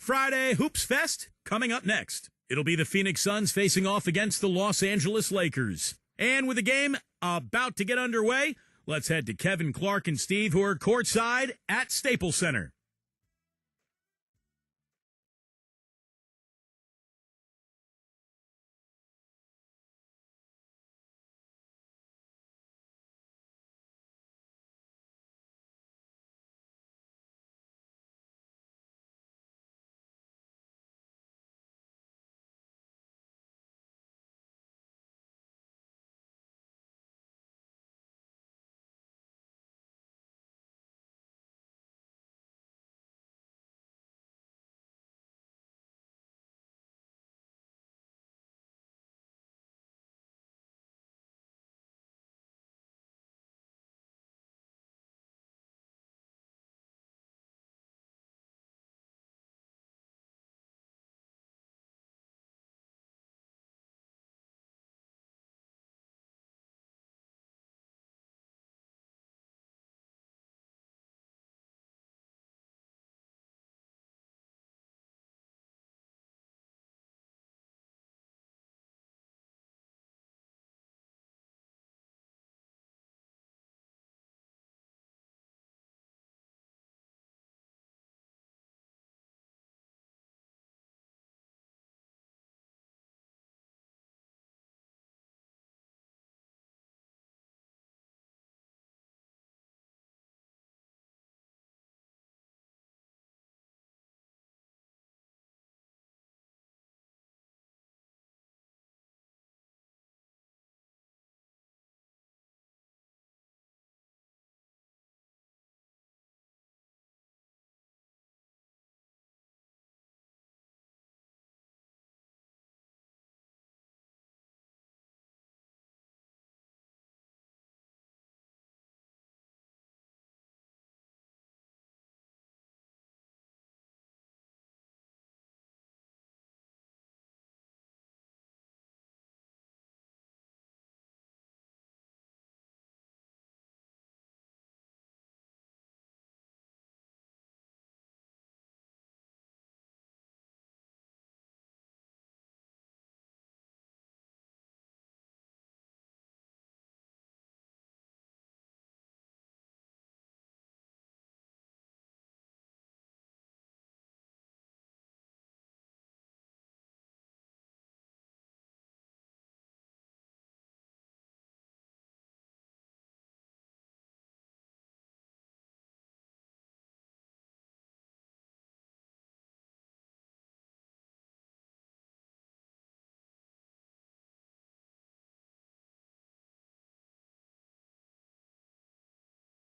Friday Hoops Fest coming up next. It'll be the Phoenix Suns facing off against the Los Angeles Lakers. And with the game about to get underway, let's head to Kevin, Clark, and Steve, who are courtside at Staples Center.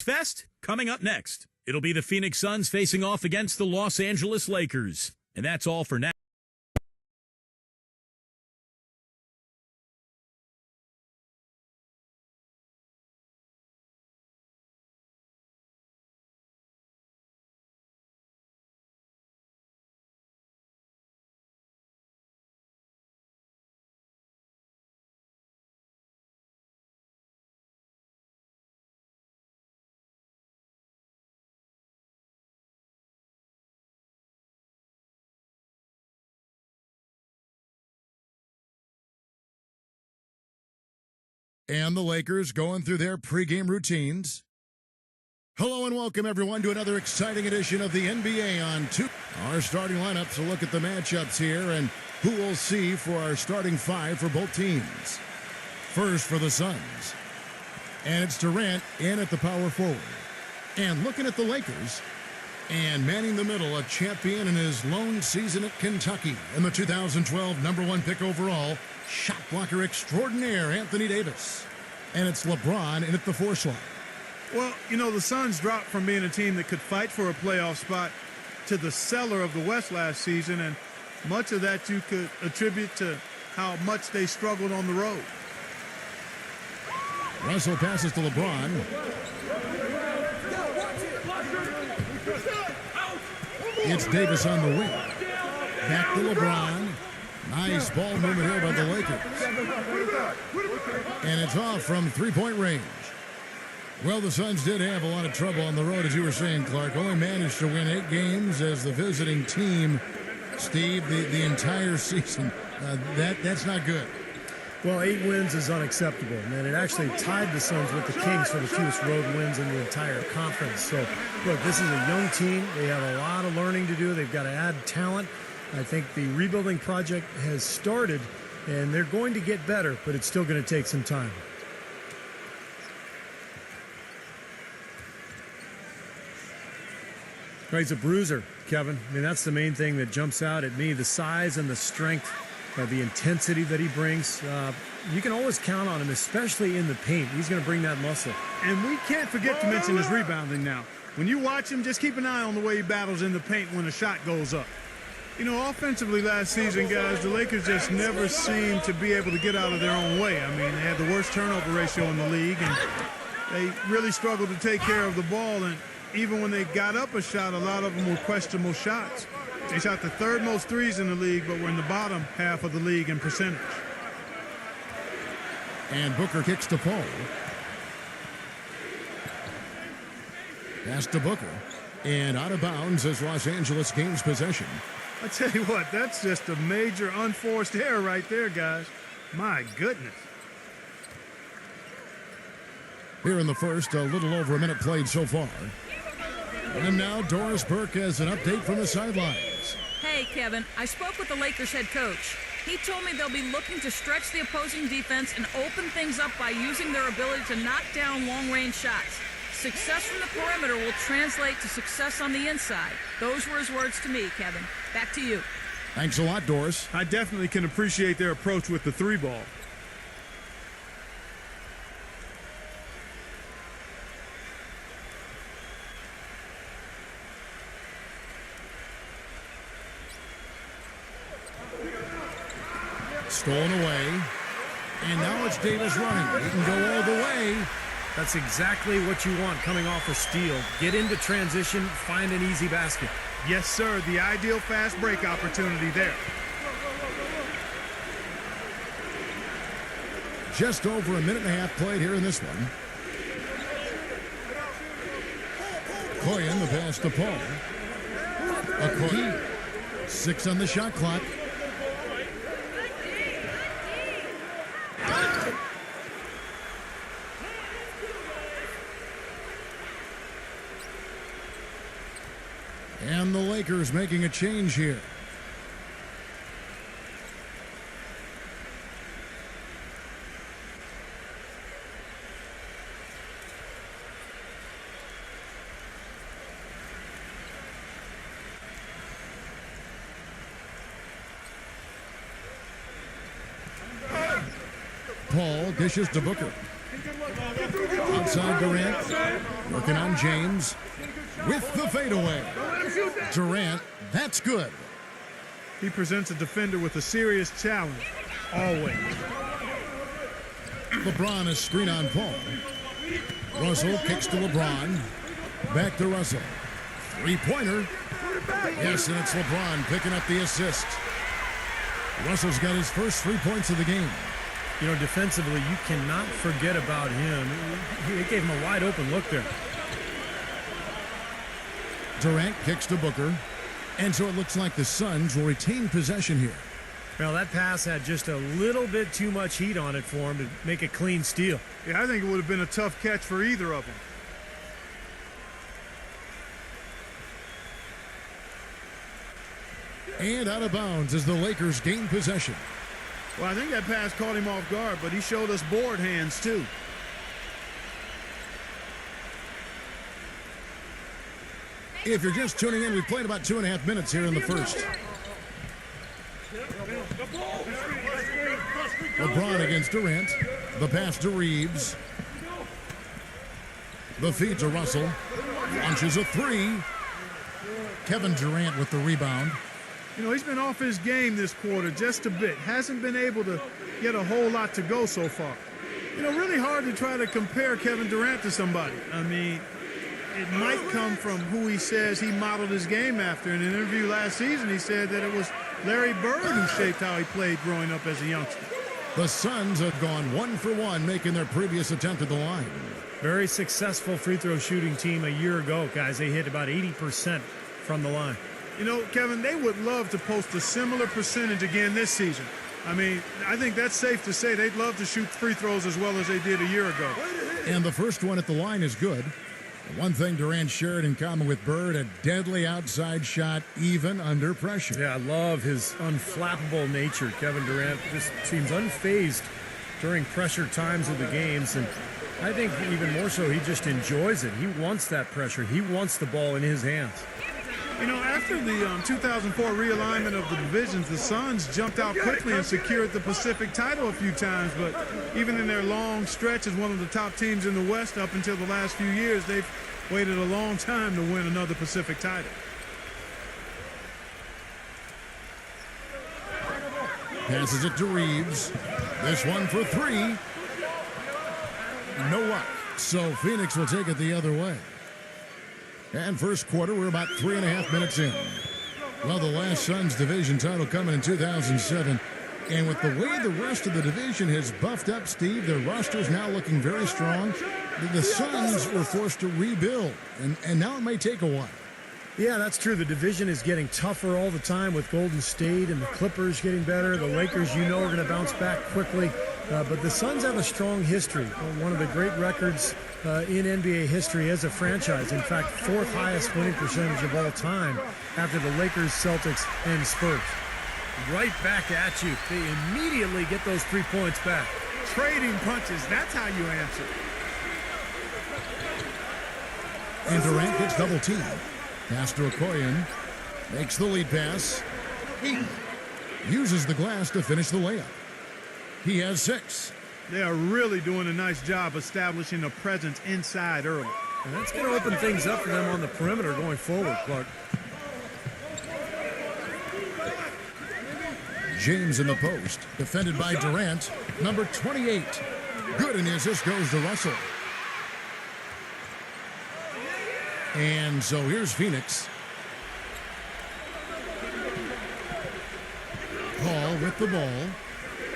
Fest coming up next. It'll be the Phoenix Suns facing off against the Los Angeles Lakers. And that's all for now. And the Lakers going through their pregame routines. Hello and welcome, everyone, to another exciting edition of the NBA on 2. Our starting lineups, a look at the matchups here and who we'll see for our starting five for both teams. First for the Suns. And it's Durant in at the power forward. And looking at the Lakers. And manning the middle, a champion in his lone season at Kentucky. And the 2012 #1 pick overall, shot blocker extraordinaire, Anthony Davis. And it's LeBron in at the 4 slot. Well, you know, the Suns dropped from being a team that could fight for a playoff spot to the cellar of the West last season, and much of that you could attribute to how much they struggled on the road. Russell passes to LeBron. It's Davis on the wing. Back to LeBron. Nice ball movement here by the Lakers. And it's off from three-point range. Well, the Suns did have a lot of trouble on the road, as you were saying, Clark. Only managed to win 8 games as the visiting team Steve, the entire season, that's not good. Well, 8 wins is unacceptable, man. It actually tied the Suns with the Kings for the fewest road wins in the entire conference. So, look, this is a young team. They have a lot of learning to do. They've got to add talent. I think the rebuilding project has started, and they're going to get better, but it's still going to take some time. Right, he's a bruiser, Kevin. I mean, that's the main thing that jumps out at me, the size and the strength, the intensity that he brings. You can always count on him, especially in the paint. He's going to bring that muscle. And we can't forget to mention his rebounding now. When you watch him, just keep an eye on the way he battles in the paint when a shot goes up. You know, offensively last season, guys, the Lakers just never seemed to be able to get out of their own way. I mean, they had the worst turnover ratio in the league, and they really struggled to take care of the ball. And even when they got up a shot, a lot of them were questionable shots. They shot the third most threes in the league, but were in the bottom half of the league in percentage. And Booker kicks to Paul. Pass to Booker. And out of bounds as Los Angeles gains possession. I tell you what, that's just a major unforced error right there, guys. My goodness. Here in the first, a little over a minute played so far. And now Doris Burke has an update from the sidelines. Hey, Kevin, I spoke with the Lakers head coach. He told me they'll be looking to stretch the opposing defense and open things up by using their ability to knock down long-range shots. Success from the perimeter will translate to success on the inside. Those were his words to me, Kevin. Back to you. Thanks a lot, Doris. I definitely can appreciate their approach with the 3-ball. Stolen away. And now it's Davis running. He can go all the way. That's exactly what you want coming off a steal. Get into transition, find an easy basket. Yes, sir. The ideal fast break opportunity there. Just over a minute and a half played here in this one. Koyen, the pass to Paul. Okoye. 6 on the shot clock. And the Lakers making a change here. Paul dishes to Booker. Outside Durant. Working on James. With the fadeaway. Durant, that's good. He presents a defender with a serious challenge. Always. LeBron is screen on Paul. Russell kicks to LeBron. Back to Russell. 3-pointer. Yes, and it's LeBron picking up the assist. Russell's got his first 3 points of the game. You know, defensively, you cannot forget about him. He gave him a wide open look there. Durant kicks to Booker. And so it looks like the Suns will retain possession here. Well, that pass had just a little bit too much heat on it for him to make a clean steal. Yeah, I think it would have been a tough catch for either of them. And out of bounds as the Lakers gain possession. Well, I think that pass caught him off guard, but he showed us board hands too. If you're just tuning in, we've played about 2.5 minutes here in the first. LeBron against Durant. The pass to Reeves. The feed to Russell. Launches a 3. Kevin Durant with the rebound. You know, he's been off his game this quarter just a bit. Hasn't been able to get a whole lot to go so far. You know, really hard to try to compare Kevin Durant to somebody. I mean, it might come from who he says he modeled his game after. In an interview last season, he said that it was Larry Bird who shaped how he played growing up as a youngster. The Suns have gone 1 for 1, making their previous attempt at the line. Very successful free throw shooting team a year ago, guys. They hit about 80% from the line. You know, Kevin, they would love to post a similar percentage again this season. I mean, I think that's safe to say they'd love to shoot free throws as well as they did a year ago. And the first one at the line is good. One thing Durant shared in common with Bird, a deadly outside shot, even under pressure. Yeah, I love his unflappable nature. Kevin Durant just seems unfazed during pressure times of the games, and I think even more so, he just enjoys it. He wants that pressure. He wants the ball in his hands. You know, after the 2004 realignment of the divisions, the Suns jumped out quickly and secured the Pacific title a few times, but even in their long stretch as one of the top teams in the West up until the last few years, they've waited a long time to win another Pacific title. Passes it to Reeves. This one for three. No luck. So Phoenix will take it the other way. And first quarter, we're about 3.5 minutes in. Well, the last Suns division title coming in 2007. And with the way the rest of the division has buffed up, Steve, their roster's now looking very strong. The Suns were forced to rebuild, and now it may take a while. Yeah, that's true. The division is getting tougher all the time with Golden State and the Clippers getting better. The Lakers, you know, are going to bounce back quickly. But the Suns have a strong history, one of the great records in NBA history as a franchise. In fact, fourth highest winning percentage of all time after the Lakers, Celtics, and Spurs. Right back at you. They immediately get those 3 points back. Trading punches, that's how you answer. And Durant gets double teamed. Pass to Okoye. Makes the lead pass. He uses the glass to finish the layup. He has 6. They are really doing a nice job establishing a presence inside early. And that's going to open things up for them on the perimeter going forward, Clark. James in the post, defended by Durant, number 28. Good, and the assist goes to Russell. And so here's Phoenix. Paul with the ball.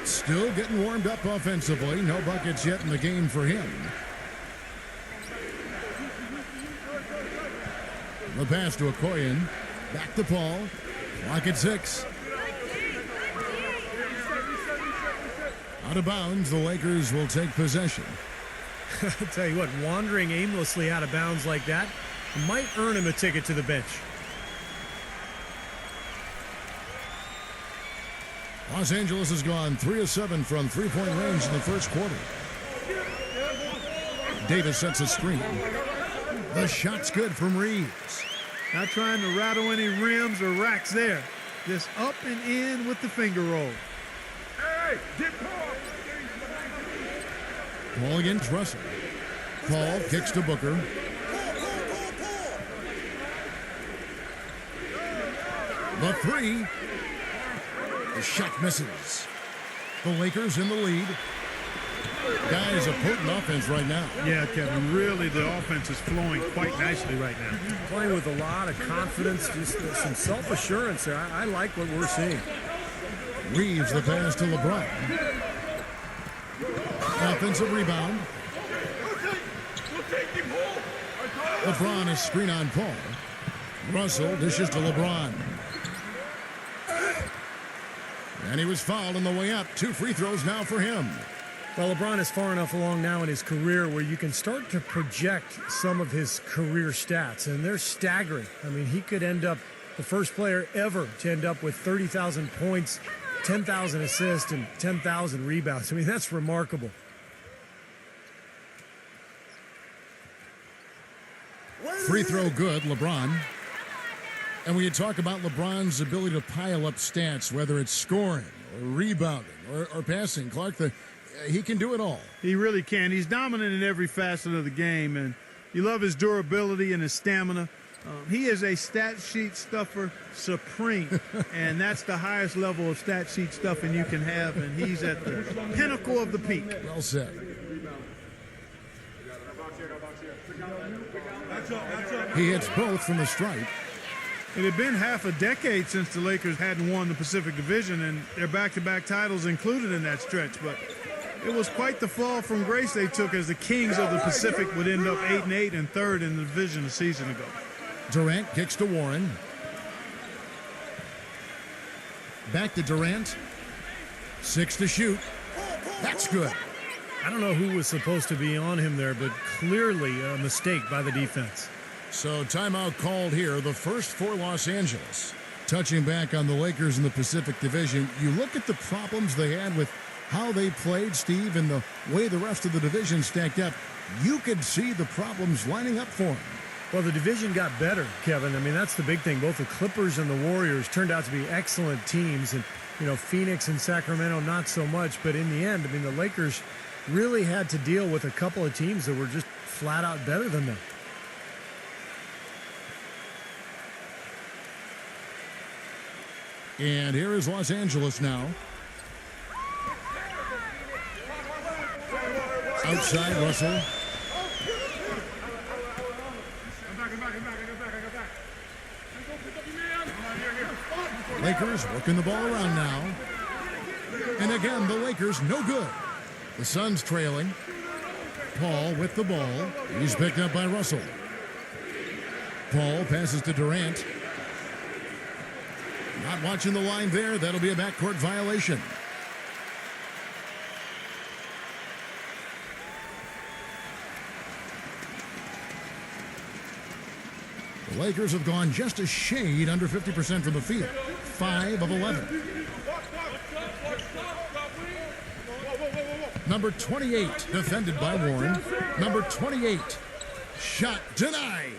Still getting warmed up offensively. No buckets yet in the game for him. The pass to Okoye. Back to Paul. Clock at 6. Out of bounds, the Lakers will take possession. I'll tell you what, wandering aimlessly out of bounds like that might earn him a ticket to the bench. Los Angeles has gone 3 of 7 from three-point range in the first quarter. Davis sets a screen. The shot's good from Reeves. Not trying to rattle any rims or racks there. Just up and in with the finger roll. Hey, get Paul against Russell. Paul kicks to Booker. The three. The shot misses. The Lakers in the lead. Guys, a potent offense right now. Yeah, Kevin, really the offense is flowing quite nicely right now. Playing with a lot of confidence, just some self-assurance there. I like what we're seeing. Reeves the pass to LeBron. Offensive rebound. LeBron is screen on Paul. Russell dishes to LeBron. And he was fouled on the way up. 2 free throws now for him. Well, LeBron is far enough along now in his career where you can start to project some of his career stats, and they're staggering. I mean, he could end up the first player ever to end up with 30,000 points, 10,000 assists, and 10,000 rebounds. I mean, that's remarkable. Free throw good, LeBron. And when you talk about LeBron's ability to pile up stats, whether it's scoring or rebounding or passing, Clark, he can do it all. He really can. He's dominant in every facet of the game, and you love his durability and his stamina. He is a stat sheet stuffer supreme, and that's the highest level of stat sheet stuffing you can have, and he's at the pinnacle of the peak. Well said. He hits both from the stripe. It had been half a decade since the Lakers hadn't won the Pacific Division, and their back-to-back titles included in that stretch, but it was quite the fall from grace they took as the Kings of the Pacific would end up 8-8 and third in the division a season ago. Durant kicks to Warren. Back to Durant. 6 to shoot. That's good. I don't know who was supposed to be on him there, but clearly a mistake by the defense. So timeout called here, the first for Los Angeles. Touching back on the Lakers in the Pacific Division, you look at the problems they had with how they played, Steve, and the way the rest of the division stacked up. You could see the problems lining up for them. Well, the division got better, Kevin. I mean, that's the big thing. Both the Clippers and the Warriors turned out to be excellent teams. And, you know, Phoenix and Sacramento, not so much. But in the end, I mean, the Lakers really had to deal with a couple of teams that were just flat out better than them. And here is Los Angeles now. Outside, Russell. Lakers working the ball around now. And again, the Lakers no good. The Suns trailing. Paul with the ball. He's picked up by Russell. Paul passes to Durant. Not watching the line there. That'll be a backcourt violation. The Lakers have gone just a shade under 50% from the field. 5 of 11. Number 28, defended by Warren. Number 28, shot denied.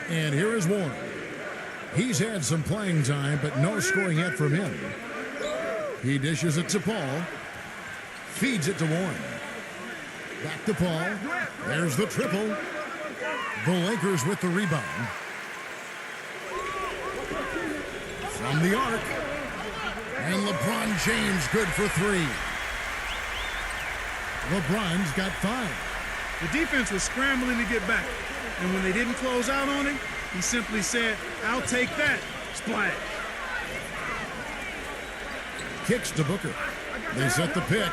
And here is Warren. He's had some playing time, but no scoring yet from him. He dishes it to Paul. Feeds it to Warren. Back to Paul. There's the triple. The Lakers with the rebound. From the arc. And LeBron James good for 3. LeBron's got 5. The defense was scrambling to get back. And when they didn't close out on him, he simply said, "I'll take that." Splash. Kicks to Booker. They set the pick.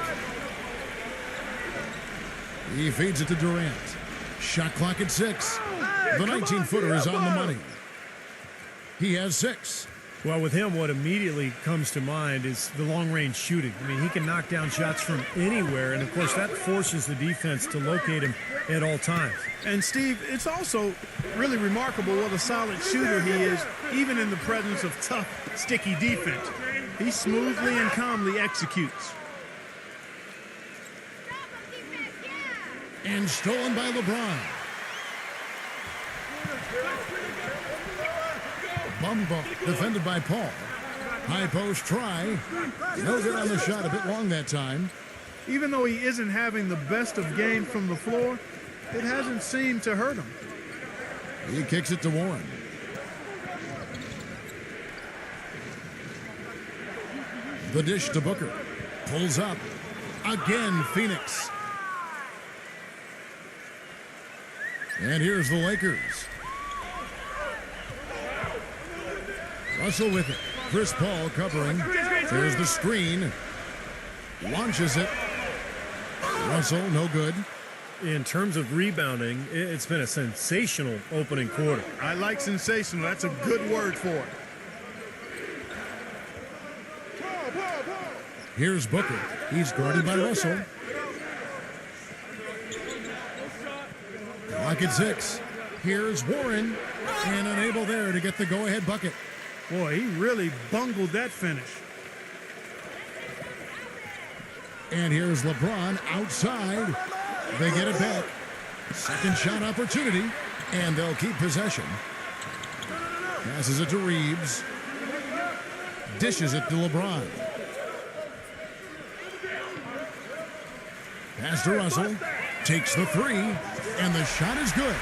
He feeds it to Durant. Shot clock at 6. The 19-footer is on the money. He has 6. Well, with him, what immediately comes to mind is the long-range shooting. I mean, he can knock down shots from anywhere, and, of course, that forces the defense to locate him at all times. And, Steve, it's also really remarkable what a solid shooter he is, even in the presence of tough, sticky defense. He smoothly and calmly executes. And stolen by LeBron. Bum bump, defended by Paul. High post try. No good on the shot, a bit long that time. Even though he isn't having the best of games from the floor, it hasn't seemed to hurt him. He kicks it to Warren. The dish to Booker. Pulls up. Again, Phoenix. And here's the Lakers. Russell with it. Chris Paul covering. There's the screen. Launches it. Russell, no good. In terms of rebounding, it's been a sensational opening quarter. I like sensational. That's a good word for it. Here's Booker. He's guarded by Russell. Clock at 6. Here's Warren. And unable there to get the go-ahead bucket. Boy, he really bungled that finish. And here's LeBron outside. They get it back. Second shot opportunity. And they'll keep possession. Passes it to Reeves. Dishes it to LeBron. Pass to Russell. Takes the 3. And the shot is good.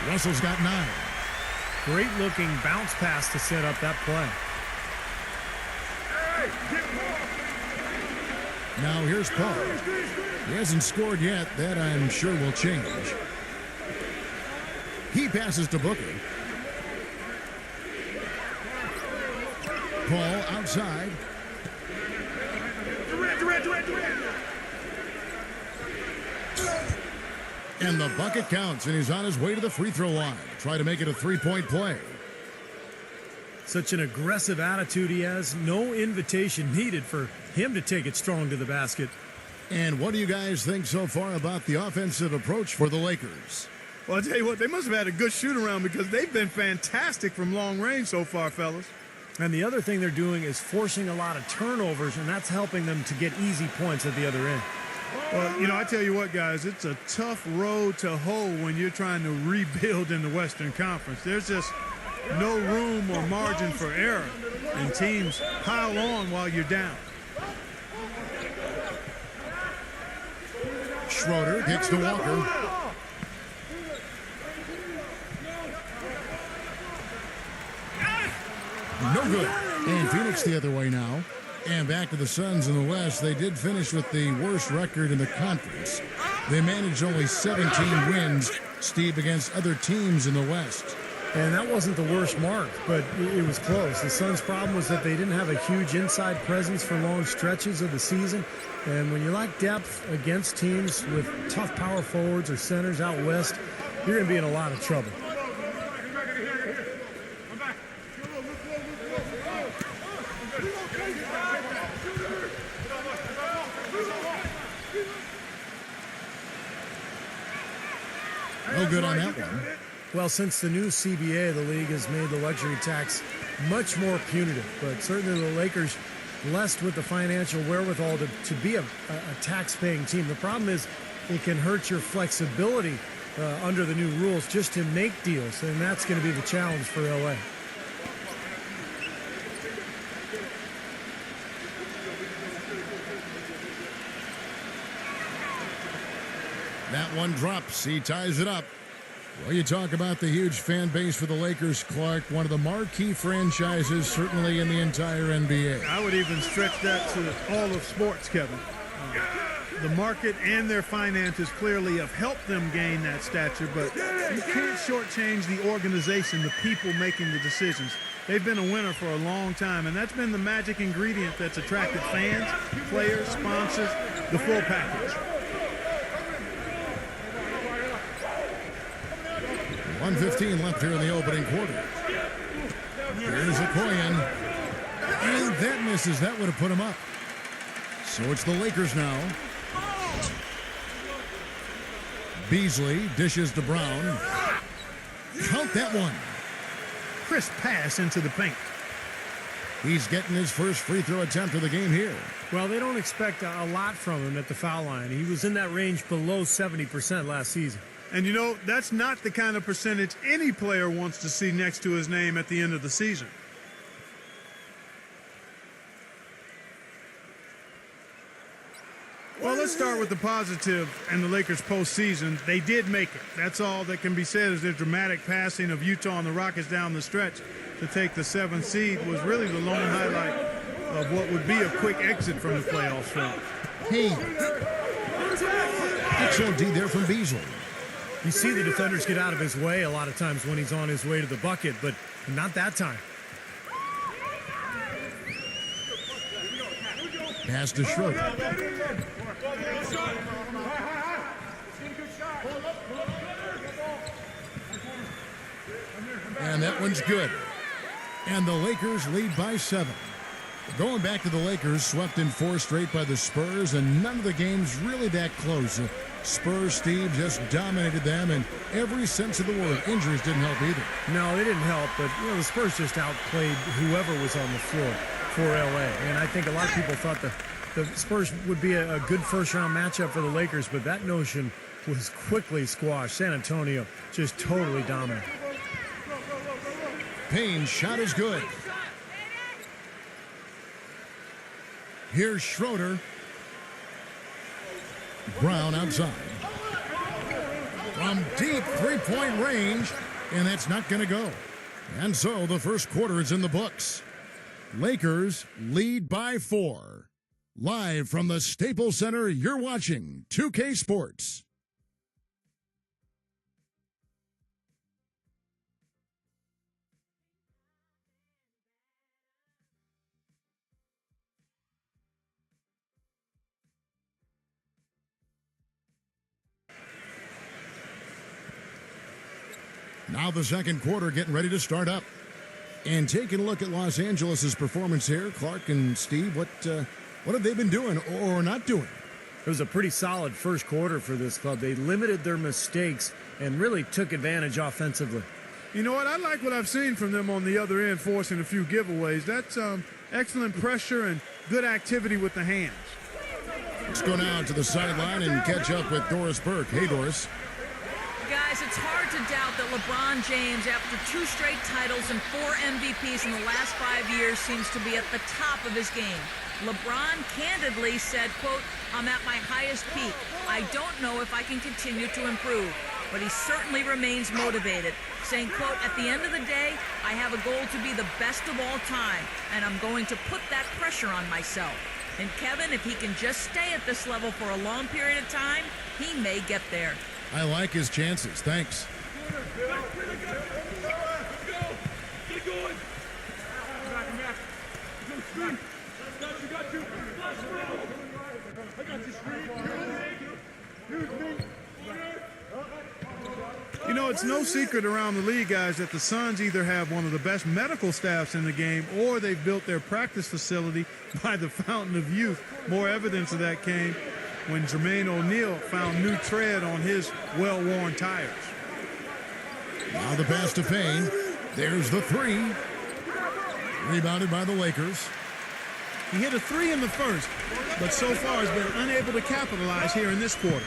Russell's got 9. Great looking bounce pass to set up that play. Now here's Paul. He hasn't scored yet. That I'm sure will change. He passes to Booker. Paul outside. And the bucket counts, and he's on his way to the free throw line. Try to make it a three-point play. Such an aggressive attitude he has. No invitation needed for him to take it strong to the basket. And what do you guys think so far about the offensive approach for the Lakers? Well, I'll tell you what, they must have had a good shoot-around because they've been fantastic from long range so far, fellas. And the other thing they're doing is forcing a lot of turnovers, and that's helping them to get easy points at the other end. Well, you know, I tell you what, guys, it's a tough road to hoe when you're trying to rebuild in the Western Conference. There's just no room or margin for error, and teams pile on while you're down. Schroeder gets to Walker. No good. And Phoenix the other way now. And back to the Suns in the West. They did finish with the worst record in the conference. They managed only 17 wins, Steve, against other teams in the West. And that wasn't the worst mark, but it was close. The Suns' problem was that they didn't have a huge inside presence for long stretches of the season. And when you lack depth against teams with tough power forwards or centers out west, you're going to be in a lot of trouble. No good on that one. Well, since the new CBA, the league has made the luxury tax much more punitive. But certainly the Lakers blessed with the financial wherewithal to be a tax-paying team. The problem is it can hurt your flexibility under the new rules just to make deals, and that's going to be the challenge for LA. That one drops. He ties it up. Well, you talk about the huge fan base for the Lakers, Clark. One of the marquee franchises, certainly in the entire NBA. I would even stretch that to all of sports, Kevin. The market and their finances clearly have helped them gain that stature, but you can't shortchange the organization, the people making the decisions. They've been a winner for a long time, and that's been the magic ingredient that's attracted fans, players, sponsors, the full package. 1:15 left here in the opening quarter. Here's Okoye. And that misses. That would have put him up. So it's the Lakers now. Beasley dishes to Brown. Count that one. Crisp pass into the paint. He's getting his first free throw attempt of the game here. Well, they don't expect a lot from him at the foul line. He was in that range below 70% last season. And, you know, that's not the kind of percentage any player wants to see next to his name at the end of the season. Well, let's start with the positive and the Lakers postseason. They did make it. That's all that can be said is their dramatic passing of Utah and the Rockets down the stretch to take the 7th seed was really the lone highlight of what would be a quick exit from the playoffs run. Hey, XOD there from Beasley. You see the defenders get out of his way a lot of times when he's on his way to the bucket, but not that time. Pass to Schroeder. And that one's good. And the Lakers lead by 7. Going back to the Lakers, swept in 4 straight by the Spurs, and none of the games really that close. Spurs, Steve, just dominated them in every sense of the word. Injuries didn't help either. No, they didn't help, but you know the Spurs just outplayed whoever was on the floor for LA. And I think a lot of people thought the Spurs would be a good first-round matchup for the Lakers, but that notion was quickly squashed. San Antonio just totally dominant. Payne's shot is good. Here's Schroeder. Brown outside. From deep three-point range, and that's not going to go. And so the first quarter is in the books. Lakers lead by 4. Live from the Staples Center, you're watching 2K Sports. Now the second quarter getting ready to start up. And taking a look at Los Angeles' performance here, Clark and Steve, what have they been doing or not doing? It was a pretty solid first quarter for this club. They limited their mistakes and really took advantage offensively. You know what? I like what I've seen from them on the other end, forcing a few giveaways. That's excellent pressure and good activity with the hands. Let's go now to the sideline and catch up with Doris Burke. Hey, Doris. Guys, it's hard to doubt that LeBron James, after 2 straight titles and 4 MVPs in the last 5 years, seems to be at the top of his game. LeBron candidly said, quote, "I'm at my highest peak. I don't know if I can continue to improve." But he certainly remains motivated, saying, quote, "At the end of the day, I have a goal to be the best of all time, and I'm going to put that pressure on myself." And Kevin, if he can just stay at this level for a long period of time, he may get there. I like his chances. Thanks. You know, it's no secret around the league, guys, that the Suns either have one of the best medical staffs in the game or they've built their practice facility by the fountain of youth. More evidence of that came when Jermaine O'Neal found new tread on his well-worn tires. Now the pass to Payne. There's the 3. Rebounded by the Lakers. He hit a 3 in the first, but so far has been unable to capitalize here in this quarter.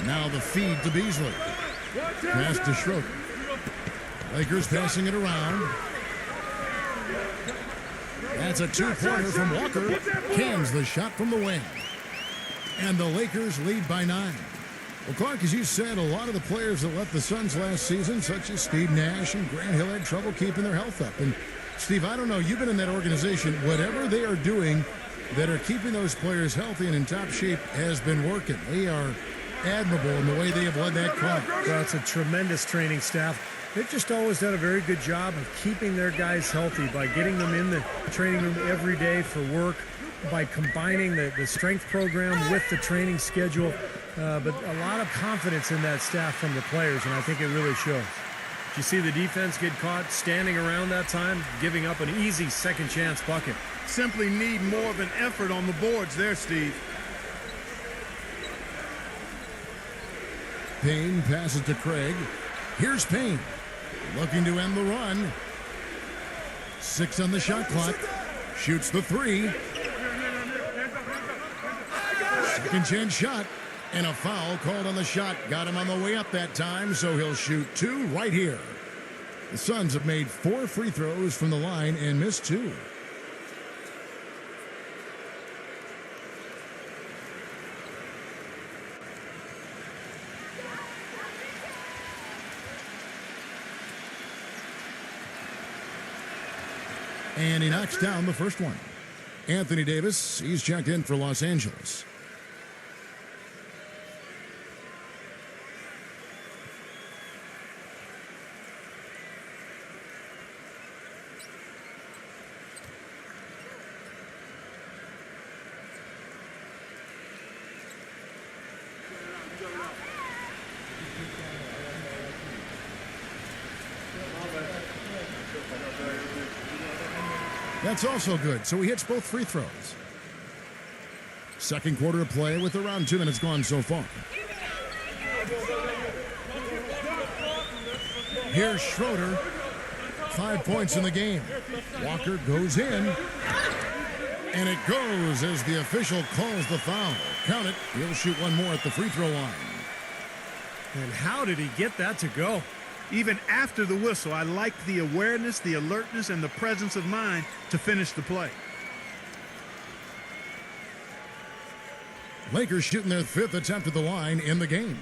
Now the feed to Beasley. Pass to Schroeder. Lakers passing it around. That's a 2-pointer from Walker. Cans the shot from the wing. And the Lakers lead by 9. Well, Clark, as you said, a lot of the players that left the Suns last season, such as Steve Nash and Grant Hill, had trouble keeping their health up. And, Steve, I don't know, you've been in that organization. Whatever they are doing that are keeping those players healthy and in top shape has been working. They are admirable in the way they have led that club. Well, it's a tremendous training staff. They've just always done a very good job of keeping their guys healthy by getting them in the training room every day for work, by combining the strength program with the training schedule. But a lot of confidence in that staff from the players, and I think it really shows. Did you see the defense get caught standing around that time, giving up an easy second chance bucket? Simply need more of an effort on the boards there, Steve. Payne passes to Craig. Here's Payne, looking to end the run. 6 on the shot clock. Shoots the 3. Second chance shot. And a foul called on the shot. Got him on the way up that time, so he'll shoot 2 right here. The Suns have made 4 free throws from the line and missed 2. And he knocks down the first one. Anthony Davis, he's checked in for Los Angeles. That's also good. So he hits both free throws. Second quarter of play with around 2 minutes gone so far. Here's Schroeder. 5 points in the game. Walker goes in. And it goes as the official calls the foul. Count it. He'll shoot one more at the free throw line. And how did he get that to go? Even after the whistle, I liked the awareness, the alertness, and the presence of mind to finish the play. Lakers shooting their 5th attempt at the line in the game.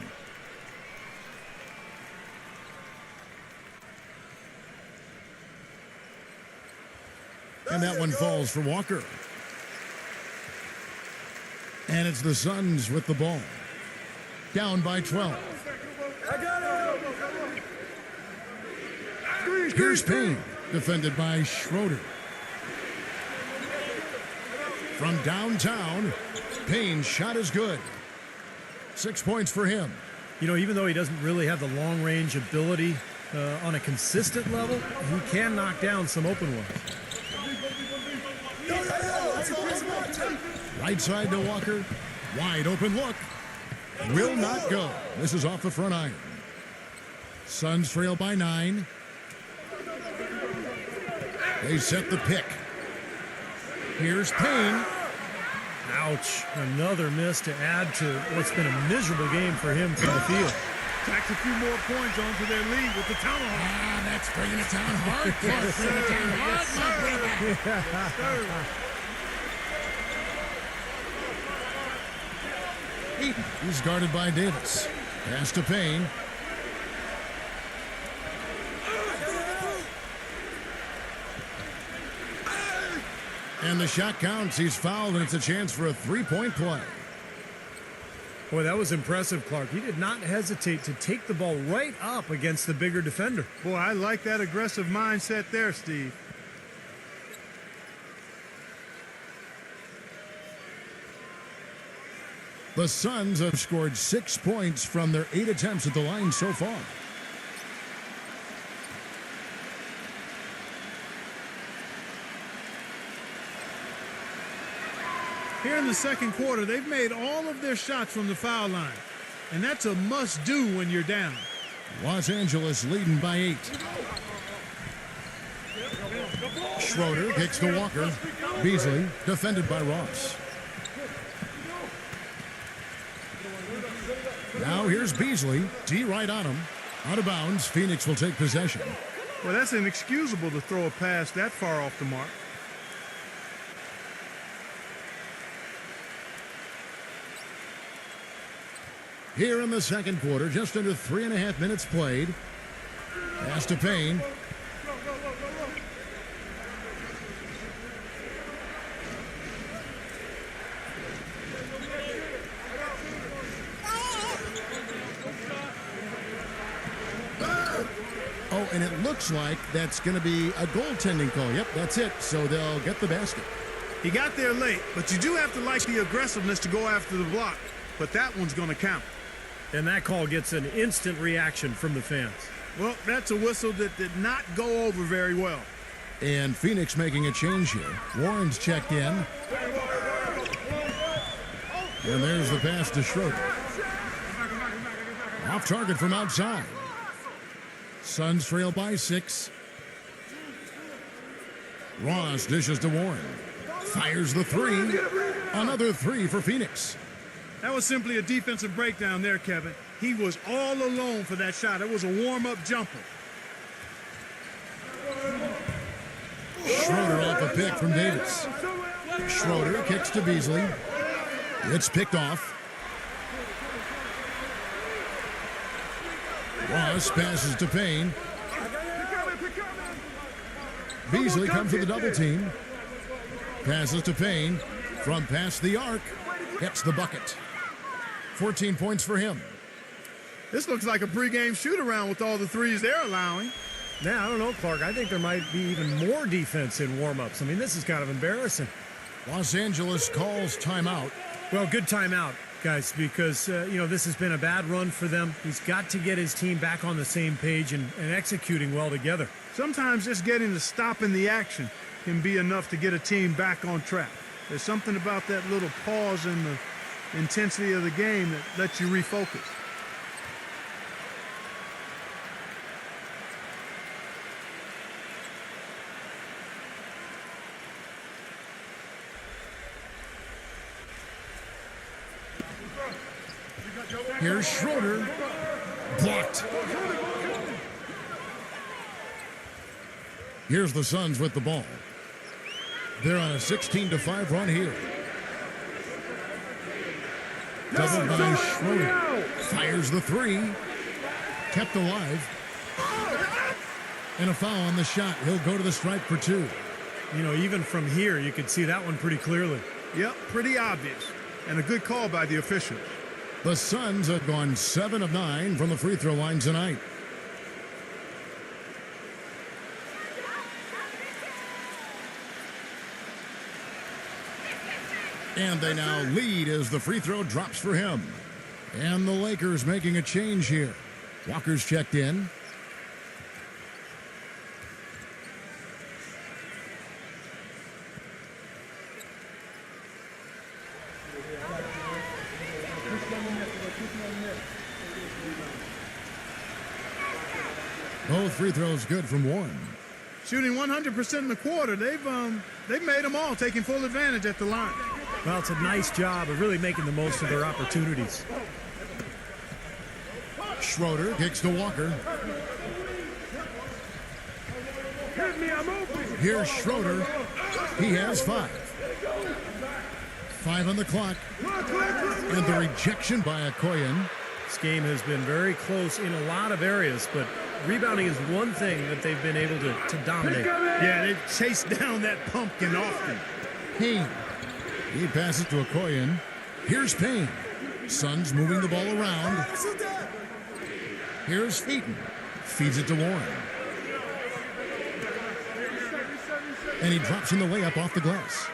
And that one falls for Walker. And it's the Suns with the ball. Down by 12. Here's Payne, defended by Schroeder. From downtown, Payne's shot is good. 6 points for him. You know, even though he doesn't really have the long-range ability on a consistent level, he can knock down some open ones. Right side to Walker. Wide open look. Will not go. This is off the front iron. Suns trail by 9. They set the pick. Here's Payne. Ouch. Another miss to add to what's been a miserable game for him from the field. Tacks a few more points onto their lead with the tomahawk. Ah, that's bringing it down hard. Bringing it down hard. He's guarded by Davis. Pass to Payne. And the shot counts. He's fouled, and it's a chance for a three-point play. Boy, that was impressive, Clark. He did not hesitate to take the ball right up against the bigger defender. Boy, I like that aggressive mindset there, Steve. The Suns have scored 6 points from their 8 attempts at the line so far. Here in the second quarter, they've made all of their shots from the foul line. And that's a must-do when you're down. Los Angeles leading by 8. Schroeder kicks to Walker. Beasley defended by Ross. Now here's Beasley. D right on him. Out of bounds. Phoenix will take possession. Well, that's inexcusable to throw a pass that far off the mark. Here in the second quarter, just under 3.5 minutes played. Pass to Payne. Oh, and it looks like that's going to be a goaltending call. Yep, that's it. So they'll get the basket. He got there late, but you do have to like the aggressiveness to go after the block. But that one's going to count. And that call gets an instant reaction from the fans. Well, that's a whistle that did not go over very well. And Phoenix making a change here. Warren's checked in. And there's the pass to Schroeder. Off target from outside. Suns trail by 6. Ross dishes to Warren. Fires the 3. Another 3 for Phoenix. That was simply a defensive breakdown there, Kevin. He was all alone for that shot. It was a warm-up jumper. Schroeder off a pick from Davis. Schroeder kicks to Beasley. It's picked off. Ross passes to Payne. Beasley comes with a double team. Passes to Payne. From past the arc. Hits the bucket. 14 points for him. This looks like a pregame shoot-around with all the threes they're allowing. Now, I don't know, Clark. I think there might be even more defense in warm-ups. I mean, this is kind of embarrassing. Los Angeles calls timeout. Well, good timeout, guys, because, this has been a bad run for them. He's got to get his team back on the same page and executing well together. Sometimes just getting to stop in the action can be enough to get a team back on track. There's something about that little pause in the intensity of the game that lets you refocus. Here's Schroeder. Blocked. Here's the Suns with the ball. They're on a 16-5 run here. Double by Schroeder. Fires the 3. Kept alive. And a foul on the shot. He'll go to the stripe for 2. Even from here, you could see that one pretty clearly. Yep, pretty obvious. And a good call by the officials. The Suns have gone 7 of 9 from the free throw line tonight. And they now lead as the free throw drops for him. And the Lakers making a change here. Walker's checked in. Both free throws good from Warren. Shooting 100% in the quarter. They've made them all, taking full advantage at the line. Well, it's a nice job of really making the most of their opportunities. Schroeder kicks to Walker. Here's Schroeder. He has 5. 5 on the clock. And the rejection by Okoyen. This game has been very close in a lot of areas, but rebounding is one thing that they've been able to dominate. Yeah, they've chased down that pumpkin often. Payne. He passes to Okoyen. Here's Payne. Suns moving the ball around. Here's Eaton. Feeds it to Warren. And he drops in the layup off the glass.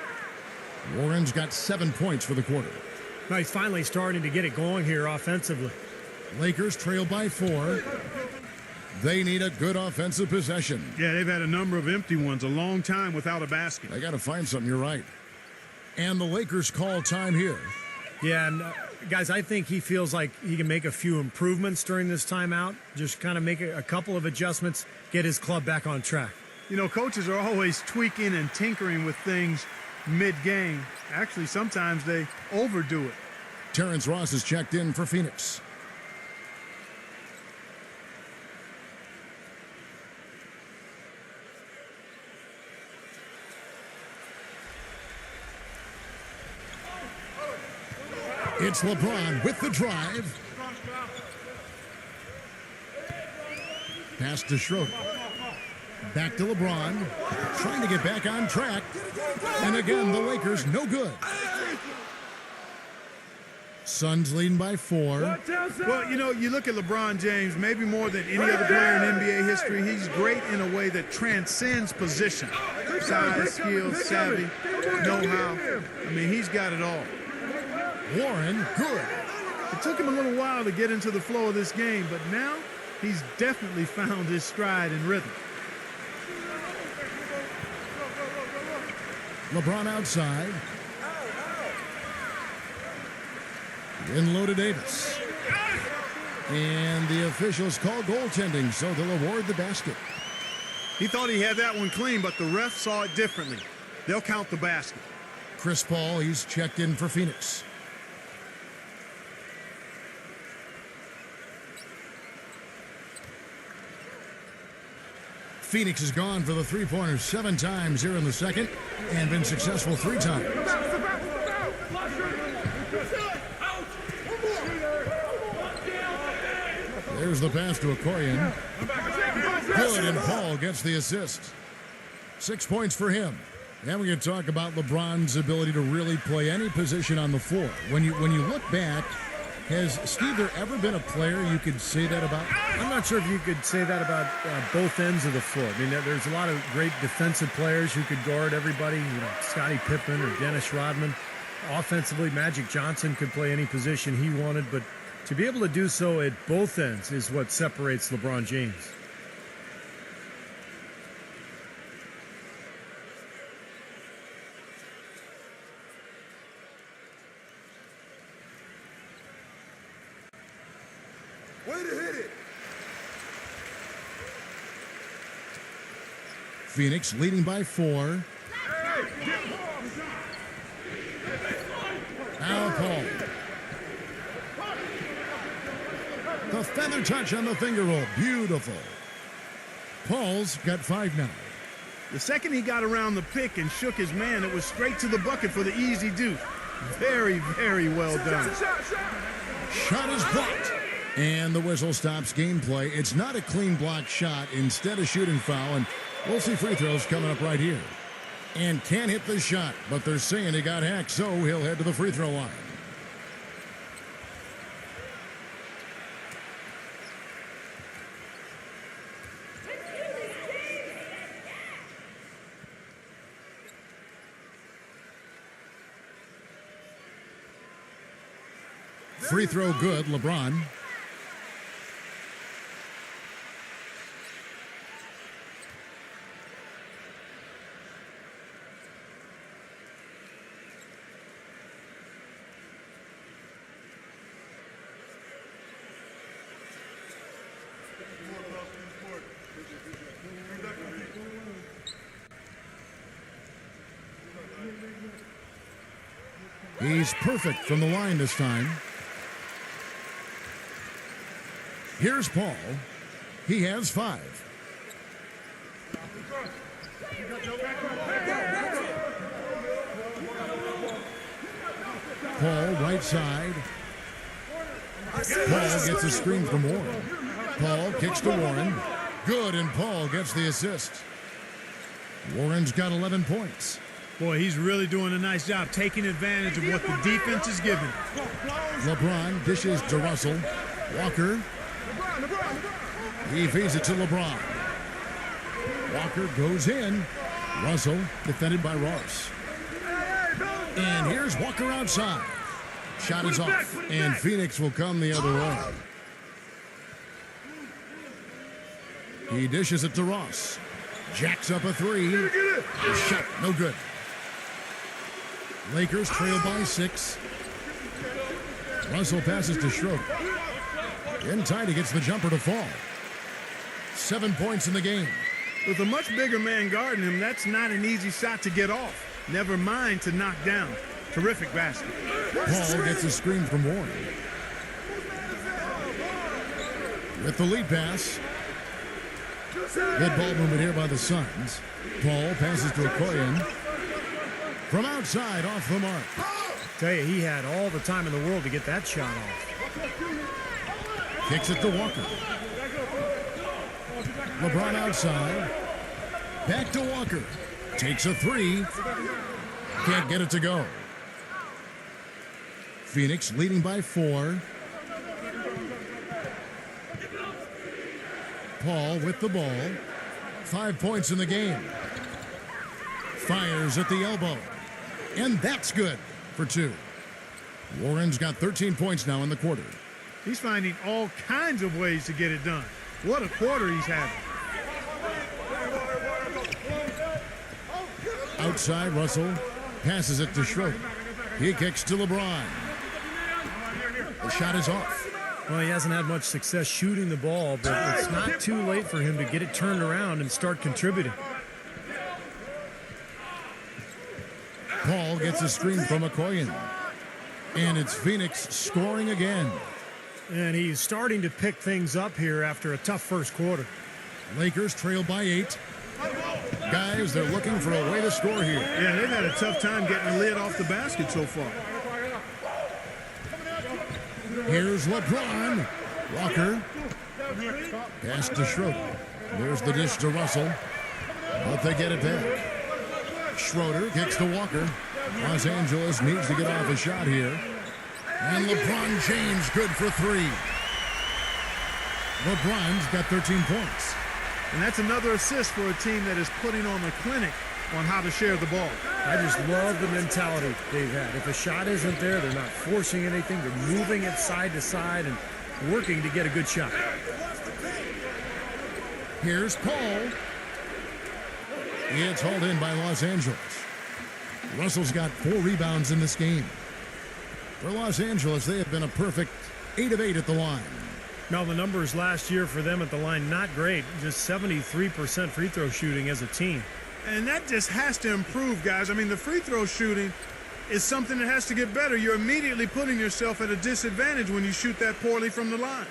Warren's got 7 points for the quarter. Now he's finally starting to get it going here offensively. Lakers trail by 4. They need a good offensive possession. Yeah, they've had a number of empty ones, a long time without a basket. They got to find something, you're right. And the Lakers call time here. Yeah, and guys, I think he feels like he can make a few improvements during this timeout. Just kind of make a couple of adjustments, get his club back on track. You know, coaches are always tweaking and tinkering with things mid-game. Actually, sometimes they overdo it. Terrence Ross is checked in for Phoenix. It's LeBron with the drive. Pass to Schroeder. Back to LeBron. Trying to get back on track. And again, the Lakers no good. Suns leading by 4. Well, you know, you look at LeBron James, maybe more than any other player in NBA history, he's great in a way that transcends position. Size, skill, savvy, know-how. I mean, he's got it all. Warren, good. It took him a little while to get into the flow of this game, but now he's definitely found his stride and rhythm. LeBron outside. In low to Davis. And the officials call goaltending, so they'll award the basket. He thought he had that one clean, but the ref saw it differently. They'll count the basket. Chris Paul, he's checked in for Phoenix. Phoenix has gone for the three-pointers 7 times here in the second and been successful 3 times. There's the pass to Okoyen. Good, and Paul gets the assist. 6 points for him. And we can talk about LeBron's ability to really play any position on the floor. When you look back, has Steve there ever been a player you could say that about? I'm not sure if you could say that about both ends of the floor. I mean, there's a lot of great defensive players who could guard everybody. You know, Scottie Pippen or Dennis Rodman. Offensively, Magic Johnson could play any position he wanted, but to be able to do so at both ends is what separates LeBron James. Way to hit it. Phoenix leading by 4. Now Paul. The feather touch on the finger roll. Beautiful. Paul's got 5 now. The second he got around the pick and shook his man, it was straight to the bucket for the easy deuce. Very, very well done. Shot is blocked. And the whistle stops gameplay. It's not a clean block shot. Instead, a shooting foul. And we'll see free throws coming up right here. And can't hit the shot, but they're saying he got hacked, so he'll head to the free throw line. Free throw good, LeBron. He's perfect from the line this time. Here's Paul. He has 5. Paul, right side. Paul gets a screen from Warren. Paul kicks to Warren. Good, and Paul gets the assist. Warren's got 11 points. Boy, he's really doing a nice job taking advantage of what the defense is giving. LeBron dishes to Russell. Walker. He feeds it to LeBron. Walker goes in. Russell defended by Ross. And here's Walker outside. Shot is off, and Phoenix will come the other way. He dishes it to Ross. Jacks up a 3. Shot, no good. Lakers trail by 6. Russell passes to Schroeder. In tight, he gets the jumper to fall. 7 points in the game. With a much bigger man guarding him, that's not an easy shot to get off. Never mind to knock down. Terrific basket. Paul gets a screen from Warren. With the lead pass. Good ball movement here by the Suns. Paul passes to Okoye. From outside, off the mark. Tell you, he had all the time in the world to get that shot off. Kicks it to Walker. LeBron outside. Back to Walker. Takes a 3. Can't get it to go. Phoenix leading by 4. Paul with the ball. 5 points in the game. Fires at the elbow. And that's good for 2. Warren's got 13 points now in the quarter. He's finding all kinds of ways to get it done. What a quarter he's having. Outside, Russell passes it to Schroeder. He kicks to LeBron. The shot is off. Well, he hasn't had much success shooting the ball, but it's not too late for him to get it turned around and start contributing. Paul gets a screen from Okoye. And it's Phoenix scoring again. And he's starting to pick things up here after a tough first quarter. Lakers trail by 8. Guys, they're looking for a way to score here. Yeah, they've had a tough time getting the lid off the basket so far. Here's LeBron. Walker. Pass to Schroeder. There's the dish to Russell. But they get it back. Schroeder kicks to Walker. Los Angeles needs to get off a shot here. And LeBron James good for 3. LeBron's got 13 points. And that's another assist for a team that is putting on a clinic on how to share the ball. I just love the mentality they've had. If a shot isn't there, they're not forcing anything. They're moving it side to side and working to get a good shot. Here's Paul. It's hauled in by Los Angeles. Russell's got 4 rebounds in this game. For Los Angeles, they have been a perfect 8 of 8 at the line. Now, the numbers last year for them at the line, not great. Just 73% free throw shooting as a team. And that just has to improve, guys. I mean, the free throw shooting is something that has to get better. You're immediately putting yourself at a disadvantage when you shoot that poorly from the line.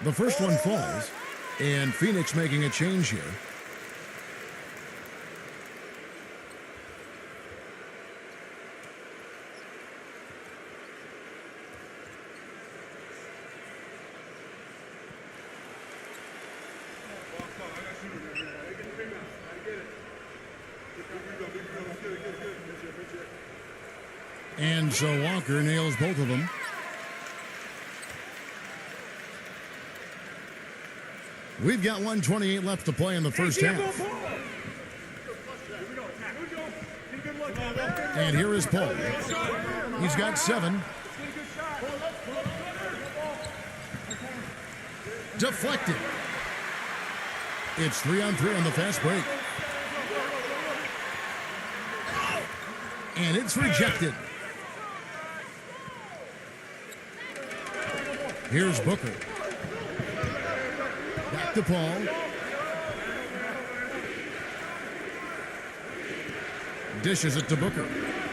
The first one falls, and Phoenix making a change here. And so Walker nails both of them. We've got 1:28 left to play in the first half. And here is Paul. He's got 7. Deflected. It's 3-on-3 on the fast break. And it's rejected. Here's Booker. Back to Paul. Dishes it to Booker.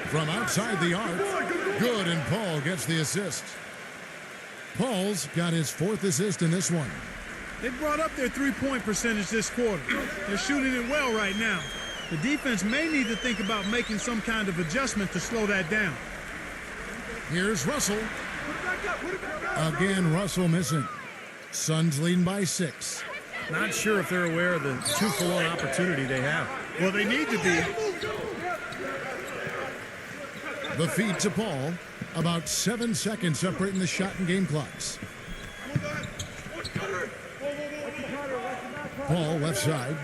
From outside the arc. Good, and Paul gets the assist. Paul's got his 4th assist in this one. They brought up their three-point percentage this quarter. They're shooting it well right now. The defense may need to think about making some kind of adjustment to slow that down. Here's Russell. Again, Russell missing. Suns leading by 6. Not sure if they're aware of the 2-for-1 opportunity they have. Well, they need to be. The feed to Paul. About 7 seconds separating the shot and game clocks. Paul left side.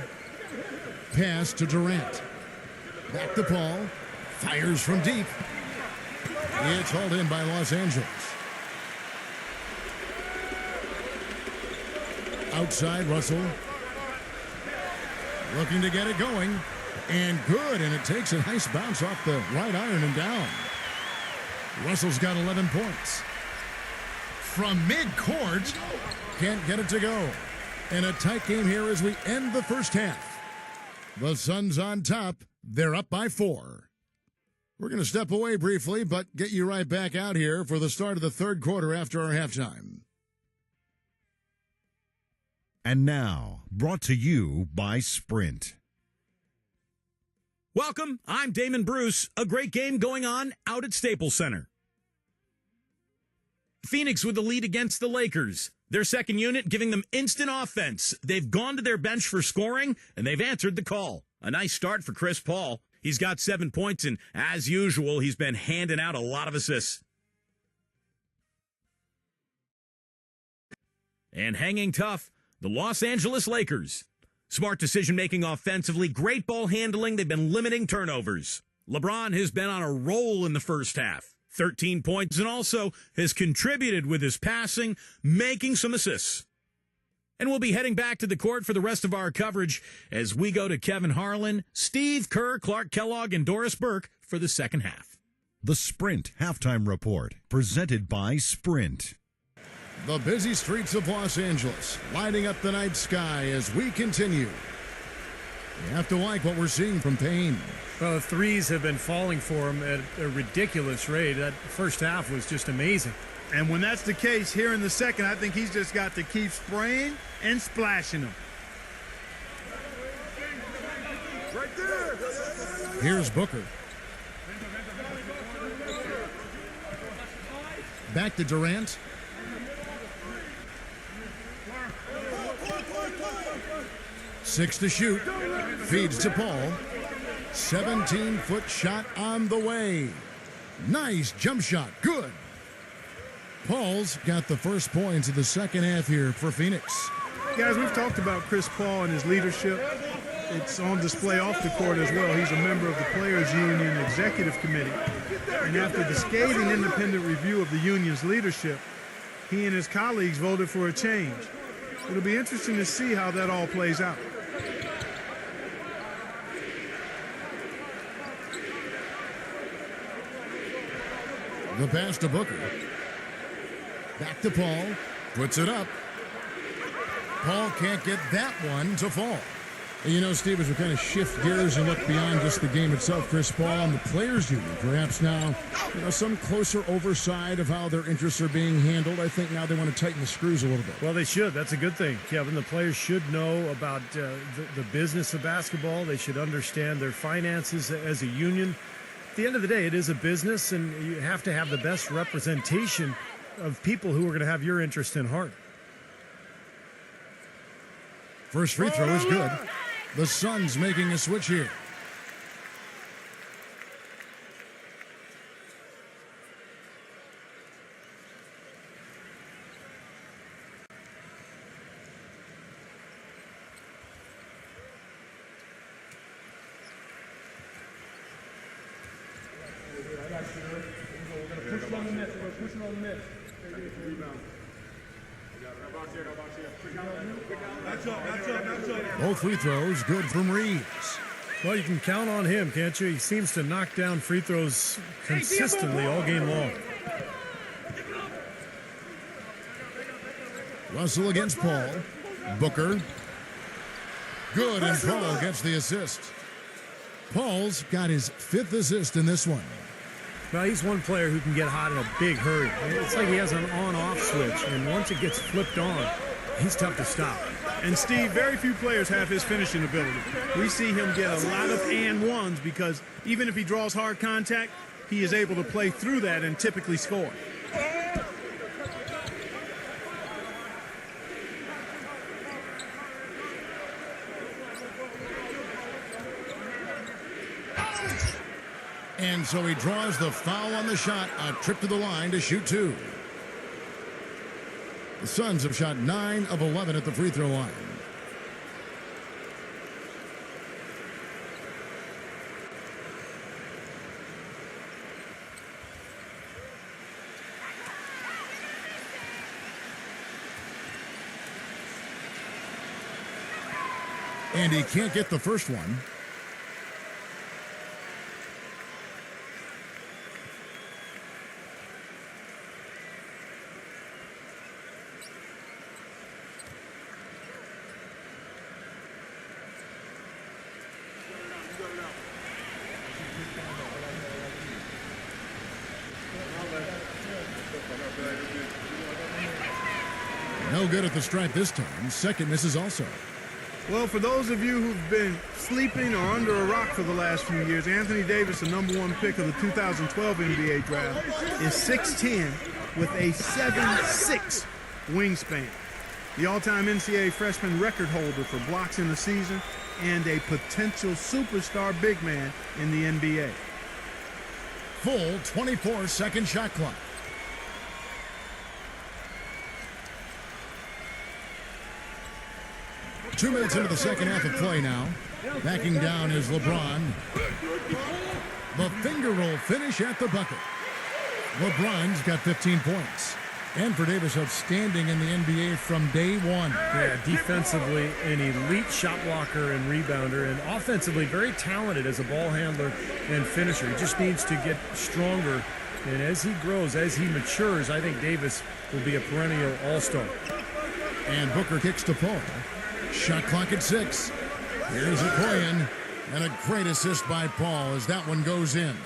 Pass to Durant. Back to Paul. Fires from deep. It's hauled in by Los Angeles. Outside, Russell. Looking to get it going. And good, and it takes a nice bounce off the right iron and down. Russell's got 11 points. From midcourt, can't get it to go. And a tight game here as we end the first half. The Suns on top. They're up by 4. We're going to step away briefly, but get you right back out here for the start of the third quarter after our halftime. And now, brought to you by Sprint. Welcome, I'm Damon Bruce. A great game going on out at Staples Center. Phoenix with the lead against the Lakers. Their second unit giving them instant offense. They've gone to their bench for scoring, and they've answered the call. A nice start for Chris Paul. He's got 7 points, and as usual, he's been handing out a lot of assists. And hanging tough, the Los Angeles Lakers. Smart decision-making offensively, great ball handling. They've been limiting turnovers. LeBron has been on a roll in the first half. 13 points, and also has contributed with his passing, making some assists. And we'll be heading back to the court for the rest of our coverage as we go to Kevin Harlan, Steve Kerr, Clark Kellogg, and Doris Burke for the second half. The Sprint Halftime Report, presented by Sprint. The busy streets of Los Angeles, lighting up the night sky as we continue. You have to like what we're seeing from Payne. Well, the threes have been falling for him at a ridiculous rate. That first half was just amazing. And when that's the case here in the second, I think he's just got to keep spraying and splashing them. Right there. Here's Booker. Back to Durant. Six to shoot. Feeds to Paul. 17-foot shot on the way. Nice jump shot. Good. Paul's got the first points of the second half here for Phoenix. Guys, we've talked about Chris Paul and his leadership. It's on display off the court as well. He's a member of the Players Union Executive Committee. And after the scathing independent review of the union's leadership, he and his colleagues voted for a change. It'll be interesting to see how that all plays out. The pass to Booker. Back to Paul. Puts it up. Paul can't get that one to fall. And you know, Steve, as we kind of shift gears and look beyond just the game itself, Chris Paul and the Players Union, perhaps now, some closer oversight of how their interests are being handled. I think now they want to tighten the screws a little bit. Well, they should. That's a good thing, Kevin. The players should know about the business of basketball. They should understand their finances as a union. At the end of the day, it is a business, and you have to have the best representation of people who are going to have your interest in heart. First free throw is good. The Suns making a switch here. Both free throws good from Reeves. Well, you can count on him, can't you? He seems to knock down free throws consistently all game long. Russell against Paul. Booker. Good, and Paul gets the assist. Paul's got his 5th assist in this one. Well, he's one player who can get hot in a big hurry. It's like he has an on-off switch, and once it gets flipped on, he's tough to stop. And Steve, very few players have his finishing ability. We see him get a lot of and ones because even if he draws hard contact, he is able to play through that and typically score. And so he draws the foul on the shot, a trip to the line to shoot 2. The Suns have shot 9 of 11 at the free throw line. And he can't get the first one. No good at the stripe this time. Second misses also. Well, for those of you who've been sleeping or under a rock for the last few years, Anthony Davis, the #1 pick of the 2012 NBA draft, is 6'10" with a 7'6" wingspan. The all-time NCAA freshman record holder for blocks in the season and a potential superstar big man in the NBA. Full 24-second shot clock. Two minutes into the second half of play now. Backing down is LeBron. The finger roll finish at the bucket. LeBron's got 15 points. And for Davis, outstanding in the NBA from day one. Yeah, defensively, an elite shot blocker and rebounder, and offensively, very talented as a ball handler and finisher. He just needs to get stronger. And as he grows, as he matures, I think Davis will be a perennial all-star. And Booker kicks to Paul. Shot clock at 6. Here's Okoye, and a great assist by Paul as that one goes in.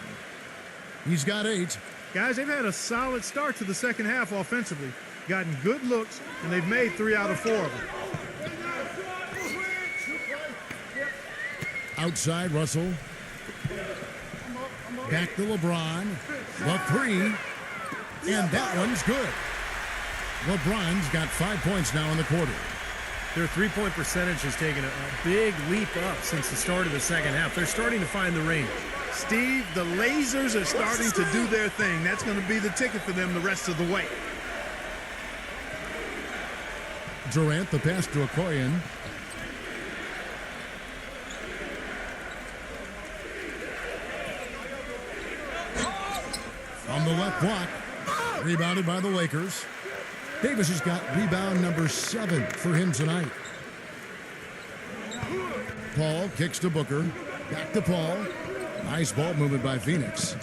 He's got 8. Guys, they've had a solid start to the second half offensively. Gotten good looks, and they've made 3 out of 4 of them. Outside, Russell. Back to LeBron. The 3. And that one's good. LeBron's got 5 points now in the quarter. Their three-point percentage has taken a big leap up since the start of the second half. They're starting to find the range. Steve, the lasers are starting to do their thing. That's going to be the ticket for them the rest of the way. Durant, the pass to Okoye. On the left block, rebounded by the Lakers. Davis has got rebound number 7 for him tonight. Paul kicks to Booker. Back to Paul. Nice ball movement by Phoenix.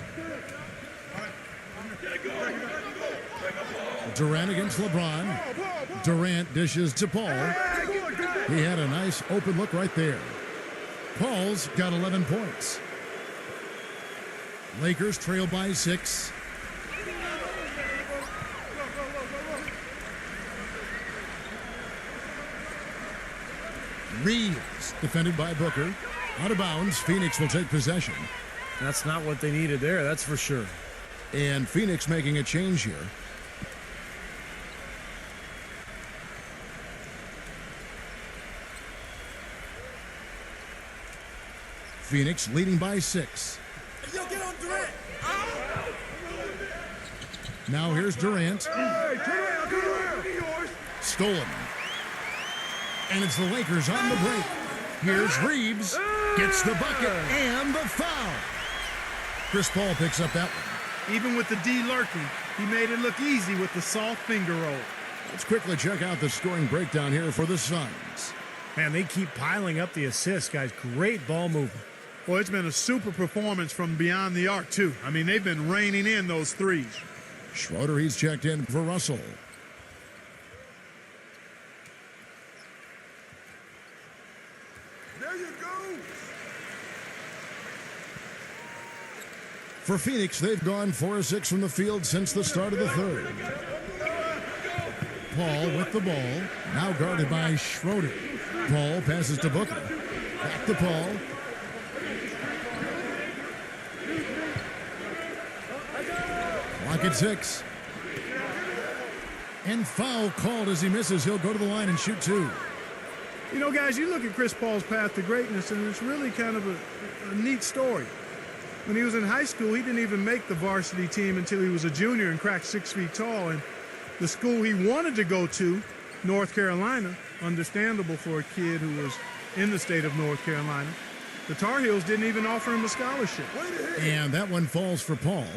Durant against LeBron. Durant dishes to Paul. He had a nice open look right there. Paul's got 11 points. Lakers trail by 6. Reeves, defended by Booker. Out of bounds, Phoenix will take possession. That's not what they needed there, that's for sure. And Phoenix making a change here. Phoenix leading by 6. Yo, get on Durant. Now here's Durant. Hey, turn around. Stolen. And it's the Lakers on the break. Here's Reeves. Gets the bucket and the foul. Chris Paul picks up that one. Even with the D lurking, he made it look easy with the soft finger roll. Let's quickly check out the scoring breakdown here for the Suns. Man, they keep piling up the assists, guys. Great ball movement. Well, it's been a super performance from beyond the arc, too. I mean, they've been raining in those threes. Schroeder, he's checked in for Russell. There you go. For Phoenix, they've gone 4 of 6 from the field since the start of the third. Paul with the ball, now guarded by Schroeder. Paul passes to Booker. Back to Paul. Clock at 6. And foul called as he misses. He'll go to the line and shoot 2. You know, guys, you look at Chris Paul's path to greatness, and it's really kind of a neat story. When he was in high school, he didn't even make the varsity team until he was a junior and cracked 6 feet tall. And the school he wanted to go to, North Carolina, understandable for a kid who was in the state of North Carolina, the Tar Heels didn't even offer him a scholarship. And that one falls for Paul.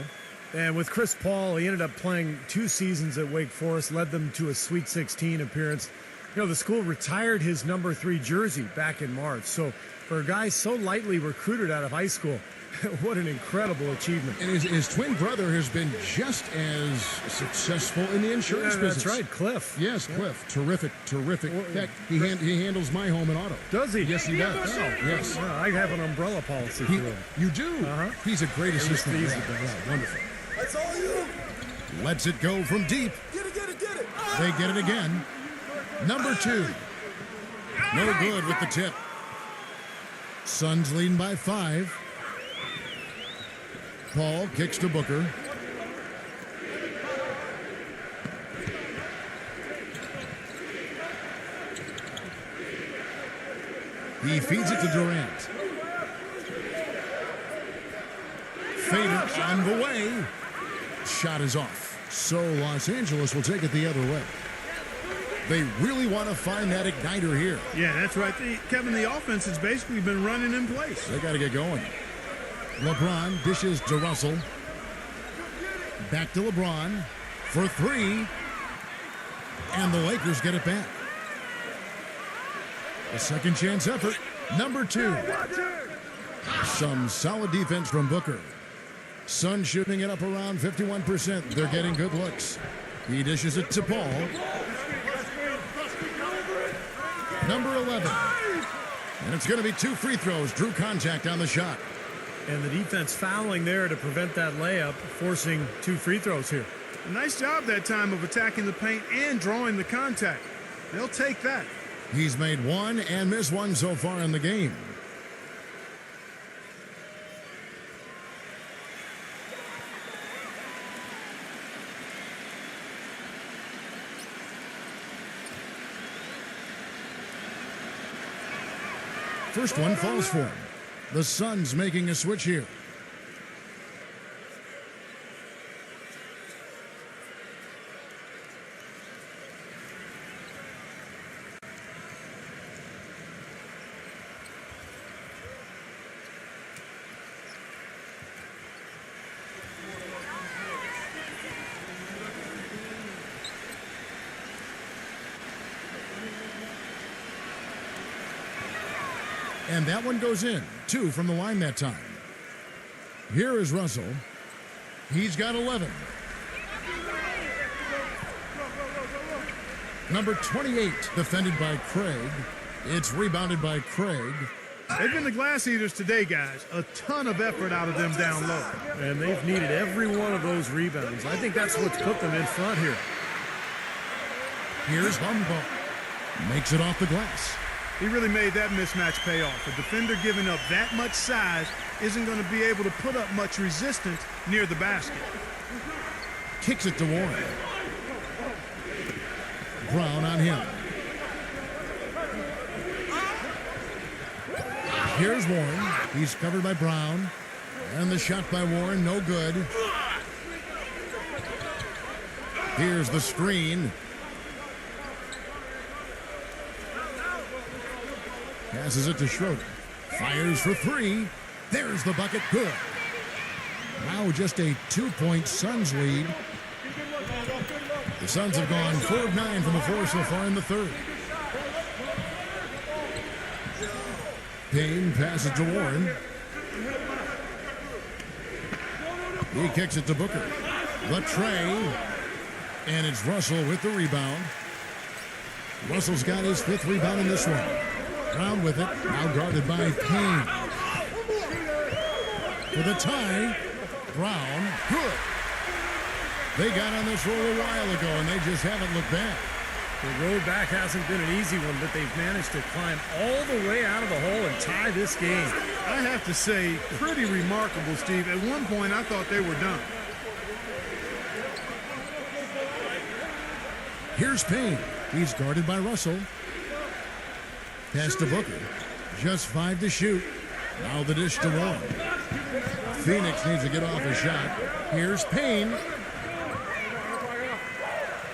And with Chris Paul, he ended up playing 2 seasons at Wake Forest, led them to a Sweet 16 appearance. You know, the school retired his number 3 jersey back in March. So for a guy so lightly recruited out of high school, what an incredible achievement. And his twin brother has been just as successful in the insurance business. That's right, Cliff. Yes, Cliff. Terrific. In fact, he handles my home and auto. Does he? Yes, he does. Oh, yes. Well, I have an umbrella policy through him. You do? Uh-huh. He's a great assistant. He's Yeah, wonderful. That's all you. Lets it go from deep. Get it, get it, get it. They get it again. Number 2. No good with the tip. Suns leading by 5. Paul kicks to Booker. He feeds it to Durant. Faded on the way. Shot is off. So Los Angeles will take it the other way. They really want to find that igniter here. Yeah, that's right. Kevin, the offense has basically been running in place. They got to get going. LeBron dishes to Russell. Back to LeBron for 3. And the Lakers get it back. A second chance effort. Number 2. Some solid defense from Booker. Suns shooting it up around 51%. They're getting good looks. He dishes it to Paul. Number 11. And it's going to be 2 free throws. Drew contact on the shot. And the defense fouling there to prevent that layup, forcing 2 free throws here. A nice job that time of attacking the paint and drawing the contact. They'll take that. He's made 1 and missed 1 so far in the game. First one falls for him. The Suns making a switch here. And that one goes in. 2 from the line that time. Here is Russell. He's got 11. Number 28, defended by Craig. It's rebounded by Craig. They've been the glass eaters today, guys. A ton of effort out of them down low. And they've needed every one of those rebounds. I think that's what's put them in front here. Here's Humboldt. Makes it off the glass. He really made that mismatch pay off. A defender giving up that much size isn't going to be able to put up much resistance near the basket. Kicks it to Warren. Brown on him. Here's Warren. He's covered by Brown. And the shot by Warren, no good. Here's the screen. Passes it to Schroeder. Fires for 3. There's the bucket. Good. Now just a 2-point Suns lead. The Suns have gone 4 of 9 from the floor so far in the third. Payne passes to Warren. He kicks it to Booker. The tray. And it's Russell with the rebound. Russell's got his 5th rebound in this one. Brown with it, now guarded by Payne. For the tie, Brown, good. They got on this roll a while ago, and they just haven't looked back. The road back hasn't been an easy one, but they've managed to climb all the way out of the hole and tie this game. I have to say, pretty remarkable, Steve. At one point, I thought they were done. Here's Payne. He's guarded by Russell. Pass to Booker. Just 5 to shoot. Now the dish to Warren. Phoenix needs to get off a shot. Here's Payne.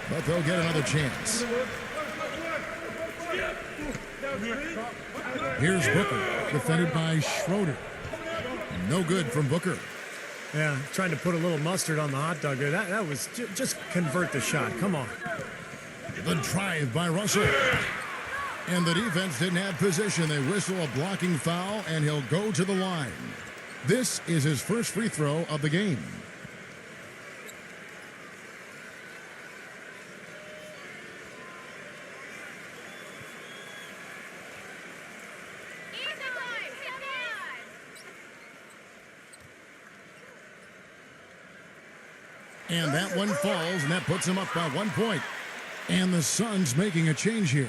But they'll get another chance. Here's Booker, defended by Schroeder. No good from Booker. Yeah, trying to put a little mustard on the hot dog there. That was just convert the shot. Come on. The drive by Russell. And the defense didn't have position. They whistle a blocking foul, and he'll go to the line. This is his first free throw of the game. And that one falls, and that puts him up by 1 point. And the Suns making a change here.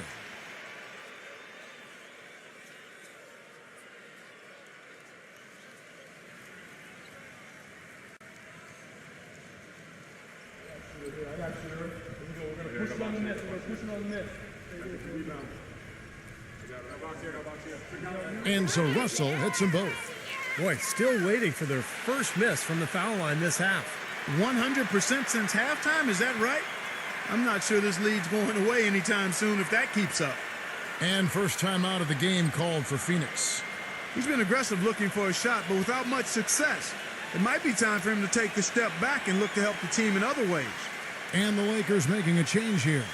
And so Russell hits them both. Boy, still waiting for their first miss from the foul line this half. 100% since halftime, is that right? I'm not sure this lead's going away anytime soon if that keeps up. And first time out of the game called for Phoenix. He's been aggressive looking for a shot, but without much success. It might be time for him to take a step back and look to help the team in other ways. And the Lakers making a change here.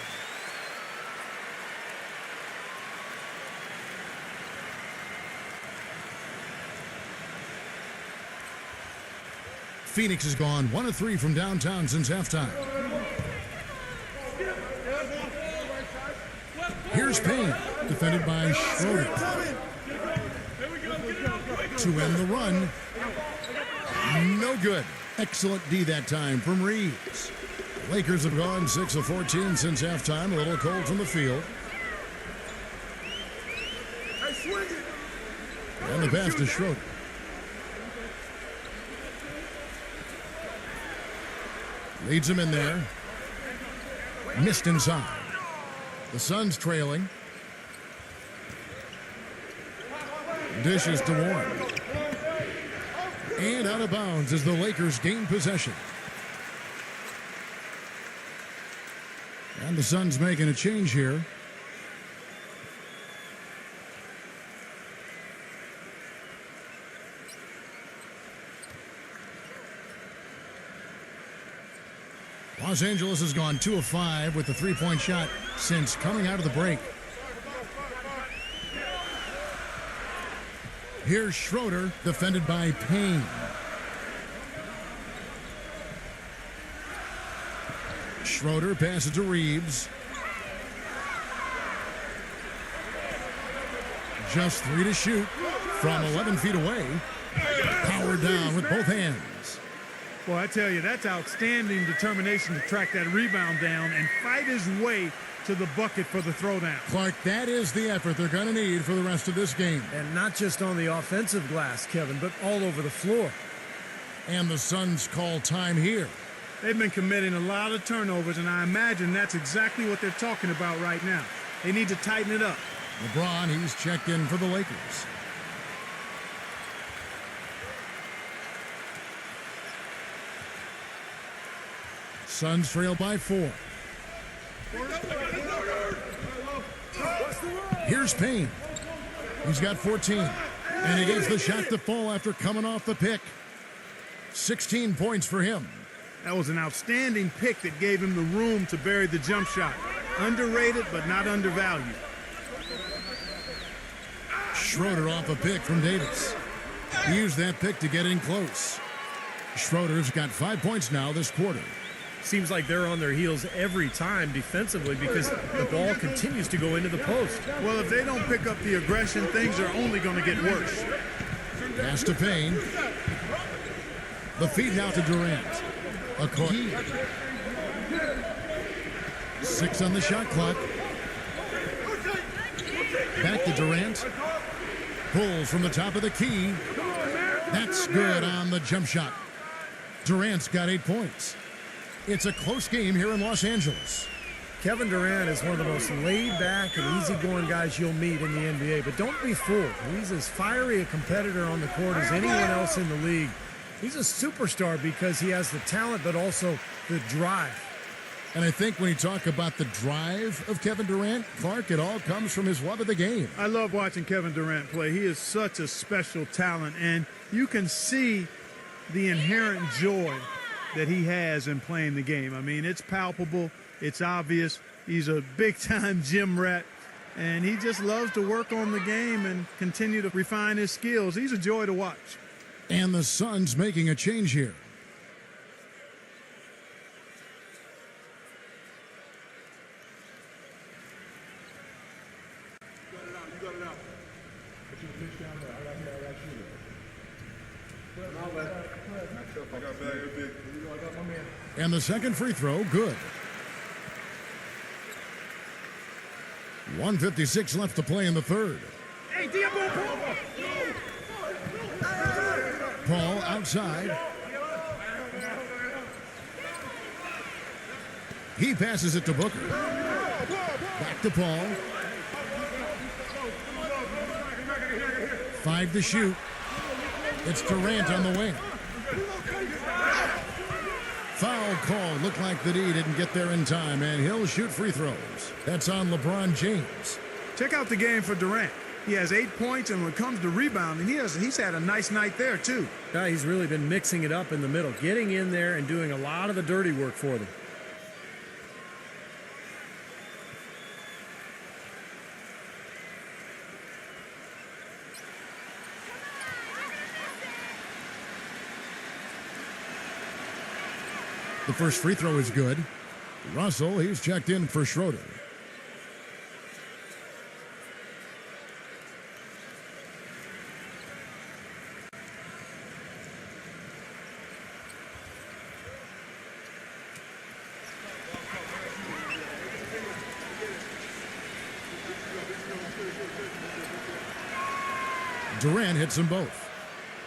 Phoenix has gone 1 of 3 from downtown since halftime. Here's Payne, defended by Schroeder. To end the run. No good. Excellent D that time from Reeves. Lakers have gone 6 of 14 since halftime. A little cold from the field. And the pass to Schroeder. Leads him in there. Missed inside. The Suns trailing. Dishes to Warren. And out of bounds as the Lakers gain possession. And the Suns making a change here. Los Angeles has gone 2 of 5 with the three-point shot since coming out of the break. Here's Schroeder, defended by Payne. Schroeder passes to Reeves. Just 3 to shoot from 11 feet away. Powered down with both hands. Well, I tell you, that's outstanding determination to track that rebound down and fight his way to the bucket for the throwdown. Clark, that is the effort they're going to need for the rest of this game. And not just on the offensive glass, Kevin, but all over the floor. And the Suns call time here. They've been committing a lot of turnovers, and I imagine that's exactly what they're talking about right now. They need to tighten it up. LeBron, he's checked in for the Lakers. Suns trail by 4. Here's Payne. He's got 14. And he gets the shot to fall after coming off the pick. 16 points for him. That was an outstanding pick that gave him the room to bury the jump shot. Underrated, but not undervalued. Schroeder off a pick from Davis. He used that pick to get in close. Schroeder's got 5 points now this quarter. Seems like they're on their heels every time defensively because the ball continues to go into the post. Well, if they don't pick up the aggression, things are only going to get worse. Pass to Payne. The feed now to Durant. A key. 6 on the shot clock. Back to Durant. Pulls from the top of the key. That's good on the jump shot. Durant's got 8 points. It's a close game here in Los Angeles. Kevin Durant is one of the most laid-back and easygoing guys you'll meet in the NBA, but don't be fooled. He's as fiery a competitor on the court as anyone else in the league. He's a superstar because he has the talent, but also the drive. And I think when you talk about the drive of Kevin Durant, Clark, it all comes from his love of the game. I love watching Kevin Durant play. He is such a special talent, and you can see the inherent joy that he has in playing the game. I mean, it's palpable. It's obvious. He's a big-time gym rat, and he just loves to work on the game and continue to refine his skills. He's a joy to watch. And the Suns making a change here. And the second free throw, good. 1:56 left to play in the third. Paul outside. He passes it to Booker. Back to Paul. 5 to shoot. It's Durant on the wing. Foul call. Looked like the D didn't get there in time, and he'll shoot free throws. That's on LeBron James. Check out the game for Durant. He has 8 points, and when it comes to rebounding, he's had a nice night there, too. Yeah, he's really been mixing it up in the middle, getting in there and doing a lot of the dirty work for them. The first free throw is good. Russell, he's checked in for Schroeder. Durant hits them both.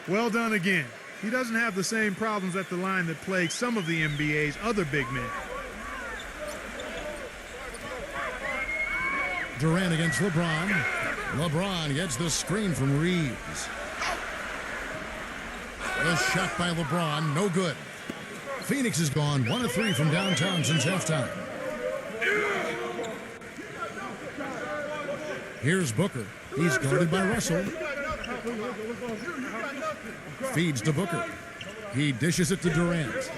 Well done again. He doesn't have the same problems at the line that plague some of the NBA's other big men. Durant against LeBron. LeBron gets the screen from Reeves. The shot by LeBron, no good. Phoenix is gone 1 of 3 from downtown since halftime. Here's Booker. He's guarded by Russell. Feeds to Booker. He dishes it to Durant.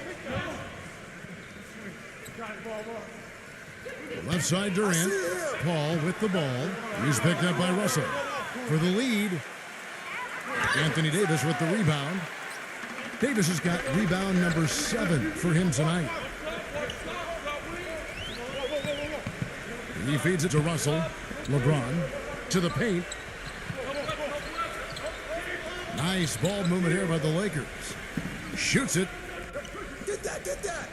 Left side Durant. Paul with the ball. He's picked up by Russell. For the lead, Anthony Davis with the rebound. Davis has got rebound number 7 for him tonight. He feeds it to Russell. LeBron to the paint. Nice ball movement here by the Lakers. Shoots it. Get that.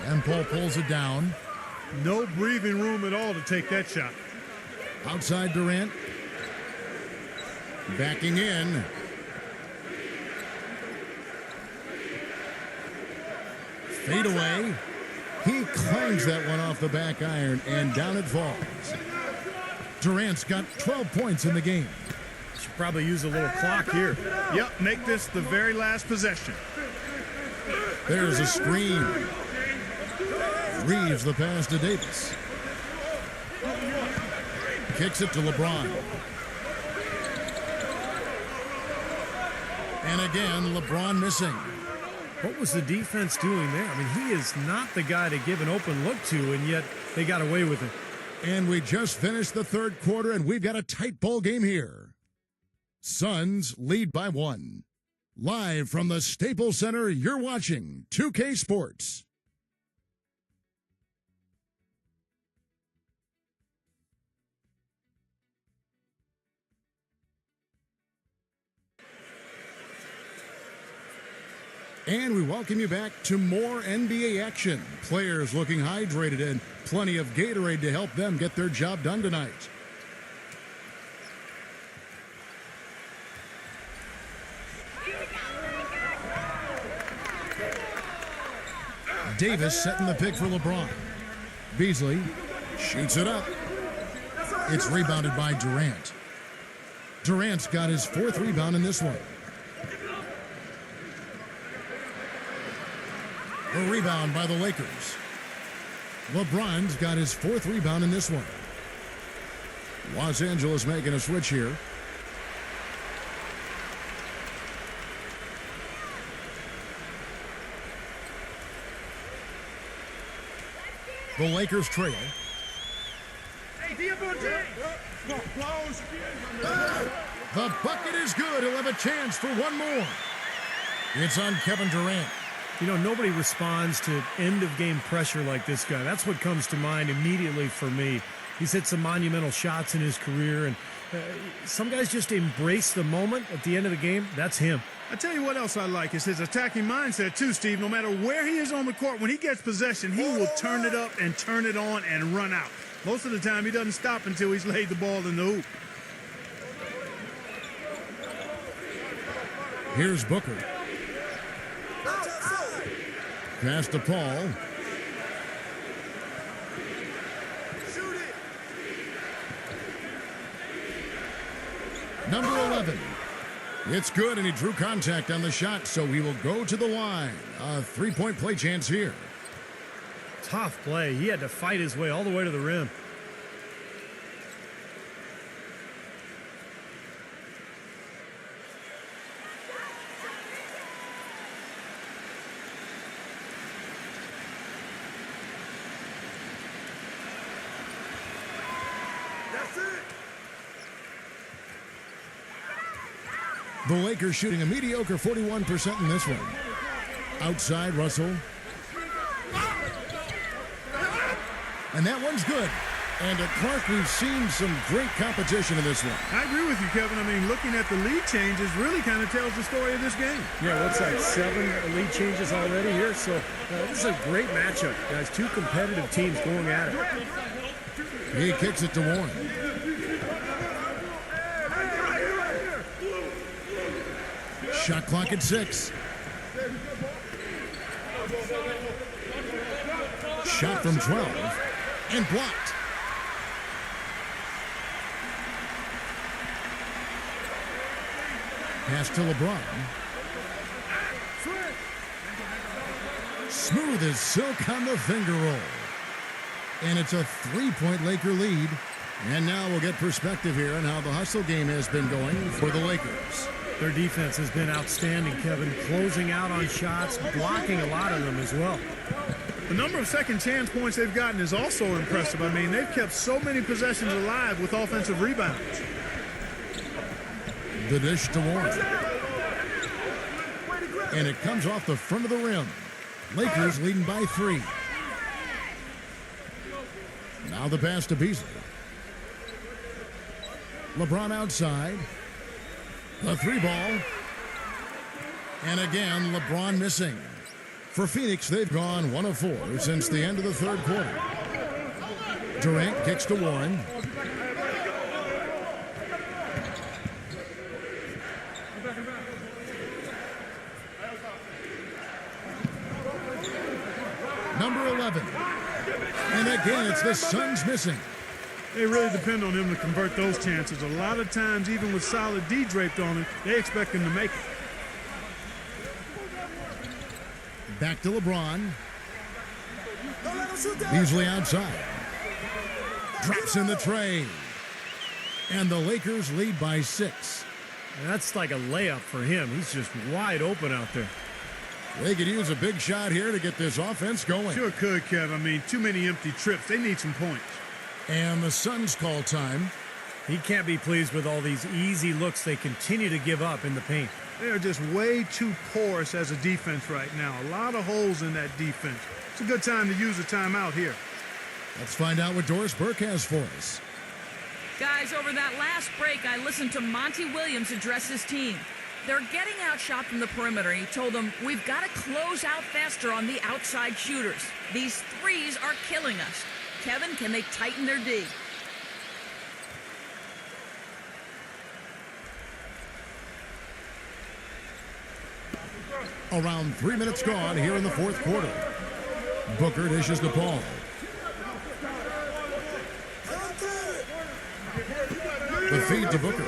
And Paul pulls it down. No breathing room at all to take that shot. Outside Durant. Backing in. Fade away. He clangs that one off the back iron, and down it falls. Durant's got 12 points in the game. Should probably use a little clock here. Yep, make this the very last possession. There's a screen. Reeves the pass to Davis. Kicks it to LeBron. And again, LeBron missing. What was the defense doing there? I mean, he is not the guy to give an open look to, and yet they got away with it. And we just finished the third quarter, and we've got a tight ball game here. Suns lead by 1. Live from the Staples Center, you're watching 2K Sports. And we welcome you back to more NBA action. Players looking hydrated and plenty of Gatorade to help them get their job done tonight. Davis setting the pick for LeBron. Beasley shoots it up. It's rebounded by Durant. Durant's got his 4th rebound in this one. The rebound by the Lakers. LeBron's got his 4th rebound in this one. Los Angeles making a switch here. The Lakers trail. The bucket is good. He'll have a chance for one more. It's on Kevin Durant. You know, nobody responds to end-of-game pressure like this guy. That's what comes to mind immediately for me. He's hit some monumental shots in his career, and some guys just embrace the moment at the end of the game. That's him. I tell you what else I like is his attacking mindset too, Steve. No matter where he is on the court, when he gets possession, he will turn it up and turn it on and run out. Most of the time, he doesn't stop until he's laid the ball in the hoop. Here's Booker. Pass to Paul. Number 11. It's good, and he drew contact on the shot, so he will go to the line. A 3-point play chance here. Tough play. He had to fight his way all the way to the rim. The Lakers shooting a mediocre 41% in this one. Outside, Russell. And that one's good. And at Clark, we've seen some great competition in this one. I agree with you, Kevin. I mean, looking at the lead changes really kind of tells the story of this game. Yeah, what's that, 7 lead changes already here? So this is a great matchup, guys. 2 competitive teams going at it. He kicks it to Warren. Shot clock at 6. Shot from 12 and blocked. Pass to LeBron. Smooth as silk on the finger roll. And it's a 3-point Laker lead. And now we'll get perspective here on how the hustle game has been going for the Lakers. Their defense has been outstanding, Kevin, closing out on shots, blocking a lot of them as well. The number of second chance points they've gotten is also impressive. I mean, they've kept so many possessions alive with offensive rebounds. The dish to Warren. And it comes off the front of the rim. Lakers leading by 3. Now the pass to Beasley. LeBron outside. The 3-ball. And again, LeBron missing. For Phoenix, they've gone 1 of 4 since the end of the 3rd quarter. Durant kicks to Warren. Number 11. And again, it's the Suns missing. They really depend on him to convert those chances. A lot of times, even with solid D draped on him, they expect him to make it. Back to LeBron. Beasley outside. Drops in the tray. And the Lakers lead by 6. That's like a layup for him. He's just wide open out there. They could use a big shot here to get this offense going. Sure could, Kev. I mean, too many empty trips. They need some points. And the Suns call time. He can't be pleased with all these easy looks they continue to give up in the paint. They are just way too porous as a defense right now. A lot of holes in that defense. It's a good time to use a timeout here. Let's find out what Doris Burke has for us. Guys, over that last break, I listened to Monty Williams address his team. They're getting outshot from the perimeter, and he told them, we've got to close out faster on the outside shooters. These threes are killing us. Kevin, can they tighten their D? Around 3 minutes gone here in the fourth quarter. Booker dishes the ball. The feed to Booker.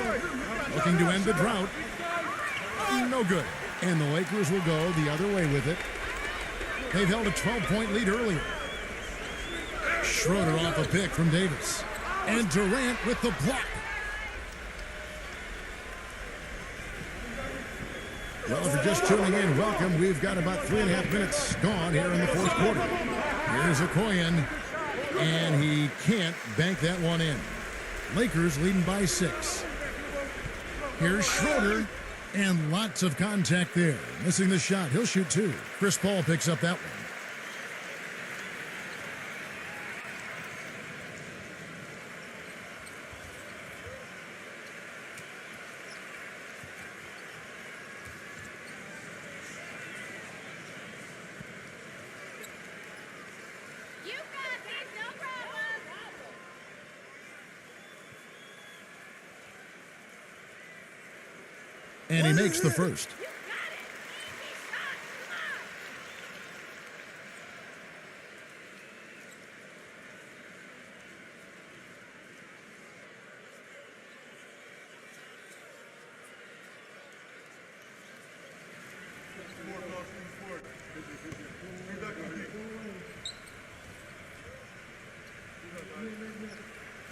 Looking to end the drought. No good. And the Lakers will go the other way with it. They've held a 12-point lead earlier. Schroeder off a pick from Davis. And Durant with the block. Well, if you're just tuning in, welcome. We've got about 3.5 minutes gone here in the fourth quarter. Here's Okoye, and he can't bank that one in. Lakers leading by 6. Here's Schroeder, and lots of contact there. Missing the shot. He'll shoot 2. Chris Paul picks up that one. And he makes the first.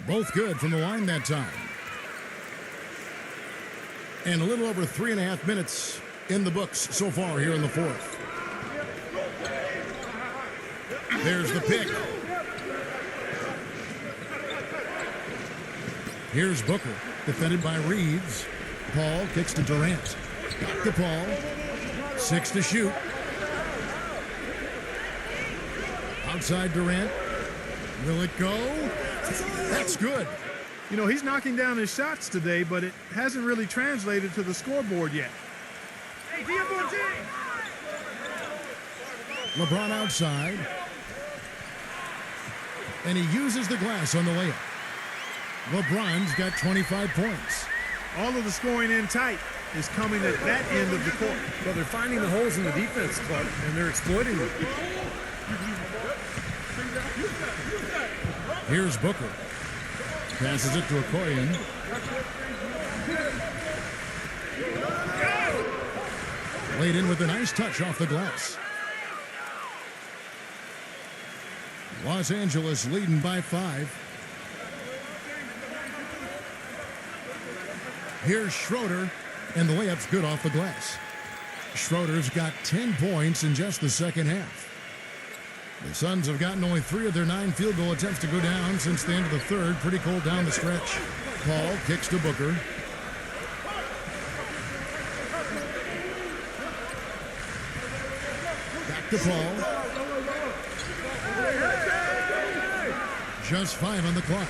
Both good from the line that time. And a little over 3.5 minutes in the books so far here in the fourth. There's the pick. Here's Booker, defended by Reeves. Paul kicks to Durant. Back to Paul. 6 to shoot. Outside Durant. Will it go? That's good. You know, he's knocking down his shots today, but it hasn't really translated to the scoreboard yet. LeBron outside. And he uses the glass on the layup. LeBron's got 25 points. All of the scoring in tight is coming at that end of the court. Well, they're finding the holes in the defense, Clark, and they're exploiting them. Here's Booker. Passes it to Okoye. Laid in with a nice touch off the glass. Los Angeles leading by 5. Here's Schroeder, and the layup's good off the glass. Schroeder's got 10 points in just the second half. The Suns have gotten only 3 of their 9 field goal attempts to go down since the end of the third. Pretty cold down the stretch. Paul kicks to Booker. Back to Paul. Just 5 on the clock.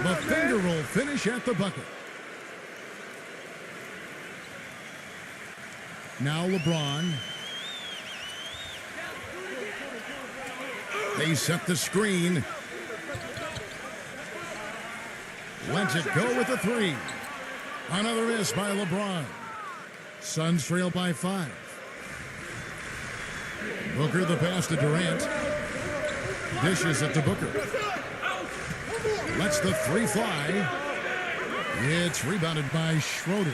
The finger roll finish at the bucket. Now LeBron. They set the screen. Lets it go with the 3. Another miss by LeBron. Suns trail by 5. Booker the pass to Durant. Dishes it to Booker. Lets the 3 fly. It's rebounded by Schroeder.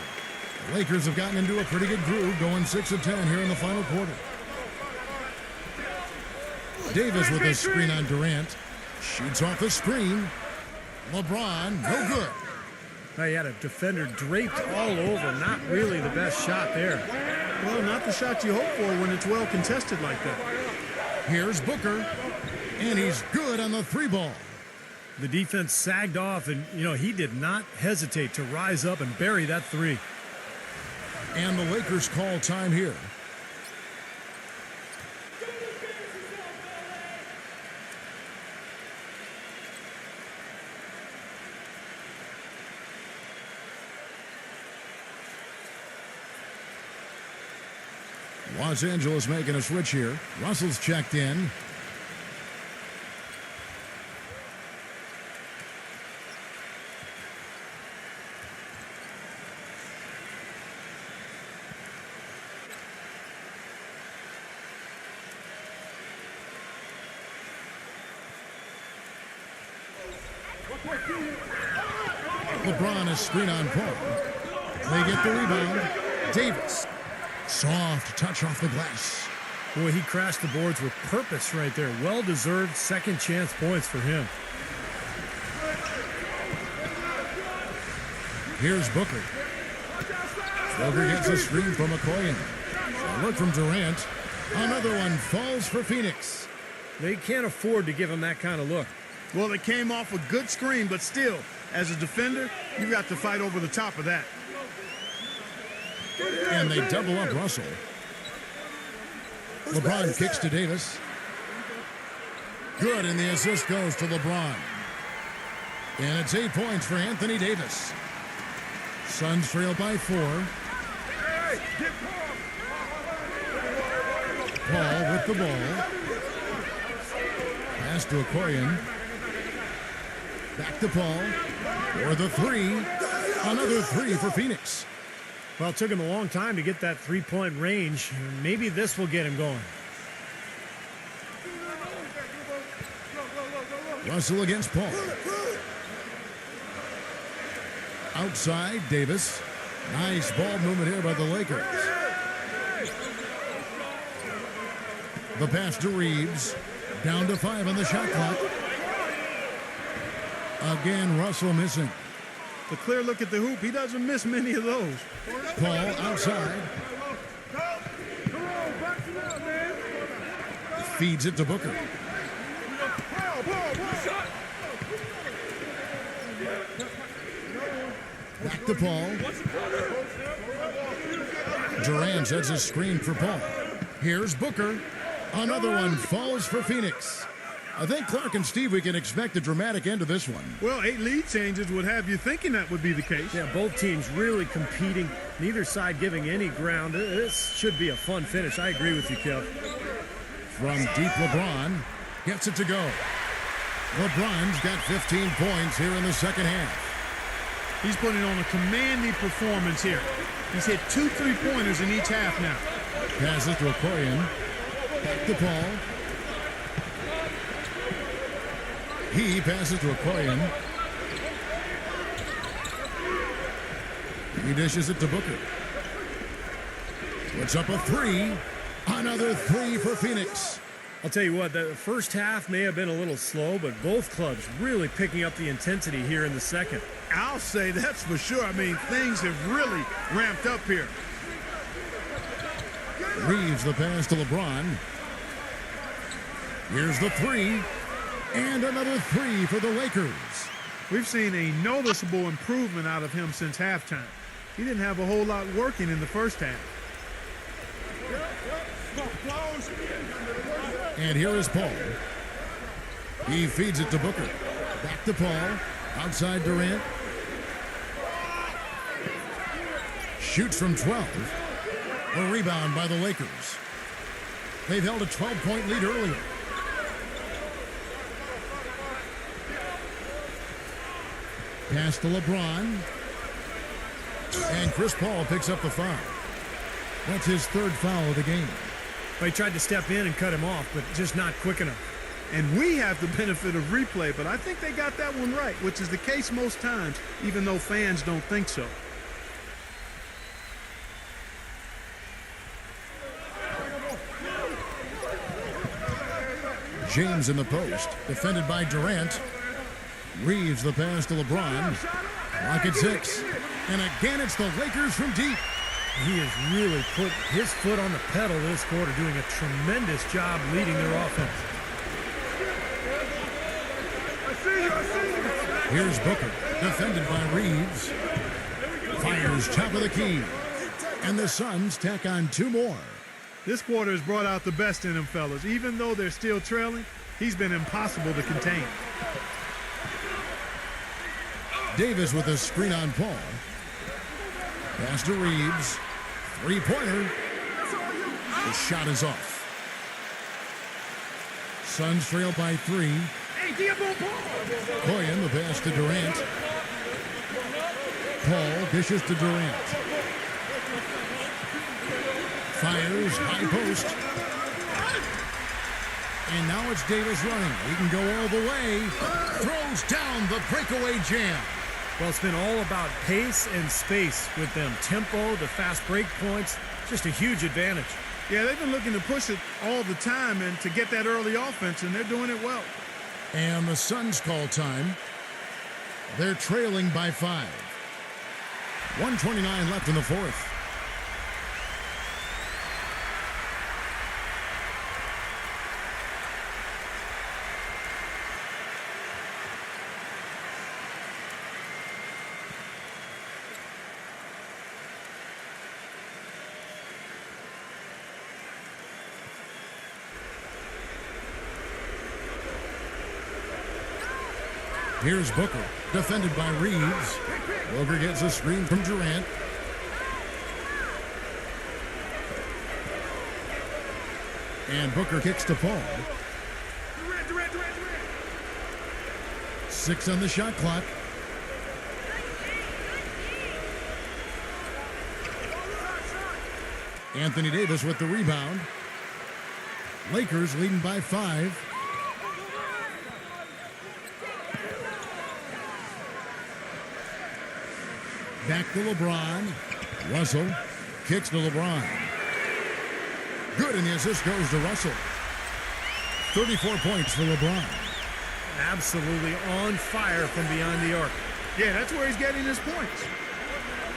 The Lakers have gotten into a pretty good groove, going 6 of 10 here in the final quarter. Davis with a screen on Durant. Shoots off the screen. LeBron, no good. Now you had a defender draped all over. Not really the best shot there. Well, not the shot you hope for when it's well contested like that. Here's Booker, and he's good on the 3 ball. The defense sagged off, and, he did not hesitate to rise up and bury that 3. And the Lakers call time here. Los Angeles making a switch here. Russell's checked in. LeBron is screen on Paul. They get the rebound. Davis. Soft touch off the glass. Boy, he crashed the boards with purpose right there. Well-deserved second chance points for him. Here's Booker. Booker gets a screen from Okoye. A look from Durant. Another one falls for Phoenix. They can't afford to give him that kind of look. Well, they came off a good screen, but still, as a defender, you got to fight over the top of that. And they double up Russell. LeBron kicks to Davis. Good, and the assist goes to LeBron. And it's 8 points for Anthony Davis. Suns trail by 4. Paul with the ball. Pass to Okoye. Back to Paul. For the 3. Another 3 for Phoenix. Well, it took him a long time to get that three-point range. Maybe this will get him going. Russell against Paul. Outside, Davis. Nice ball movement here by the Lakers. The pass to Reeves. Down to 5 on the shot clock. Again, Russell missing. A clear look at the hoop. He doesn't miss many of those. Paul outside. Feeds it to Booker. Back to Paul. Durant sets a screen for Paul. Here's Booker. Another one falls for Phoenix. I think Clark and Steve, we can expect a dramatic end to this one. Well, 8 lead changes would have you thinking that would be the case. Yeah, both teams really competing. Neither side giving any ground. This should be a fun finish. I agree with you, Kev. From deep, LeBron gets it to go. LeBron's got 15 points here in the second half. He's putting on a commanding performance here. He's hit 2 3-pointers in each half now. Passes to Okoye. Back to Paul. He passes to Okoye. He dishes it to Booker. Puts up a 3. Another 3 for Phoenix. I'll tell you what, the first half may have been a little slow, but both clubs really picking up the intensity here in the second. I'll say that's for sure. I mean, things have really ramped up here. Reeves the pass to LeBron. Here's the 3. And another 3 for the Lakers. We've seen a noticeable improvement out of him since halftime. He didn't have a whole lot working in the first half. And here is Paul. He feeds it to Booker. Back to Paul. Outside Durant. Shoots from 12. A rebound by the Lakers. They've held a 12-point lead earlier. Pass to LeBron. And Chris Paul picks up the foul. That's his 3rd foul of the game. Well, he tried to step in and cut him off, but just not quick enough. And we have the benefit of replay, but I think they got that one right, which is the case most times, even though fans don't think so. James in the post, defended by Durant. Reeves the pass to LeBron. Clock at 6. And again, it's the Lakers from deep. He has really put his foot on the pedal this quarter, doing a tremendous job leading their offense. Here's Booker, defended by Reeves. Fires top of the key. And the Suns tack on 2 more. This quarter has brought out the best in them, fellas. Even though they're still trailing, he's been impossible to contain. Davis with a screen on Paul. Pass to Reeves. 3-pointer. The shot is off. Suns trail by 3. Koyen, the pass to Durant. Paul dishes to Durant. Fires, high post. And now it's Davis running. He can go all the way. Throws down the breakaway jam. Well, it's been all about pace and space with them. Tempo, the fast break points, just a huge advantage. Yeah, they've been looking to push it all the time and to get that early offense, and they're doing it well. And the Suns call time. They're trailing by 5. 1:29 left in the fourth. Here's Booker, defended by Reeves. Booker gets a screen from Durant. And Booker kicks to Paul. 6 on the shot clock. Anthony Davis with the rebound. Lakers leading by 5. Back to LeBron. Russell kicks to LeBron. Good, and the assist goes to Russell. 34 points for LeBron. Absolutely on fire from beyond the arc. Yeah, that's where he's getting his points.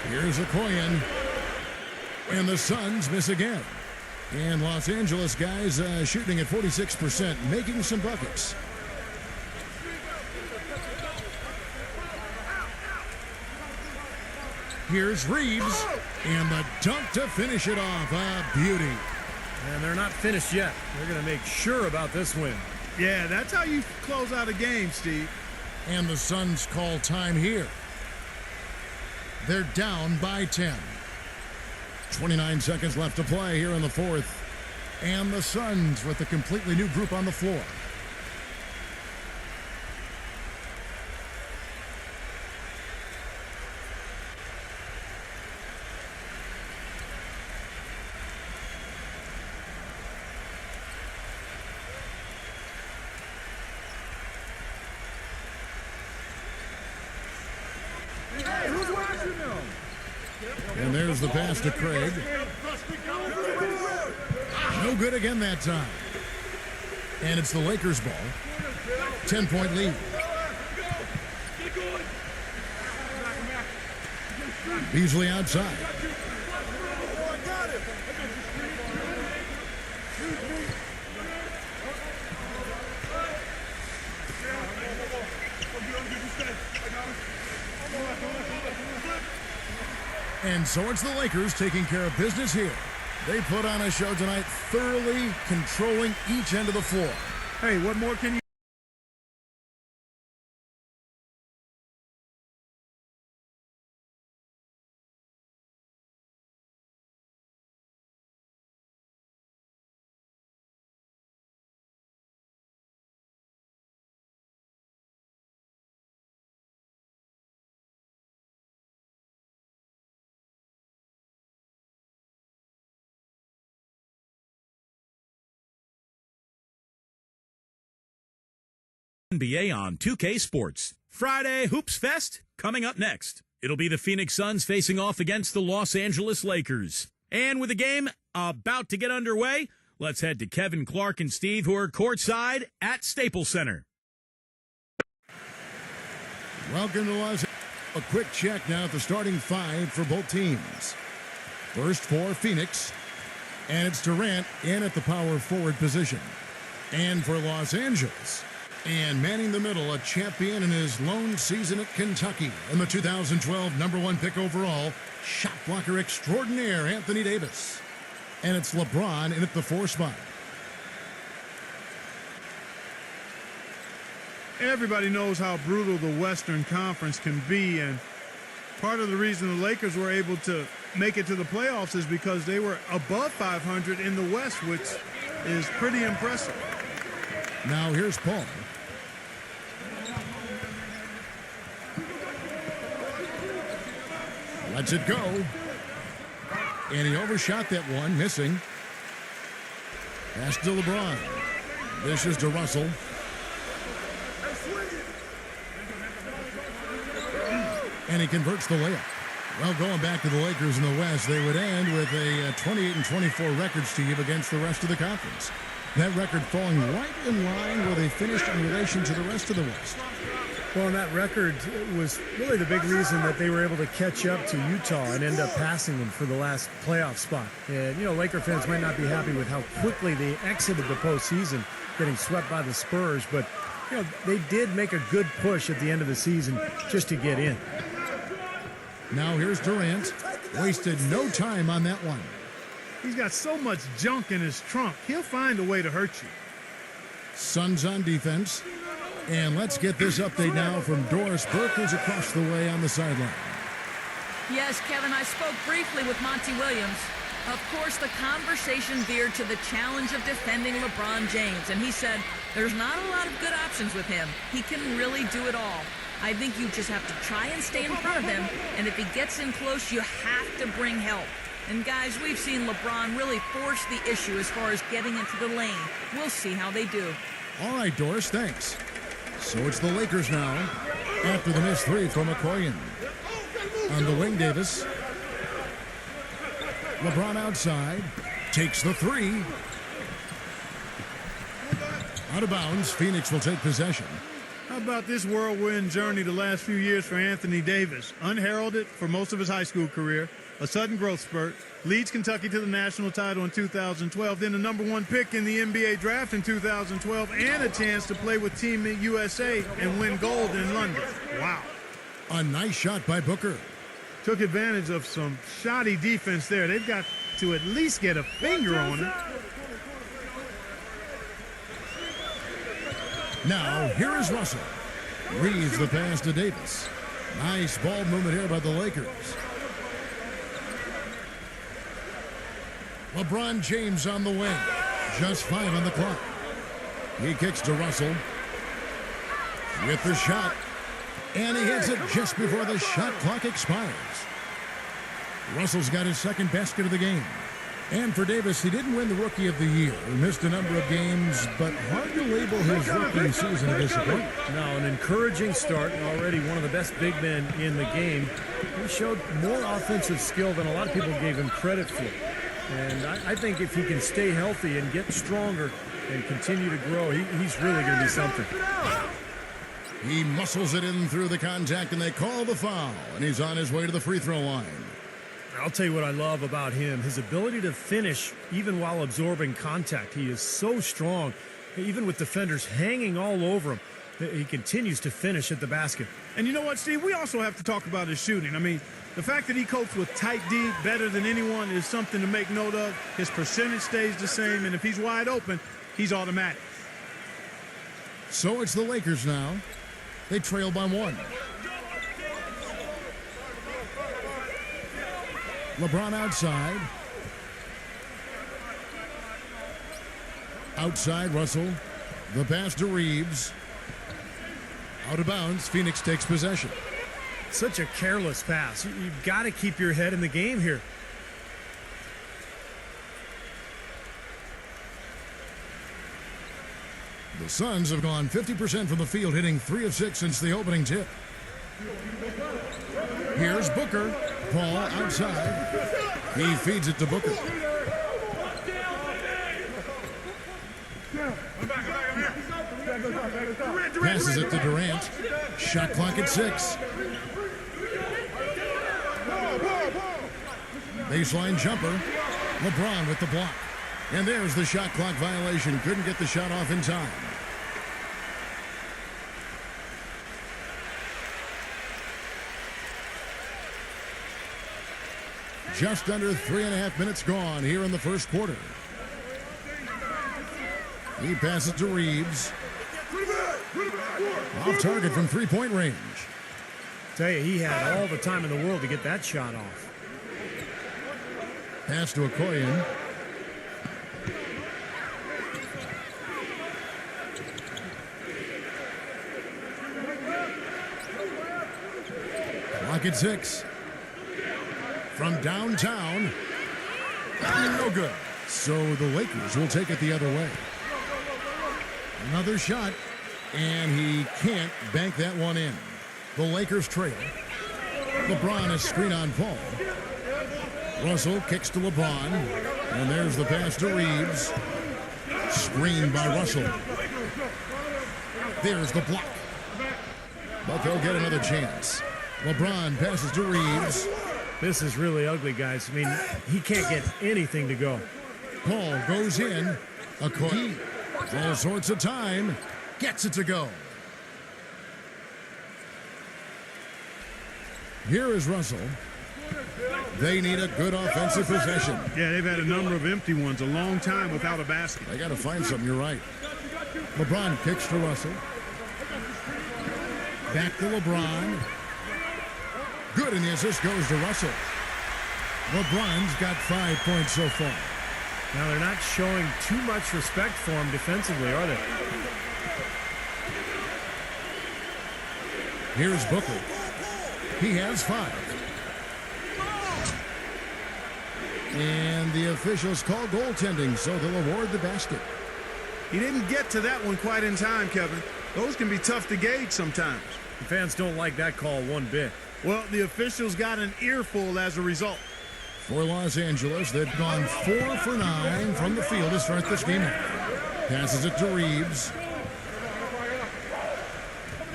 Here's Koyen. And the Suns miss again. And Los Angeles guys shooting at 46%, making some buckets. Here's Reeves, and the dunk to finish it off. A beauty. And they're not finished yet. They're going to make sure about this win. Yeah, that's how you close out a game, Steve. And the Suns call time here. They're down by 10. 29 seconds left to play here in the fourth. And the Suns with a completely new group on the floor. And there's the pass to Craig. No good again that time. And it's the Lakers ball. 10-point lead. Beasley outside. And so it's the Lakers taking care of business here. They put on a show tonight, thoroughly controlling each end of the floor. Hey, what more can you... NBA on 2K Sports. Friday Hoops Fest coming up next. It'll be the Phoenix Suns facing off against the Los Angeles Lakers. And with the game about to get underway, let's head to Kevin, Clark, and Steve, who are courtside at Staples Center. Welcome to Los Angeles. A quick check now at the starting 5 for both teams. First for Phoenix, and it's Durant in at the power forward position. And for Los Angeles, and manning the middle, a champion in his lone season at Kentucky, and the 2012 #1 pick overall, shot blocker extraordinaire Anthony Davis. And it's LeBron in at the 4 spot. Everybody knows how brutal the Western Conference can be, and part of the reason the Lakers were able to make it to the playoffs is because they were above 500 in the West, which is pretty impressive. Now here's Paul. Lets it go. And he overshot that one, missing. Pass to LeBron. This is to Russell. And he converts the layup. Well, going back to the Lakers in the West, they would end with a 28-24 records team against the rest of the conference. That record falling right in line where they finished in relation to the rest of the West. Well, and that record was really the big reason that they were able to catch up to Utah and end up passing them for the last playoff spot. And, you know, Laker fans might not be happy with how quickly they exited the postseason, getting swept by the Spurs, but, you know, they did make a good push at the end of the season just to get in. Now here's Durant. Wasted no time on that one. He's got so much junk in his trunk. He'll find a way to hurt you. Suns on defense. And let's get this update now from Doris Burke, who's across the way on the sideline. Yes, Kevin, I spoke briefly with Monty Williams. Of course, the conversation veered to the challenge of defending LeBron James, and he said there's not a lot of good options with him. He can really do it all. I think you just have to try and stay in front of him, and if he gets in close, you have to bring help. And guys, we've seen LeBron really force the issue as far as getting into the lane. We'll see how they do. All right, Doris, thanks. So it's the Lakers now, after the missed three from Okoye. On the wing, Davis. LeBron outside, takes the three. Out of bounds, Phoenix will take possession. How about this whirlwind journey the last few years for Anthony Davis? Unheralded for most of his high school career, a sudden growth spurt, leads Kentucky to the national title in 2012, then the #1 pick in the NBA draft in 2012, and a chance to play with Team USA and win gold in London. Wow. A nice shot by Booker. Took advantage of some shoddy defense there. They've got to at least get a finger on it. Now, here is Russell. Reads the pass to Davis. Nice ball movement here by the Lakers. LeBron James on the wing. Just 5 on the clock. He kicks to Russell. With the shot. And he hits it just before the shot clock expires. Russell's got his second basket of the game. And for Davis, he didn't win the Rookie of the Year. He missed a number of games, but hard to label his rookie season a disappointment. Now, an encouraging start, and already one of the best big men in the game. He showed more offensive skill than a lot of people gave him credit for. And I think if he can stay healthy and get stronger and continue to grow, he's really going to be something. He muscles it in through the contact, and they call the foul. And he's on his way to the free throw line. I'll tell you what I love about him, his ability to finish even while absorbing contact. He is so strong, even with defenders hanging all over him. He continues to finish at the basket. And you know what, Steve? We also have to talk about his shooting. I mean, the fact that he copes with tight D better than anyone is something to make note of. His percentage stays the same, and if he's wide open, he's automatic. So it's the Lakers now. They trail by 1. LeBron outside. Outside, Russell. The pass to Reeves. Out of bounds, Phoenix takes possession. Such a careless pass. You've got to keep your head in the game here. The Suns have gone 50% from the field, hitting 3 of 6 since the opening tip. Here's Booker. Ball outside. He feeds it to Booker. Passes it to Durant. Shot clock at 6. Baseline jumper. LeBron with the block. And there's the shot clock violation. Couldn't get the shot off in time. Just under 3.5 minutes gone here in the first quarter. He passes to Reeves. Off target from three-point range. Tell you, he had all the time in the world to get that shot off. Pass to Okoye. Clock at 6. From downtown. No good. So the Lakers will take it the other way. Another shot. And he can't bank that one in. The Lakers trail. LeBron is screen on Paul. Russell kicks to LeBron. And there's the pass to Reeves. Screened by Russell. There's the block. But they'll get another chance. LeBron passes to Reeves. This is really ugly, guys. I mean, he can't get anything to go. Paul goes in. Okoye. All sorts of time. Gets it to go. Here is Russell. They need a good offensive possession. Yeah, they've had a number of empty ones, a long time without a basket. They got to find something, you're right. LeBron kicks to Russell. Back to LeBron. Good, and the assist goes to Russell. LeBron's got 5 points so far. Now, they're not showing too much respect for him defensively, are they? Here's Booker. He has 5. And the officials call goaltending, so they'll award the basket. He didn't get to that one quite in time, Kevin. Those can be tough to gauge sometimes. The fans don't like that call one bit. Well, the officials got an earful as a result. For Los Angeles, they've gone 4 for 9 from the field to start this game off. Passes it to Reeves.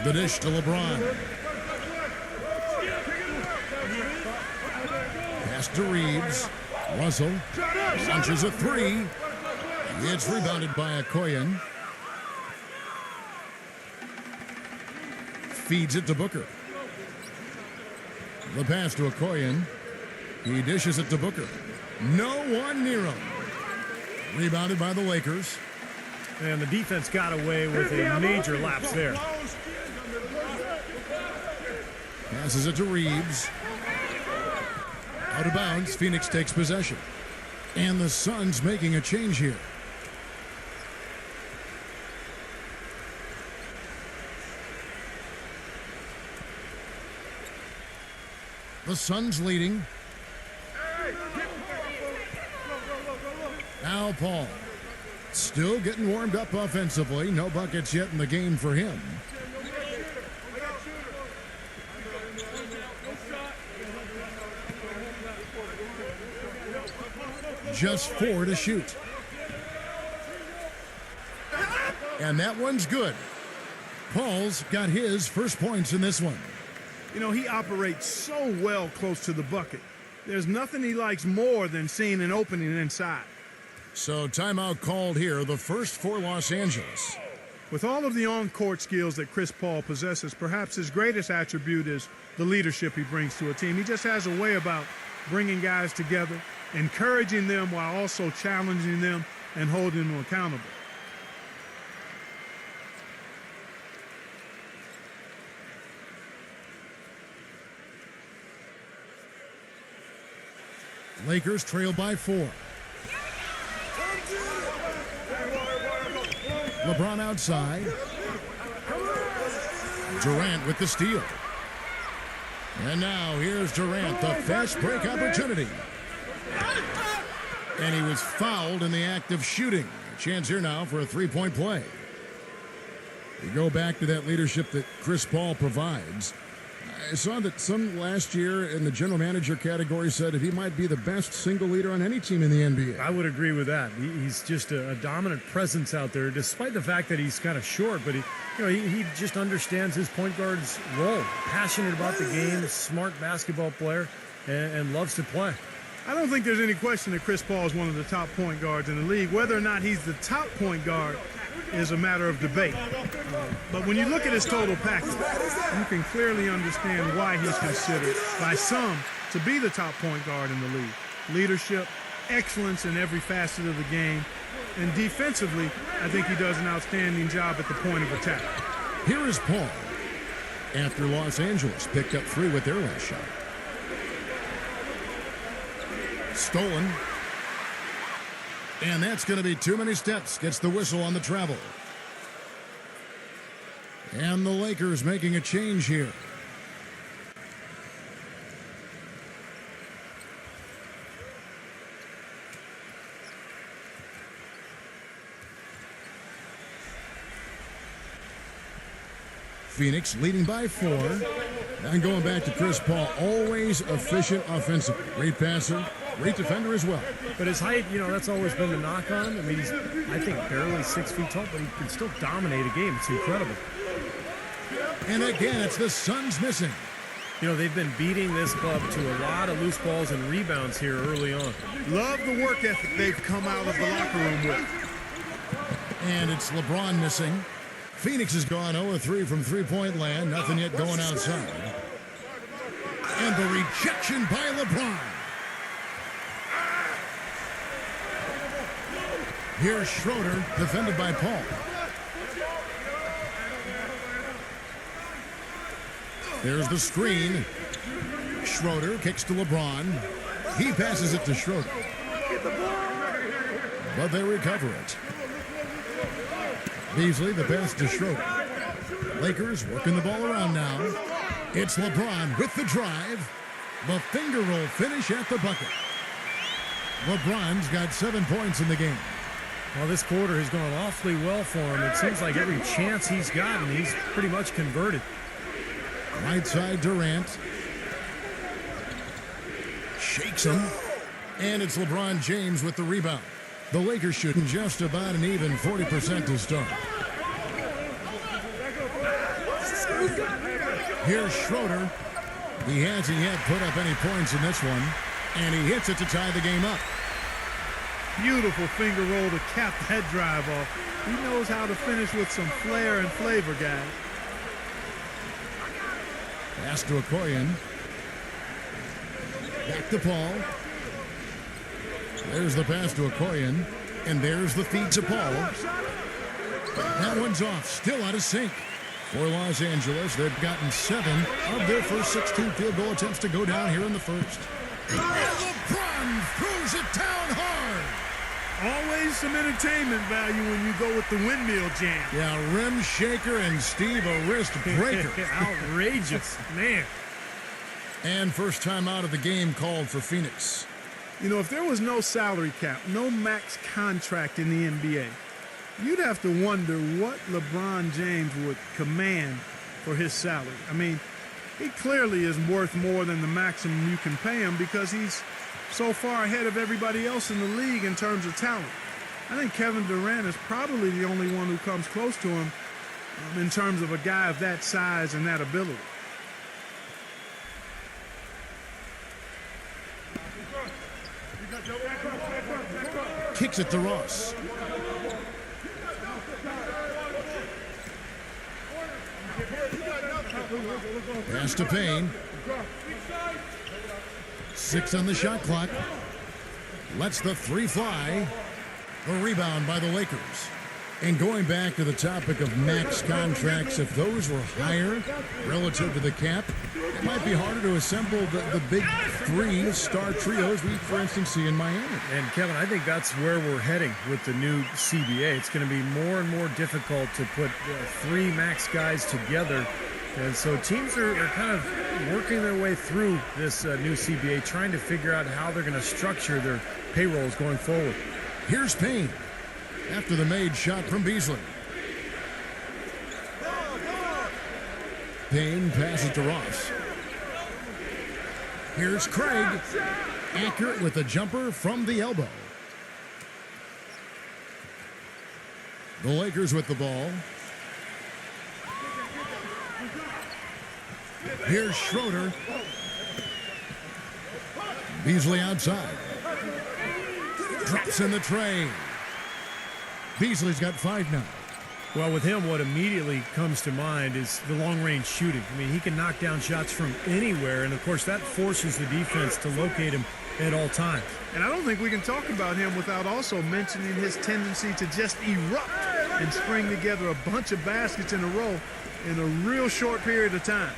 The dish to LeBron. Pass to Reeves. Russell launches a 3. It's rebounded by Okoye. Feeds it to Booker. The pass to Okoye. He dishes it to Booker. No one near him. Rebounded by the Lakers. And the defense got away with a major lapse there. Passes it to Reeves. Out of bounds, Phoenix takes possession. And the Suns making a change here. The Suns leading. Now Paul. Still getting warmed up offensively. No buckets yet in the game for him. Just 4 to shoot. And that one's good. Paul's got his first points in this one. You know, he operates so well close to the bucket. There's nothing he likes more than seeing an opening inside. So timeout called here, the first for Los Angeles. With all of the on-court skills that Chris Paul possesses, perhaps his greatest attribute is the leadership he brings to a team. He just has a way about bringing guys together, encouraging them while also challenging them and holding them accountable. Lakers trail by 4. LeBron outside. Durant with the steal. And now here's Durant, the fast break opportunity. And he was fouled in the act of shooting. A chance here now for a three-point play. We go back to that leadership that Chris Paul provides. I saw that some last year in the general manager category said that he might be the best single leader on any team in the NBA. I would agree with that. He's just a dominant presence out there, despite the fact that he's kind of short. But he just understands his point guard's role. Passionate about the game, smart basketball player, and loves to play. I don't think there's any question that Chris Paul is one of the top point guards in the league. Whether or not he's the top point guard is a matter of debate. But when you look at his total package, you can clearly understand why he's considered by some to be the top point guard in the league. Leadership, excellence in every facet of the game, and defensively, I think he does an outstanding job at the point of attack. Here is Paul after Los Angeles picked up 3 with their last shot. Stolen. And that's going to be too many steps. Gets the whistle on the travel. And the Lakers making a change here. Phoenix leading by 4. And going back to Chris Paul, always efficient offensive. Great passer, great defender as well. But his height, that's always been the knock on him. I mean, he's, I think, barely 6 feet tall, but he can still dominate a game. It's incredible. And again, it's the Suns missing. They've been beating this club to a lot of loose balls and rebounds here early on. Love the work ethic they've come out of the locker room with. And it's LeBron missing. Phoenix has gone 0-3 from three-point land. Nothing yet going outside. And the rejection by LeBron. Here's Schroeder, defended by Paul. There's the screen. Schroeder kicks to LeBron. He passes it to Schroeder. But they recover it. Beasley, the pass to Schroeder. Lakers working the ball around now. It's LeBron with the drive. The finger roll finish at the bucket. LeBron's got 7 points in the game. Well, this quarter has gone awfully well for him. It seems like every chance he's gotten, he's pretty much converted. Right side Durant. Shakes him. And it's LeBron James with the rebound. The Lakers shooting just about an even 40% to start. Here's Schroeder. He hasn't yet put up any points in this one. And he hits it to tie the game up. Beautiful finger roll to cap that drive off. He knows how to finish with some flair and flavor, guys. Pass to Okoye. Back to Paul. There's the pass to Okoye. And there's the feed to Paul. That one's off. Still out of sync. For Los Angeles, they've gotten 7 of their first 16 field goal attempts to go down here in the first. And LeBron throws it down hard. Always some entertainment value when you go with the windmill jam. Yeah, rim shaker and Steve a wrist breaker. Outrageous, man. And first time out of the game called for Phoenix. If there was no salary cap, no max contract in the NBA, you'd have to wonder what LeBron James would command for his salary. I mean, he clearly is worth more than the maximum you can pay him because he's so far ahead of everybody else in the league in terms of talent. I think Kevin Durant is probably the only one who comes close to him in terms of a guy of that size and that ability. Kicks it to Ross. Pass to Payne. 6 on the shot clock. Lets the 3 fly. The rebound by the Lakers. And going back to the topic of max contracts, if those were higher relative to the cap, it might be harder to assemble the big 3 star trios we, for instance, see in Miami. And, Kevin, I think that's where we're heading with the new CBA. It's going to be more and more difficult to put 3 max guys together. And so teams are kind of working their way through this new CBA, trying to figure out how they're going to structure their payrolls going forward. Here's Payne after the made shot from Beasley. Payne passes to Ross. Here's Craig. Accurate with a jumper from the elbow. The Lakers with the ball. Here's Schroeder. Beasley outside. Drops in the tray. Beasley's got 5 now. Well, with him, what immediately comes to mind is the long-range shooting. I mean, he can knock down shots from anywhere, and, of course, that forces the defense to locate him at all times. And I don't think we can talk about him without also mentioning his tendency to just erupt and string together a bunch of baskets in a row in a real short period of time.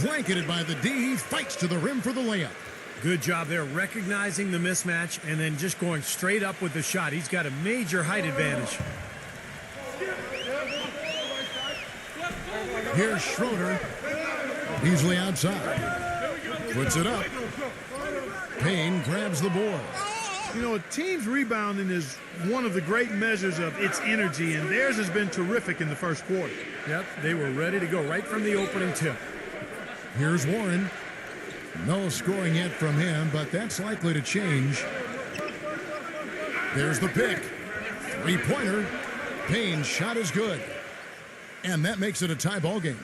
Blanketed by the D, he fights to the rim for the layup. Good job there recognizing the mismatch and then just going straight up with the shot. He's got a major height advantage. Here's Schroeder. Easily outside. Puts it up. Payne grabs the board. You know, a team's rebounding is one of the great measures of its energy, and theirs has been terrific in the first quarter. Yep, they were ready to go right from the opening tip. Here's Warren. No scoring yet from him, but that's likely to change. There's the pick. Three-pointer. Payne's shot is good. And that makes it a tie ball game.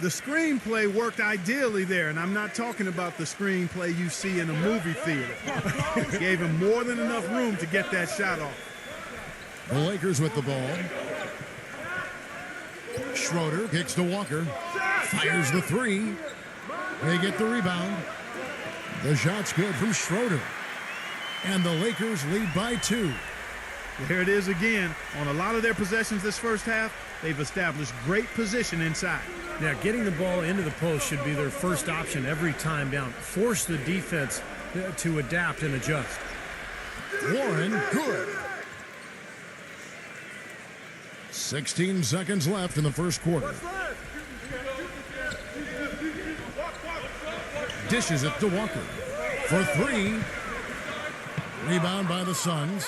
The screenplay worked ideally there, and I'm not talking about the screenplay you see in a movie theater. Gave him more than enough room to get that shot off. The Lakers with the ball. Schroeder kicks to Walker. Fires the three. They get the rebound. The shot's good from Schroeder. And the Lakers lead by 2. There it is again. On a lot of their possessions this first half, they've established great position inside. Yeah, getting the ball into the post should be their first option every time down. Force the defense to adapt and adjust. Warren, good. 16 seconds left in the first quarter. Dishes it to Walker for 3. Rebound by the Suns.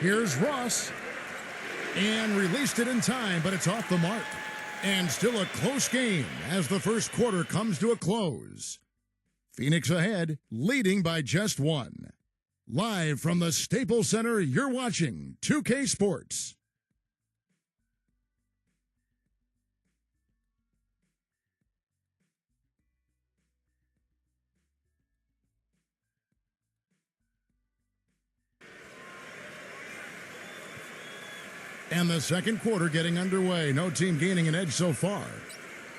Here's Ross. And released it in time, but it's off the mark. And still a close game as the first quarter comes to a close. Phoenix ahead, leading by just 1. Live from the Staples Center, you're watching 2K Sports. And the second quarter getting underway. No team gaining an edge so far.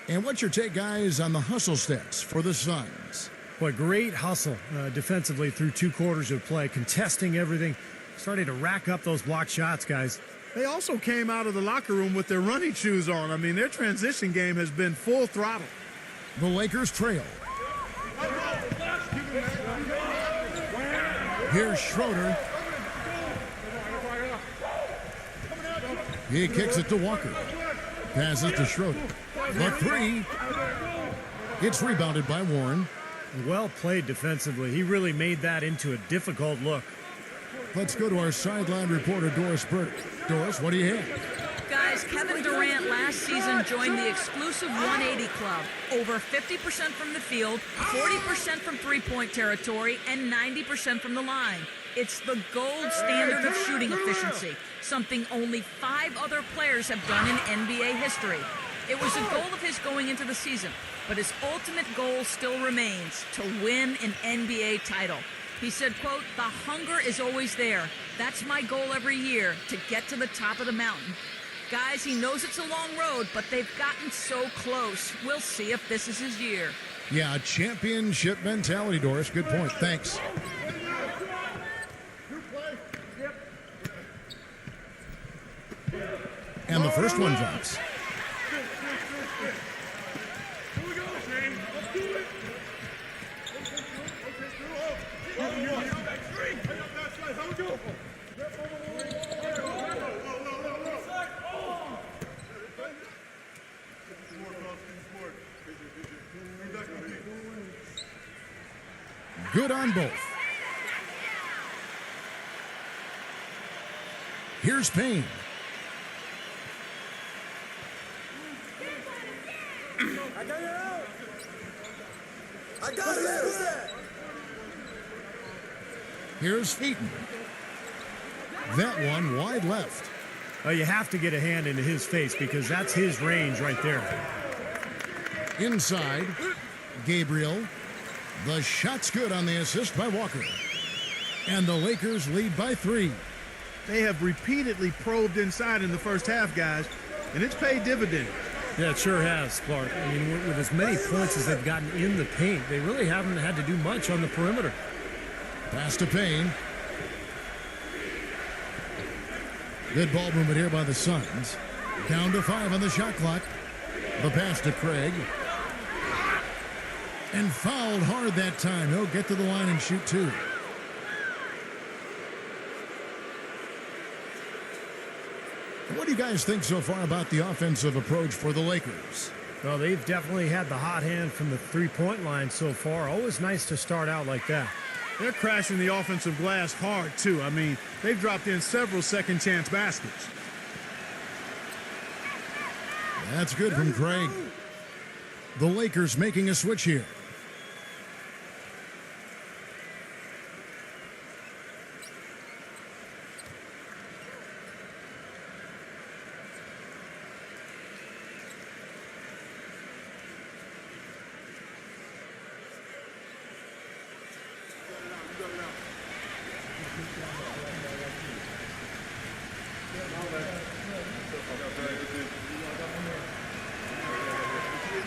And what's your take, guys, on the hustle stats for the Suns? Boy, great hustle defensively through 2 quarters of play, contesting everything, starting to rack up those blocked shots, guys. They also came out of the locker room with their running shoes on. I mean, their transition game has been full throttle. The Lakers trail. Here's Schroeder. He kicks it to Walker. Passes to Schroeder. The 3. It's rebounded by Warren. Well played defensively. He really made that into a difficult look. Let's go to our sideline reporter, Doris Burt. Doris, what do you have? Guys, Kevin Durant last season joined the exclusive 180 club. Over 50% from the field, 40% from three-point territory, and 90% from the line. It's the gold standard of shooting efficiency, something only 5 other players have done in NBA history. It was a goal of his going into the season, but his ultimate goal still remains, to win an NBA title. He said, quote, "The hunger is always there. That's my goal every year, to get to the top of the mountain." Guys, he knows it's a long road, but they've gotten so close. We'll see if this is his year. Yeah, championship mentality, Doris. Good point. Thanks. And the first one drops. Good on both. Here's Payne. I got it. Here's Eaton. That one wide left. Well, you have to get a hand into his face because that's his range right there. Inside, Gabriel. The shot's good on the assist by Walker. And the Lakers lead by 3. They have repeatedly probed inside in the first half, guys, and it's paid dividends. Yeah, it sure has, Clark. I mean, with as many points as they've gotten in the paint, they really haven't had to do much on the perimeter. Pass to Payne. Good ball movement here by the Suns. Down to 5 on the shot clock. The pass to Craig. And fouled hard that time. He'll get to the line and shoot two. What do you guys think so far about the offensive approach for the Lakers? Well, they've definitely had the hot hand from the three-point line so far. Always nice to start out like that. They're crashing the offensive glass hard, too. I mean, they've dropped in several second-chance baskets. That's good from Craig. The Lakers making a switch here.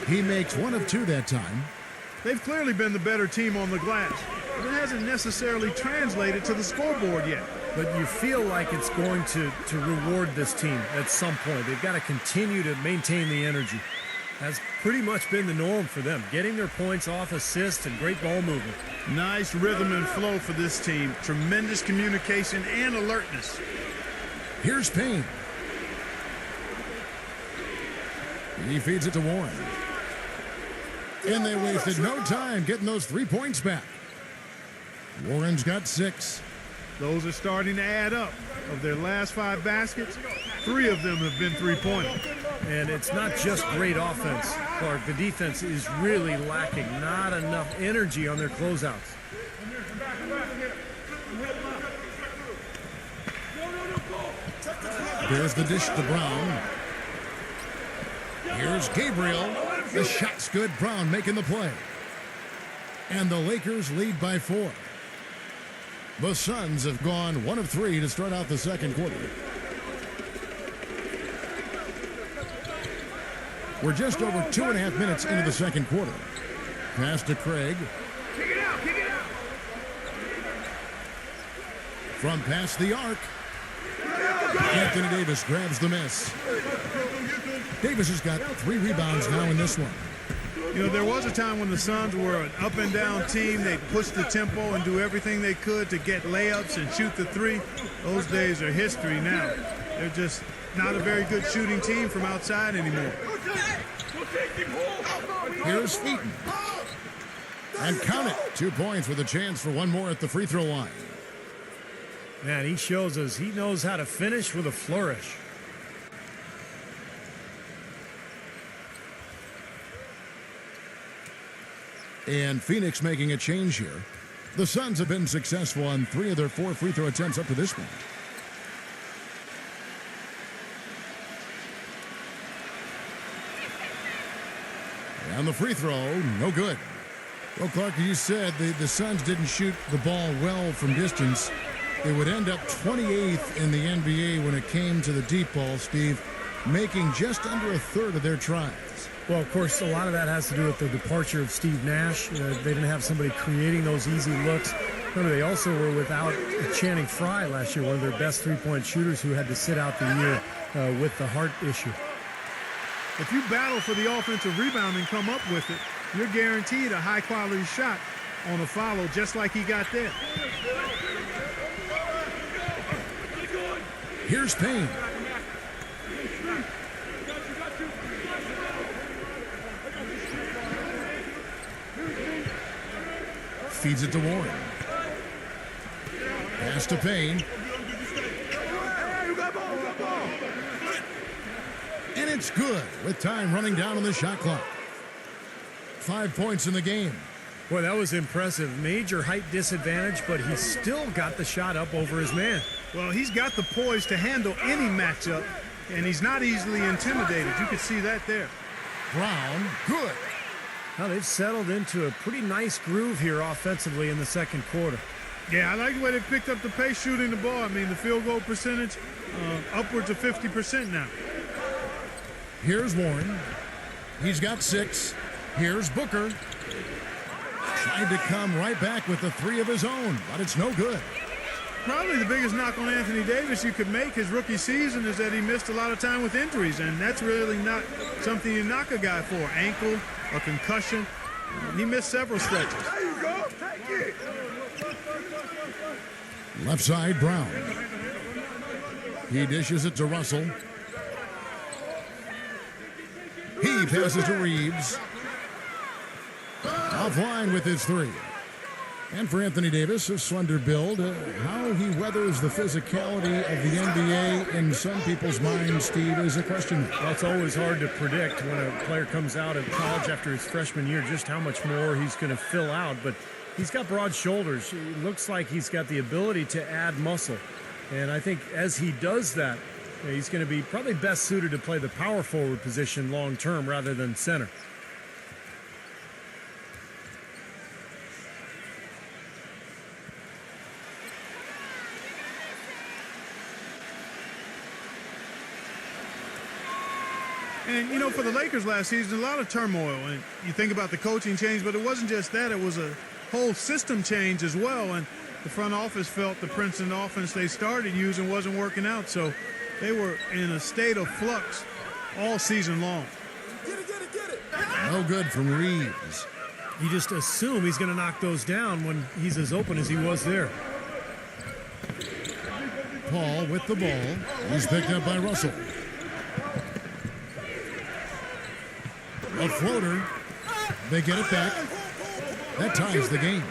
He makes one of two that time. They've clearly been the better team on the glass, but it hasn't necessarily translated to the scoreboard yet. But you feel like it's going to reward this team at some point. They've got to continue to maintain the energy. That's pretty much been the norm for them, getting their points off assists and great ball movement. Nice rhythm and flow for this team. Tremendous communication and alertness. Here's Payne. He feeds it to Warren. And they wasted no time getting those 3 points back. Warren's got 6. Those are starting to add up. Of their last 5 baskets, 3 of them have been three-pointers. And it's not just great offense, Clark. The defense is really lacking. Not enough energy on their closeouts. There's the dish to Brown. Here's Gabriel. The shot's good. Brown making the play. And the Lakers lead by 4. The Suns have gone 1 of 3 to start out the second quarter. We're just over 2.5 minutes into the second quarter. Pass to Craig. Kick it out, kick it out. From past the arc. Anthony Davis grabs the miss. Davis has got 3 rebounds now in this one. You know, there was a time when the Suns were an up-and-down team. They'd push the tempo and do everything they could to get layups and shoot the 3. Those days are history now. They're just not a very good shooting team from outside anymore. Here's Eaton. And count it. 2 points with a chance for one more at the free throw line. Man, he shows us he knows how to finish with a flourish. And Phoenix making a change here. The Suns have been successful on 3 of their 4 free throw attempts up to this point. And the free throw, no good. Well, Clark, you said the Suns didn't shoot the ball well from distance. They would end up 28th in the NBA when it came to the deep ball, Steve, making just under a third of their tries. Well, of course, a lot of that has to do with the departure of Steve Nash. They didn't have somebody creating those easy looks. Remember, they also were without Channing Frye last year, one of their best three-point shooters who had to sit out the year with the heart issue. If you battle for the offensive rebound and come up with it, you're guaranteed a high-quality shot on a follow just like he got there. Here's Payne. Feeds it to Warren. Pass to Payne. And it's good with time running down on the shot clock. 5 points in the game. Boy, that was impressive. Major height disadvantage, but he still got the shot up over his man. Well, he's got the poise to handle any matchup, and he's not easily intimidated. You can see that there. Brown, good. Now they've settled into a pretty nice groove here offensively in the second quarter. Yeah, I like the way they picked up the pace shooting the ball. I mean, the field goal percentage upwards of 50% now. Here's Warren. He's got 6. Here's Booker. Tried to come right back with the 3 of his own, but it's no good. Probably the biggest knock on Anthony Davis you could make his rookie season is that he missed a lot of time with injuries, and that's really not something you knock a guy for. Ankle, a concussion. He missed several stretches. There you go. Take it. Left side, Brown. He dishes it to Russell. He passes to Reeves. Offline with his three. And for Anthony Davis, a slender build, how he weathers the physicality of the NBA in some people's minds, Steve, is a question. Well, it's always hard to predict when a player comes out of college after his freshman year just how much more he's going to fill out. But he's got broad shoulders. It looks like he's got the ability to add muscle. And I think as he does that, he's going to be probably best suited to play the power forward position long term rather than center. And, you know, for the Lakers last season, a lot of turmoil. And you think about the coaching change, but it wasn't just that. It was a whole system change as well. And the front office felt the Princeton offense they started using wasn't working out. So they were in a state of flux all season long. Get it, get it, get it. No good from Reeves. You just assume he's going to knock those down when he's as open as he was there. Paul with the ball. He's picked up by Russell. A floater. They get it back. That ties the game.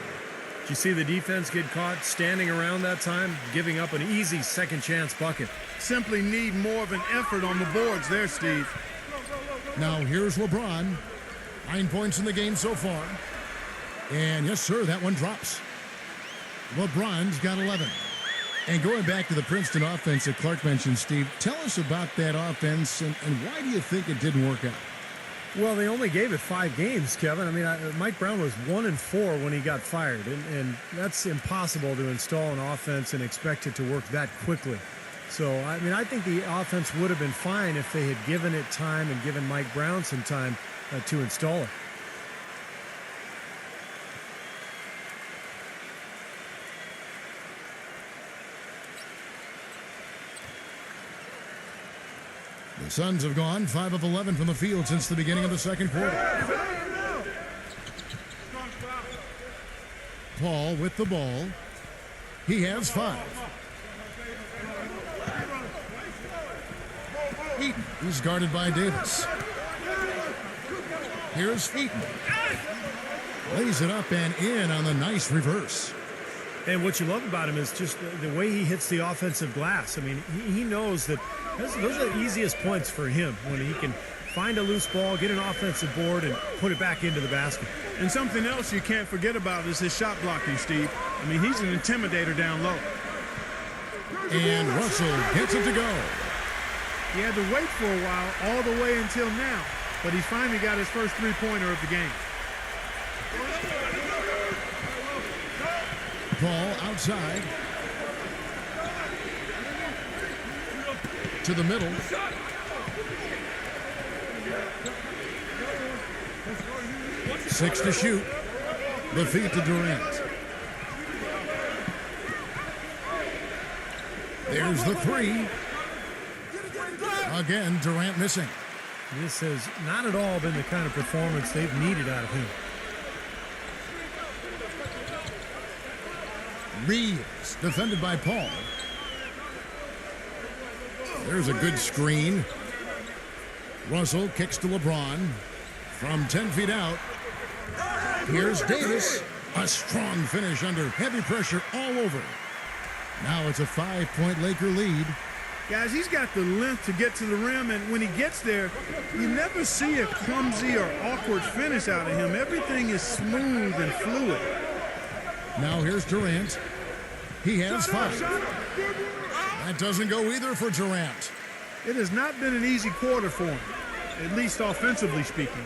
Did you see the defense get caught standing around that time, giving up an easy second chance bucket? Simply need more of an effort on the boards there, Steve. Now here's LeBron. 9 points in the game so far. And yes, sir, that one drops. LeBron's got 11. And going back to the Princeton offense that Clark mentioned, Steve, tell us about that offense and why do you think it didn't work out? Well, they only gave it 5 games, Kevin. I mean, Mike Brown was 1-4 when he got fired, and that's impossible to install an offense and expect it to work that quickly. So, I mean, I think the offense would have been fine if they had given it time and given Mike Brown some time to install it. The Suns have gone 5 of 11 from the field since the beginning of the second quarter. Paul with the ball. He has 5. Eaton, he's guarded by Davis. Here's Eaton. Lays it up and in on the nice reverse. And what you love about him is just the way he hits the offensive glass. I mean, he knows that those are the easiest points for him, when he can find a loose ball, get an offensive board, and put it back into the basket. And something else you can't forget about is his shot blocking, Steve. I mean, he's an intimidator down low. And Russell gets it to go. He had to wait for a while, all the way until now, but he finally got his first three-pointer of the game. Ball outside. To the middle. Six to shoot. The feed to Durant. There's the three. Again, Durant missing. This has not at all been the kind of performance they've needed out of him. Reeves, defended by Paul. There's a good screen. Russell kicks to LeBron from 10 feet out. Here's Davis. A strong finish under heavy pressure all over. Now it's a 5-point Laker lead. Guys, he's got the length to get to the rim, and when he gets there, you never see a clumsy or awkward finish out of him. Everything is smooth and fluid. Now here's Durant. He has 5. That doesn't go either for Durant. It has not been an easy quarter for him, at least offensively speaking.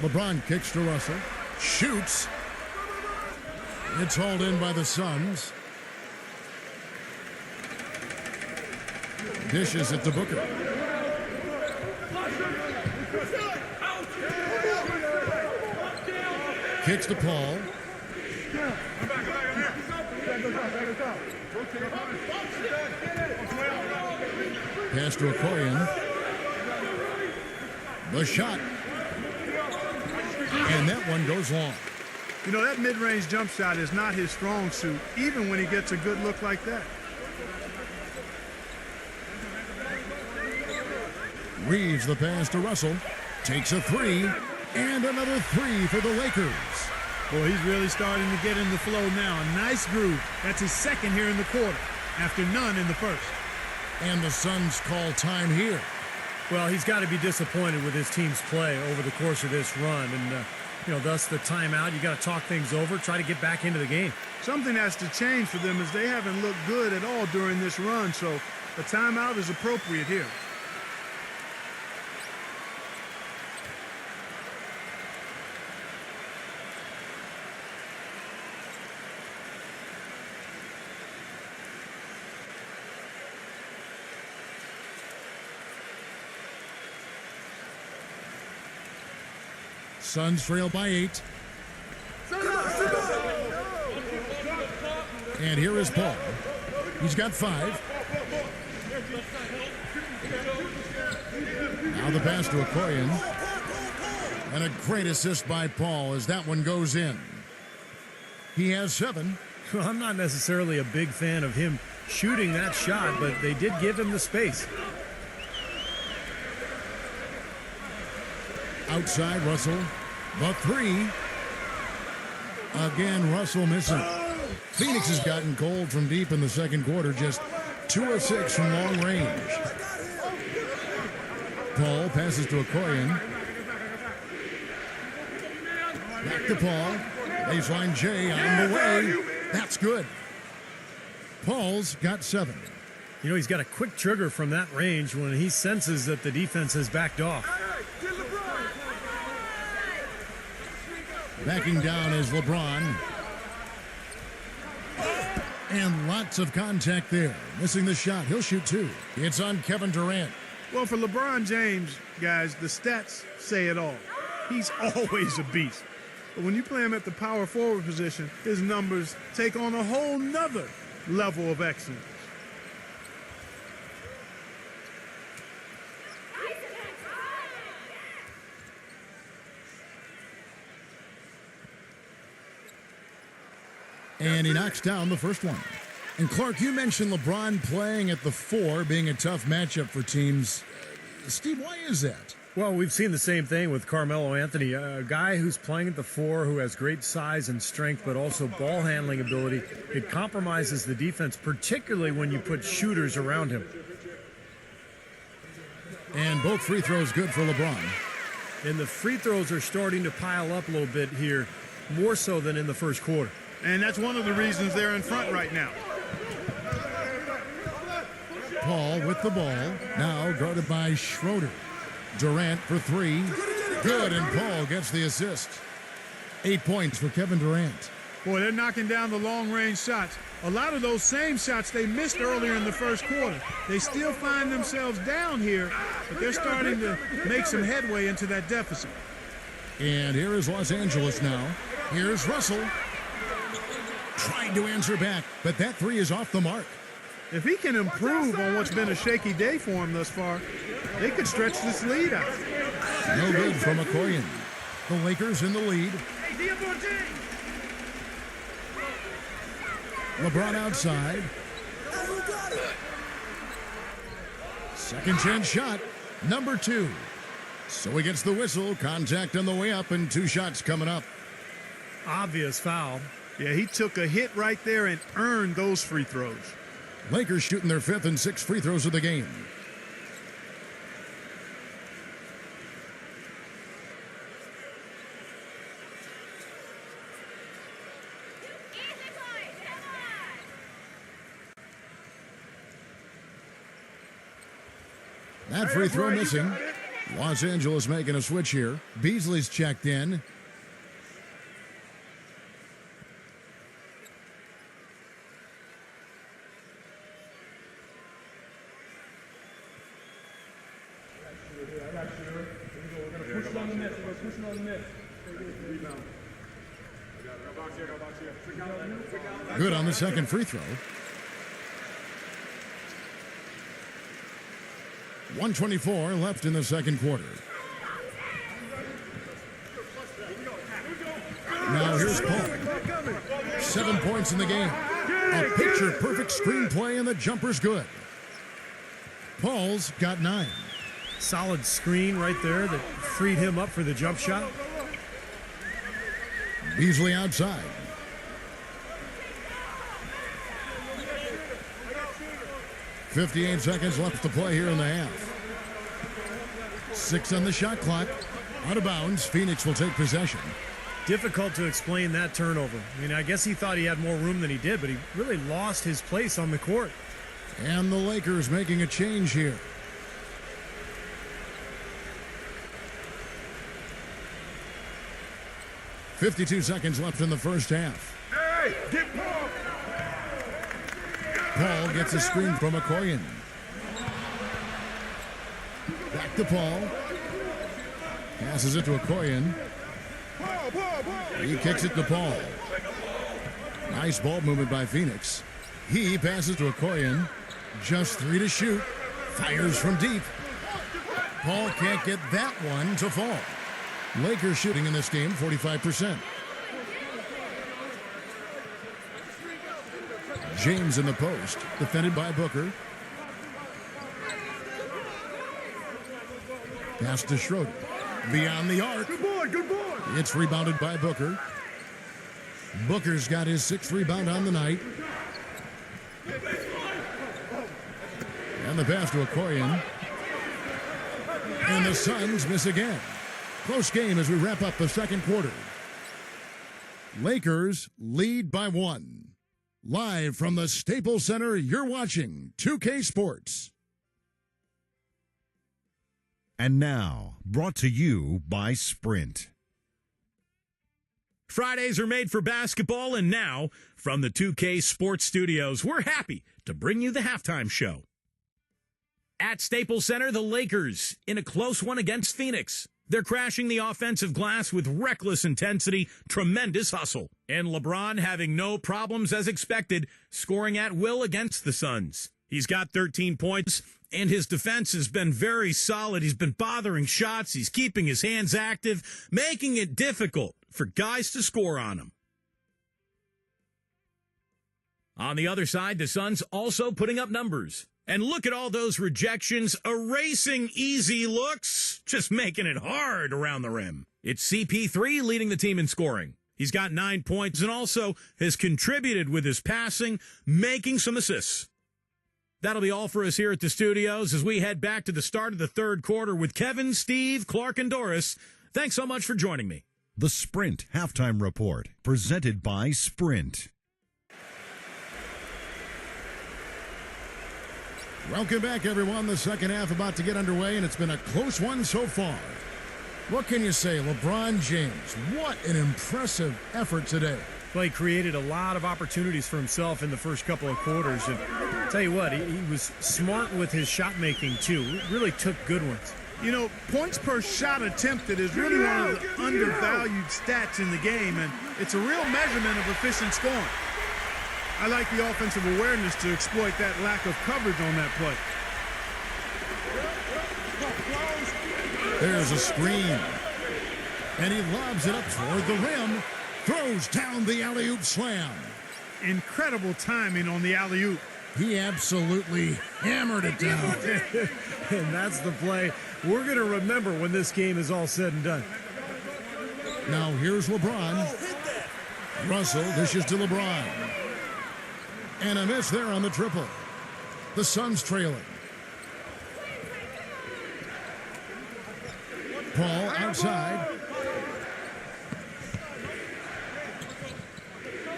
LeBron kicks to Russell. Shoots. It's hauled in by the Suns. Dishes it to Booker. Kicks to Paul. Pass to Okoye. The shot. And that one goes long. You know, that mid-range jump shot is not his strong suit, even when he gets a good look like that. Reeves the pass to Russell. Takes a three. And another three for the Lakers. Boy, he's really starting to get in the flow now. A nice groove. That's his second here in the quarter, after none in the first. And the Suns call time here. Well, he's got to be disappointed with his team's play over the course of this run. And, thus the timeout. You got to talk things over, try to get back into the game. Something has to change for them as they haven't looked good at all during this run. So a timeout is appropriate here. Suns trail by 8. And here is Paul. He's got 5. Now the pass to Okoye. And a great assist by Paul as that one goes in. He has 7. Well, I'm not necessarily a big fan of him shooting that shot, but they did give him the space. Outside, Russell. The 3. Again, Russell missing. Phoenix has gotten cold from deep in the second quarter. Just 2 of 6 from long range. Paul passes to Okoye. Back to Paul. Baseline J on the way. That's good. Paul's got 7. He's got a quick trigger from that range when he senses that the defense has backed off. Backing down is LeBron. And lots of contact there. Missing the shot. He'll shoot 2. It's on Kevin Durant. Well, for LeBron James, guys, the stats say it all. He's always a beast. But when you play him at the power forward position, his numbers take on a whole nother level of excellence. And he knocks down the first one. And Clark, you mentioned LeBron playing at the 4 being a tough matchup for teams. Steve, why is that? Well, we've seen the same thing with Carmelo Anthony, a guy who's playing at the 4 who has great size and strength, but also ball handling ability. It compromises the defense, particularly when you put shooters around him. And both free throws good for LeBron. And the free throws are starting to pile up a little bit here, more so than in the first quarter. And that's one of the reasons they're in front right now. Paul with the ball, now guarded by Schroeder. Durant for 3. Good, and Paul gets the assist. 8 points for Kevin Durant. Boy, they're knocking down the long-range shots. A lot of those same shots they missed earlier in the first quarter. They still find themselves down here, but they're starting to make some headway into that deficit. And here is Los Angeles now. Here's Russell. Trying to answer back, but that 3 is off the mark. If he can improve on what's been a shaky day for him thus far, they could stretch this lead out. No good from Okoye. The Lakers in the lead. LeBron outside. Second chance shot, number 2. So he gets the whistle, contact on the way up, and 2 shots coming up. Obvious foul. Yeah, he took a hit right there and earned those free throws. Lakers shooting their 5th and 6th free throws of the game. That free throw missing. Los Angeles making a switch here. Beasley's checked in. Good on the second free throw. 1:24 left in the second quarter. Now here's Paul. 7 points in the game. A picture-perfect screenplay, and the jumper's good. Paul's got 9. Solid screen right there that freed him up for the jump shot. Beasley outside. .58 seconds left to play here in the half. 6 on the shot clock. Out of bounds. Phoenix will take possession. Difficult to explain that turnover. I mean, I guess he thought he had more room than he did, but he really lost his place on the court. And the Lakers making a change here. .52 seconds left in the first half. Hey, get Paul. Paul gets a screen from Okoye. Back to Paul. Passes it to Okoye. He kicks it to Paul. Nice ball movement by Phoenix. He passes to Okoye. Just 3 to shoot. Fires from deep. Paul can't get that one to fall. Lakers shooting in this game 45%. James in the post, defended by Booker. Pass to Schroeder. Beyond the arc. Good boy, good boy. It's rebounded by Booker. Booker's got his 6th rebound on the night. And the pass to Okoye. And the Suns miss again. Close game as we wrap up the second quarter. Lakers lead by 1. Live from the Staples Center, you're watching 2K Sports. And now, brought to you by Sprint. Fridays are made for basketball, and now, from the 2K Sports Studios, we're happy to bring you the halftime show. At Staples Center, the Lakers in a close one against Phoenix. They're crashing the offensive glass with reckless intensity, tremendous hustle. And LeBron having no problems as expected, scoring at will against the Suns. He's got 13 points, and his defense has been very solid. He's been bothering shots. He's keeping his hands active, making it difficult for guys to score on him. On the other side, the Suns also putting up numbers. And look at all those rejections, erasing easy looks, just making it hard around the rim. It's CP3 leading the team in scoring. He's got 9 points and also has contributed with his passing, making some assists. That'll be all for us here at the studios as we head back to the start of the third quarter with Kevin, Steve, Clark, and Doris. Thanks so much for joining me. The Sprint Halftime Report, presented by Sprint. Welcome back, everyone. The second half about to get underway, and it's been a close one so far. What can you say? LeBron James, what an impressive effort today. Well, he created a lot of opportunities for himself in the first couple of quarters. And I'll tell you what, he was smart with his shot making, too. Really took good ones. You know, points per shot attempted is really one of the undervalued stats in the game, and it's a real measurement of efficient scoring. I like the offensive awareness to exploit that lack of coverage on that play. There's a screen. And he lobs it up toward the rim. Throws down the alley-oop slam. Incredible timing on the alley-oop. He absolutely hammered it down. And that's the play we're going to remember when this game is all said and done. Now here's LeBron. Russell dishes to LeBron. And a miss there on the triple. The Suns trailing. Paul outside.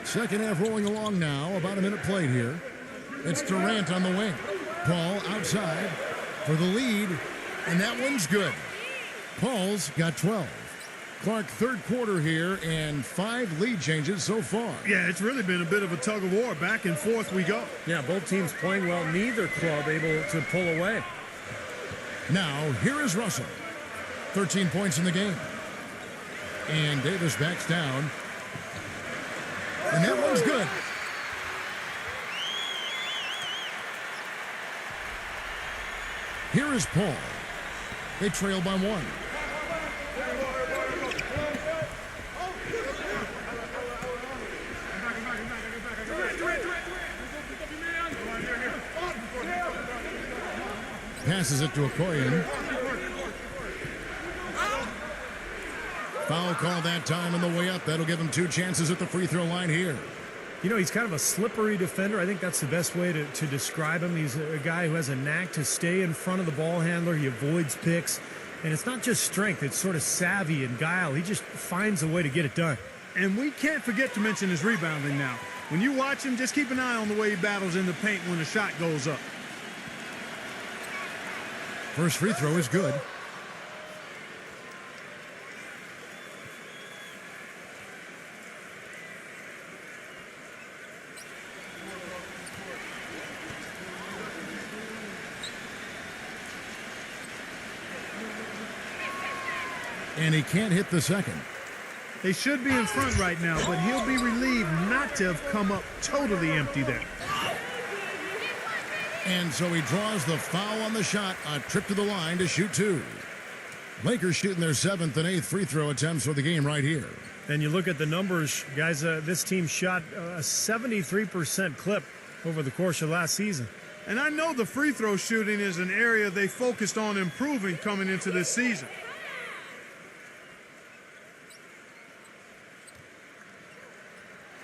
Second half rolling along now. About a minute played here. It's Durant on the wing. Paul outside for the lead. And that one's good. Paul's got 12. Clark, third quarter here, and 5 lead changes so far. Yeah, it's really been a bit of a tug of war. Back and forth we go. Yeah, both teams playing well. Neither club able to pull away. Now, here is Russell. 13 points in the game. And Davis backs down. And that one's good. Here is Paul. They trail by 1. Passes it to Okoye. Foul call that time on the way up. That'll give him 2 chances at the free throw line here. You know, he's kind of a slippery defender. I think that's the best way to describe him. He's a guy who has a knack to stay in front of the ball handler. He avoids picks. And it's not just strength. It's sort of savvy and guile. He just finds a way to get it done. And we can't forget to mention his rebounding now. When you watch him, just keep an eye on the way he battles in the paint when the shot goes up. First free throw is good. And he can't hit the second. They should be in front right now, but he'll be relieved not to have come up totally empty there. And so he draws the foul on the shot, a trip to the line to shoot 2. Lakers shooting their 7th and 8th free throw attempts for the game right here. And you look at the numbers, guys, this team shot a 73% clip over the course of last season. And I know the free throw shooting is an area they focused on improving coming into this season.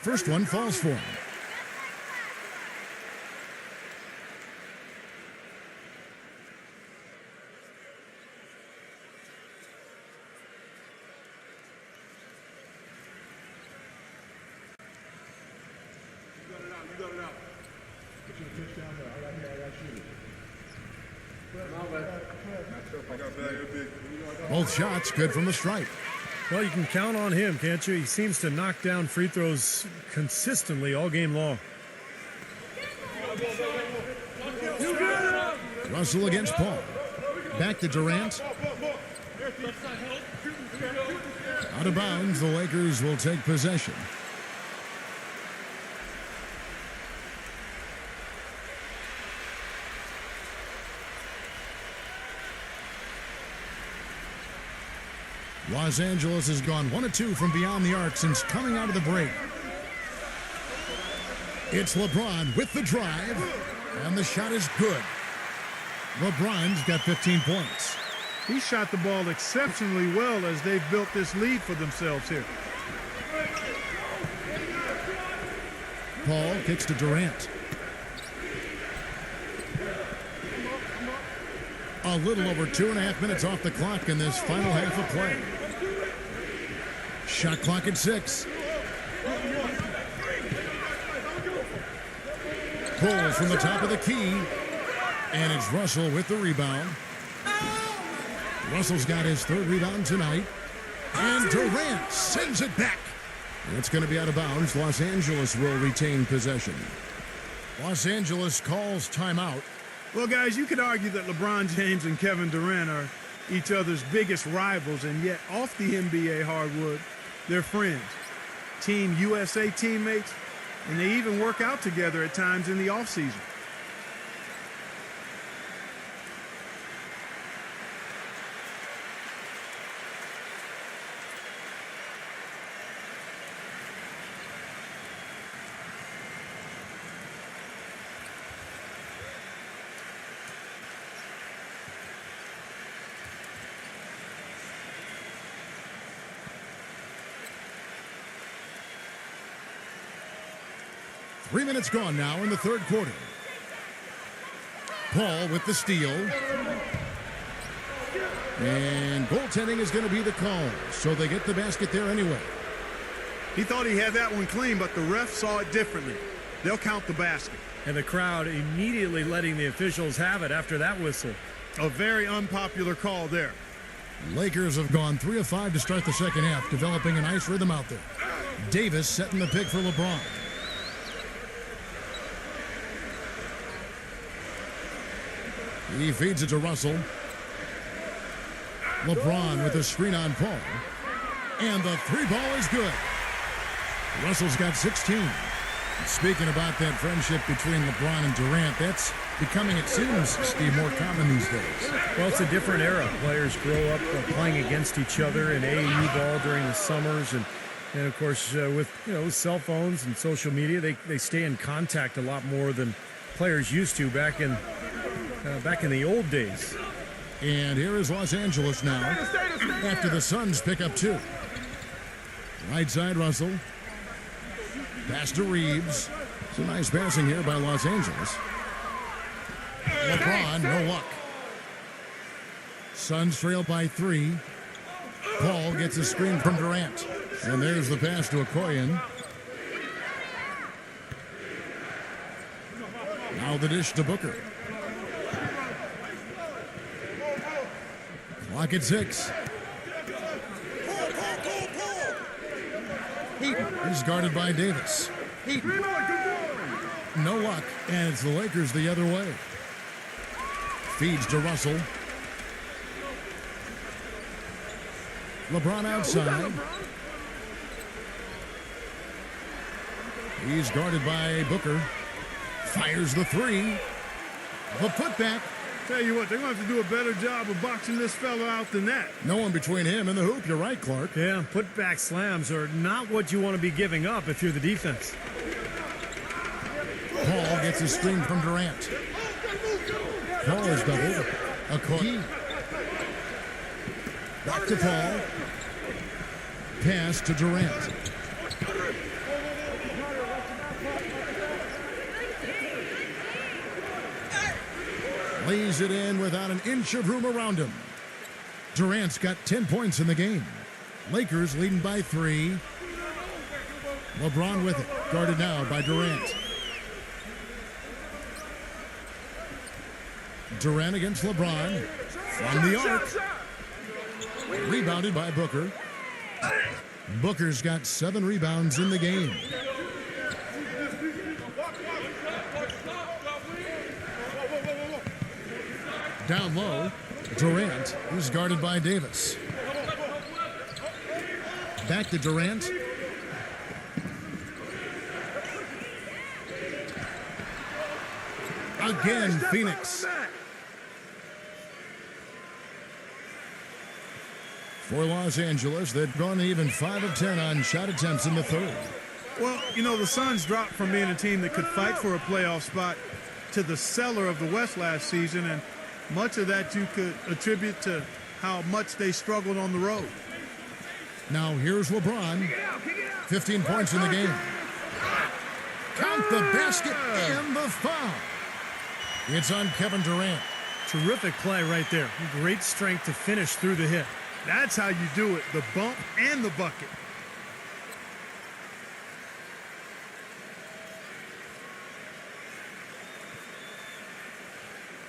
First one falls for him. Both shots good from the stripe. Well, you can count on him, can't you? He seems to knock down free throws consistently all game long. Russell against Paul. Back to Durant. Out of bounds, the Lakers will take possession. Los Angeles has gone 1 of 2 from beyond the arc since coming out of the break. It's LeBron with the drive, and the shot is good. LeBron's got 15 points. He shot the ball exceptionally well as they've built this lead for themselves here. Paul kicks to Durant. A little over 2.5 minutes off the clock in this final half of play. Shot clock at 6. Pulls from the top of the key. And it's Russell with the rebound. Russell's got his 3rd rebound tonight. And Durant sends it back. It's going to be out of bounds. Los Angeles will retain possession. Los Angeles calls timeout. Well, guys, you could argue that LeBron James and Kevin Durant are each other's biggest rivals, and yet off the NBA hardwood, they're friends, Team USA teammates, and they even work out together at times in the offseason. Three minutes gone now in the 3rd quarter. Paul with the steal. And goaltending is going to be the call, so they get the basket there anyway. He thought he had that one clean, but the ref saw it differently. They'll count the basket. And the crowd immediately letting the officials have it after that whistle. A very unpopular call there. Lakers have gone 3 of 5 to start the second half, developing a nice rhythm out there. Davis setting the pick for LeBron. He feeds it to Russell. LeBron with a screen on Paul. And the 3 ball is good. Russell's got 16. Speaking about that friendship between LeBron and Durant, that's becoming, it seems, Steve, more common these days. Well, it's a different era. Players grow up playing against each other in AAU ball during the summers, and of course, with cell phones and social media, they stay in contact a lot more than players used to back in the old days. And here is Los Angeles now after the Suns pick up 2. Right side, Russell. Pass to Reeves. Some nice passing here by Los Angeles. LeBron, no luck. Suns trail by 3. Paul gets a screen from Durant. And there's the pass to Okoye. Now the dish to Booker. Clock at 6. He's guarded by Davis. No luck, and it's the Lakers the other way. Feeds to Russell. LeBron outside. He's guarded by Booker. Fires the 3. The putback. Tell you what, they're going to have to do a better job of boxing this fella out than that. No one between him and the hoop. You're right, Clark. Yeah, putback slams are not what you want to be giving up if you're the defense. Paul gets a screen from Durant. Paul is doubled. Okoye. Back to Paul. Pass to Durant. Lays it in without an inch of room around him. Durant's got 10 points in the game. Lakers leading by 3. LeBron with it. Guarded now by Durant. Durant against LeBron. From the arc. Rebounded by Booker. Booker's got 7 rebounds in the game. Down low, Durant, who's guarded by Davis. Back to Durant. Again, Phoenix. For Los Angeles, they've gone even 5 of 10 on shot attempts in the third. Well, the Suns dropped from being a team that could fight for a playoff spot to the cellar of the West last season, and much of that you could attribute to how much they struggled on the road. Now here's LeBron. 15 points in the game. Count the basket and the foul. It's on Kevin Durant. Terrific play right there. Great strength to finish through the hit. That's how you do it, the bump and the bucket.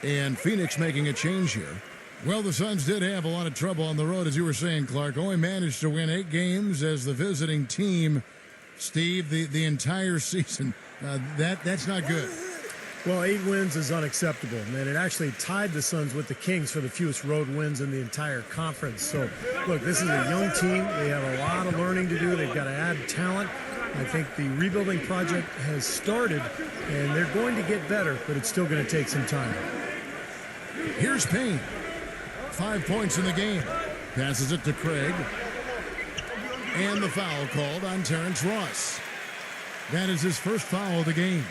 And Phoenix making a change here. Well, the Suns did have a lot of trouble on the road, as you were saying, Clark. Only managed to win 8 games as the visiting team. Steve, the entire season. That's not good. Well, 8 wins is unacceptable, man. It actually tied the Suns with the Kings for the fewest road wins in the entire conference. So, look, this is a young team. They have a lot of learning to do. They've got to add talent. I think the rebuilding project has started, and they're going to get better, but it's still going to take some time. Here's Payne. 5 points in the game. Passes it to Craig. And the foul called on Terrence Ross. That is his first foul of the game.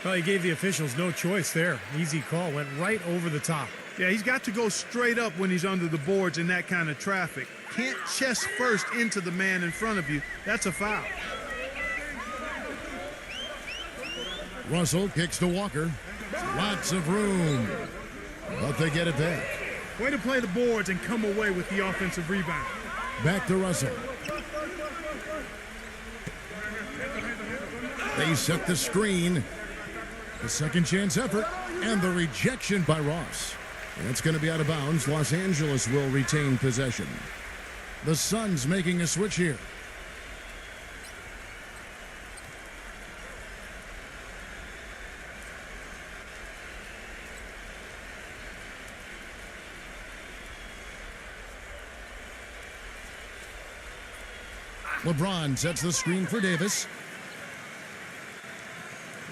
Well, he gave the officials no choice there. Easy call. Went right over the top. Yeah, he's got to go straight up when he's under the boards in that kind of traffic. Can't chest first into the man in front of you. That's a foul. Russell kicks to Walker. Lots of room. But they get it back. Way to play the boards and come away with the offensive rebound. Back to Russell. They set the screen. The second chance effort and the rejection by Ross. That's going to be out of bounds. Los Angeles will retain possession. The Suns making a switch here. LeBron sets the screen for Davis.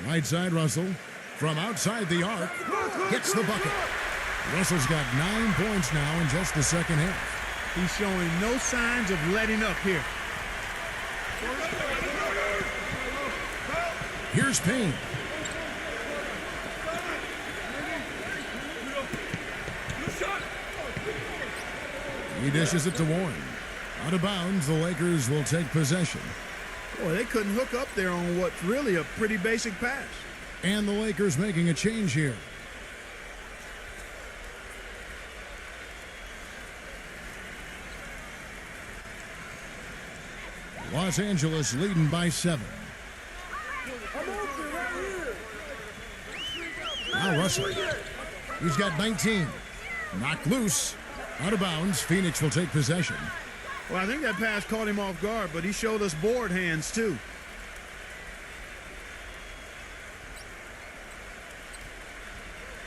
Right side, Russell. From outside the arc, gets the bucket. Russell's got 9 points now in just the second half. He's showing no signs of letting up here. Here's Payne. He dishes it to Warren. Out of bounds, the Lakers will take possession. Boy, they couldn't hook up there on what's really a pretty basic pass. And the Lakers making a change here. Los Angeles leading by 7. Now Russell. He's got 19. Knocked loose. Out of bounds. Phoenix will take possession. Well, I think that pass caught him off guard, but he showed us board hands too.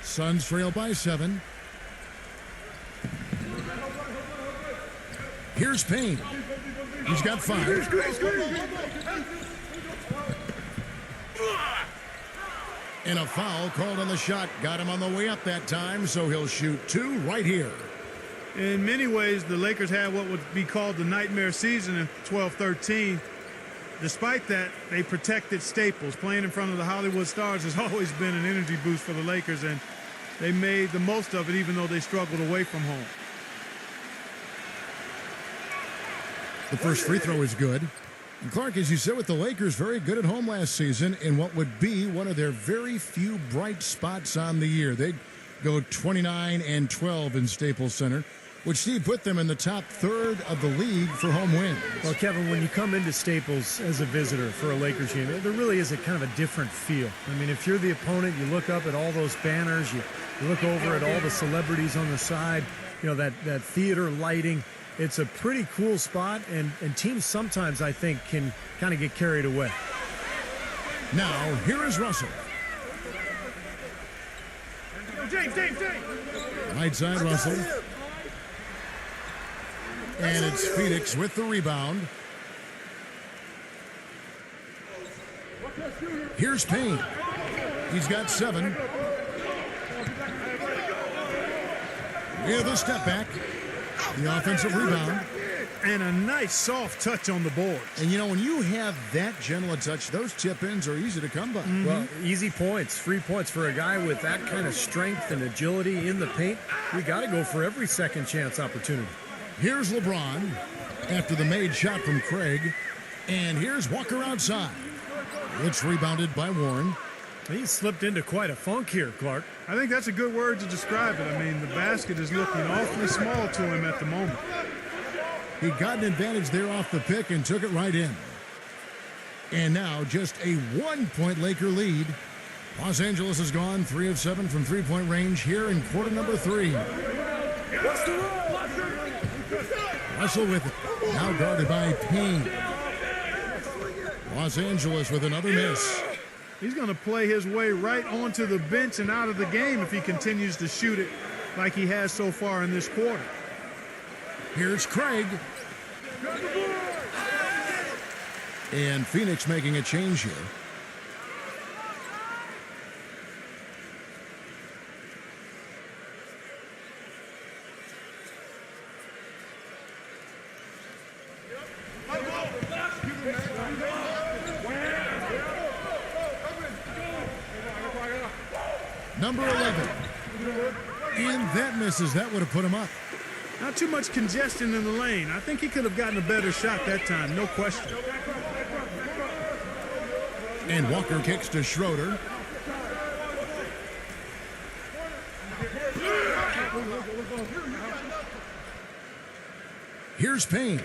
Suns trail by 7. Here's Payne. He's got 5. And a foul called on the shot. Got him on the way up that time, so he'll shoot 2 right here. In many ways, the Lakers had what would be called the nightmare season in 12-13. Despite that, they protected staples. Playing in front of the Hollywood Stars has always been an energy boost for the Lakers, and they made the most of it even though they struggled away from home. The first free throw is good. And Clark, as you said, with the Lakers, very good at home last season in what would be one of their very few bright spots on the year. They'd go 29-12 in Staples Center, which Steve put them in the top third of the league for home wins. Well, Kevin, when you come into Staples as a visitor for a Lakers game, there really is a kind of a different feel. I mean, if you're the opponent, you look up at all those banners, you look over at all the celebrities on the side, you know, that theater lighting. It's a pretty cool spot, and teams sometimes, I think, can kind of get carried away. Now, here is Russell. James. Right side, Russell. And it's Phoenix with the rebound. Here's Payne. He's got 7. With a step back. The offensive rebound. And a nice soft touch on the board. And, you know, when you have that gentle a touch, those tip-ins are easy to come by. Well, easy points, free points for a guy with that kind of strength and agility in the paint. We got to go for every second chance opportunity. Here's LeBron after the made shot from Craig. And here's Walker outside. It's rebounded by Warren. He slipped into quite a funk here, Clark. I think that's a good word to describe it. I mean, the basket is looking awfully small to him at the moment. He got an advantage there off the pick and took it right in. And now just a 1-point Laker lead. Los Angeles has gone 3 of 7 from three-point range here in quarter number 3. Russell with it. Now guarded by Payne. Los Angeles with another miss. He's going to play his way right onto the bench and out of the game if he continues to shoot it like he has so far in this quarter. Here's Craig. And Phoenix making a change here. Number 11. And that misses. That would have put him up. Not too much congestion in the lane. I think he could have gotten a better shot that time, no question. And Walker kicks to Schroeder. Here's Payne.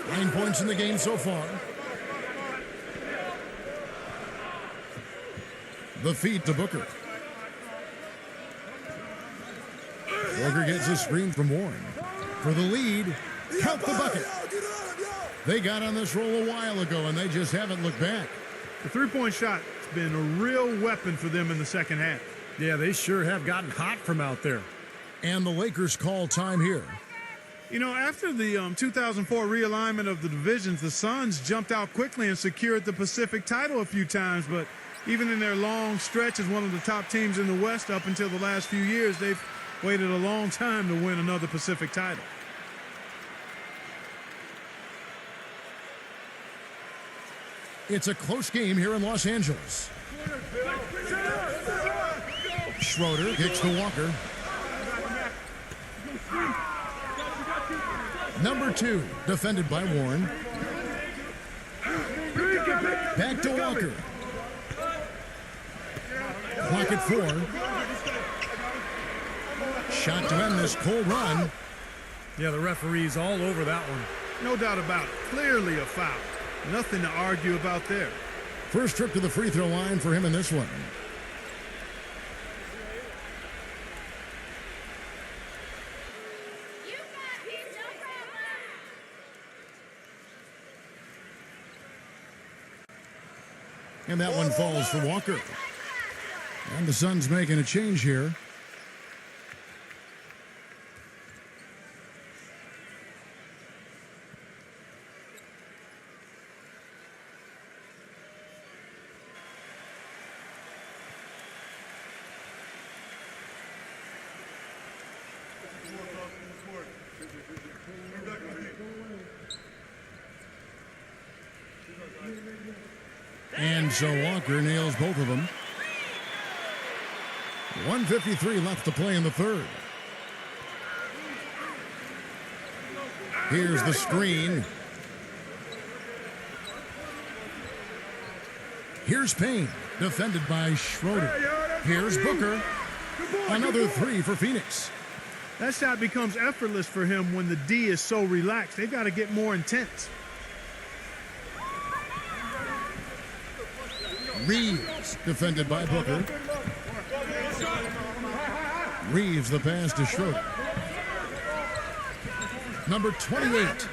9 points in the game so far. The feed to Booker. Booker gets a screen from Warren. For the lead, count the bucket. They got on this roll a while ago, and they just haven't looked back. The three-point shot has been a real weapon for them in the second half. Yeah, they sure have gotten hot from out there. And the Lakers call time here. You know, after the 2004 realignment of the divisions, the Suns jumped out quickly and secured the Pacific title a few times. But even in their long stretch as one of the top teams in the West up until the last few years, they've waited a long time to win another Pacific title. It's a close game here in Los Angeles. Schroeder kicks to Walker. Number 2, defended by Warren. Back to Walker. Clock at 4. Shot to end this cold run. Yeah, the referee's all over that one. No doubt about it. Clearly a foul. Nothing to argue about there. First trip to the free throw line for him in this one. And that one falls for Walker. And the Suns making a change here. And so Walker nails both of them. 1:53 left to play in the third. Here's the screen. Here's Payne, defended by Schroeder. Here's Booker. Another 3 for Phoenix. That shot becomes effortless for him when the D is so relaxed. They've got to get more intense. Reeves, defended by Booker. Reeves the pass to Schroeder. Number 28.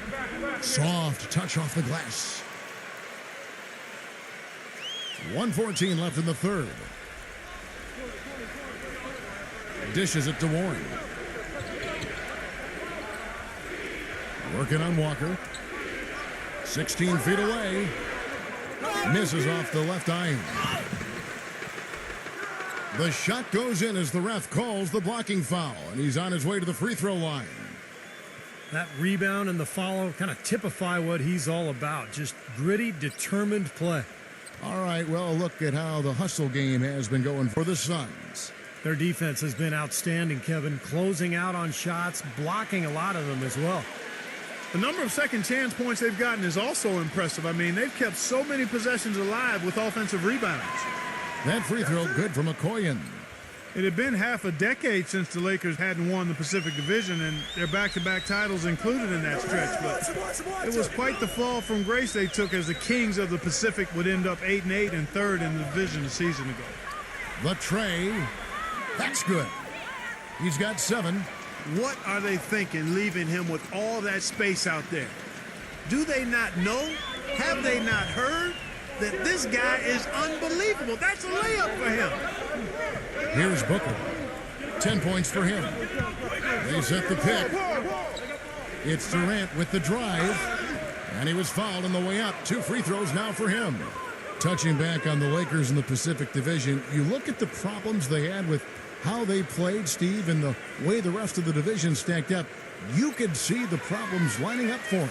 Soft touch off the glass. 1:14 left in the third. Dishes it to Warren. Working on Walker. 16 feet away. Misses off the left iron. The shot goes in as the ref calls the blocking foul, and he's on his way to the free throw line. That rebound and the follow kind of typify what he's all about. Just gritty, determined play. All right, well, look at how the hustle game has been going for the Suns. Their defense has been outstanding, Kevin. Closing out on shots, blocking a lot of them as well. The number of second chance points they've gotten is also impressive. I mean, they've kept so many possessions alive with offensive rebounds. That free throw good from McCoyan. It had been half a decade since the Lakers hadn't won the Pacific Division, and their back-to-back titles included in that stretch. But it was quite the fall from grace they took as the Kings of the Pacific would end up 8-8 and third in the division a season ago. The tray. That's good. He's got 7. What are they thinking, leaving him with all that space out there? Do they not know? Have they not heard that this guy is unbelievable? That's a layup for him. Here's Booker. 10 points for him. They set the pick. It's Durant with the drive. And he was fouled on the way up. 2 free throws now for him. Touching back on the Lakers in the Pacific Division, you look at the problems they had with how they played, Steve, and the way the rest of the division stacked up. You could see the problems lining up for them.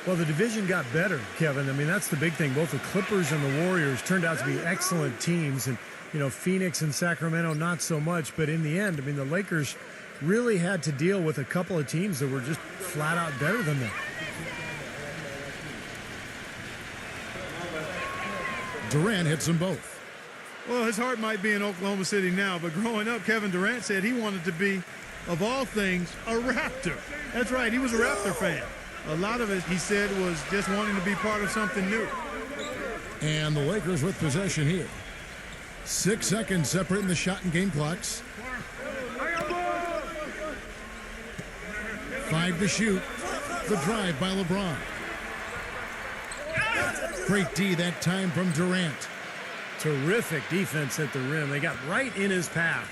Well, the division got better, Kevin. I mean, that's the big thing. Both the Clippers and the Warriors turned out to be excellent teams. And, you know, Phoenix and Sacramento, not so much. But in the end, I mean, the Lakers really had to deal with a couple of teams that were just flat out better than them. Durant hits them both. Well, his heart might be in Oklahoma City now, but growing up, Kevin Durant said he wanted to be, of all things, a Raptor. That's right, he was a Raptor fan. A lot of it, he said, was just wanting to be part of something new. And the Lakers with possession here. 6 seconds separating the shot and game clocks. 5 to shoot. The drive by LeBron. Great D that time from Durant. Terrific defense at the rim. They got right in his path.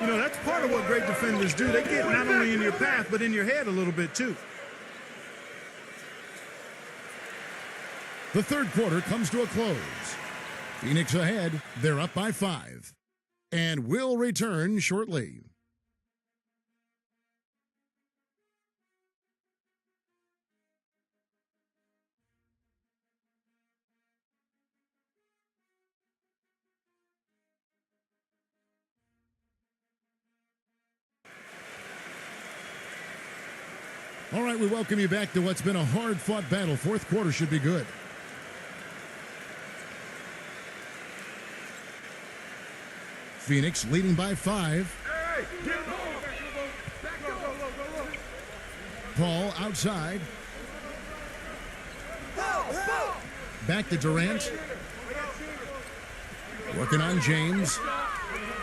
You know, that's part of what great defenders do. They get not only in your path, but in your head a little bit, too. The third quarter comes to a close. Phoenix ahead. They're up by 5. And will return shortly. All right, we welcome you back to what's been a hard-fought battle. Fourth quarter should be good. Phoenix leading by 5. Paul outside. Back to Durant. Working on James.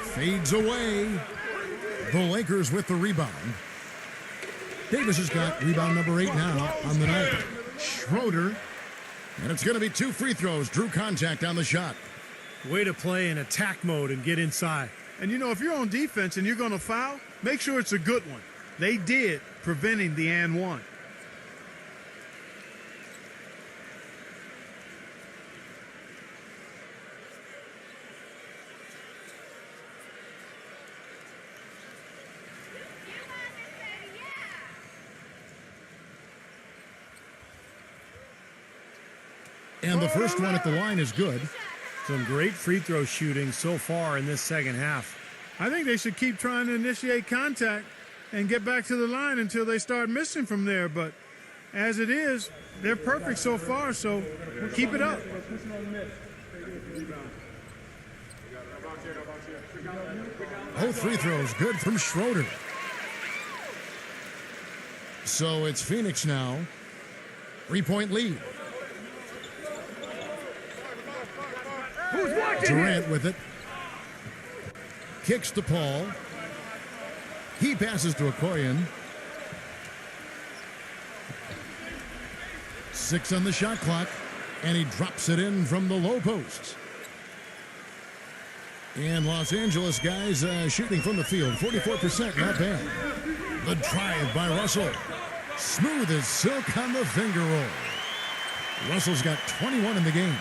Fades away. The Lakers with the rebound. Davis has got rebound number 8 now on the night. Schroeder. And it's going to be 2 free throws. Drew contact on the shot. Way to play in attack mode and get inside. And, you know, if you're on defense and you're going to foul, make sure it's a good one. They did, preventing the and one. And the first one at the line is good. Some great free throw shooting so far in this second half. I think they should keep trying to initiate contact and get back to the line until they start missing from there. But as it is, they're perfect so far, so keep it up. Both free throws good from Schroeder. So it's Phoenix now. 3-point lead. Durant with it. Kicks to Paul. He passes to Okoye. 6 on the shot clock. And he drops it in from the low post. And Los Angeles guys shooting from the field. 44%, not bad. The drive by Russell. Smooth as silk on the finger roll. Russell's got 21 in the game.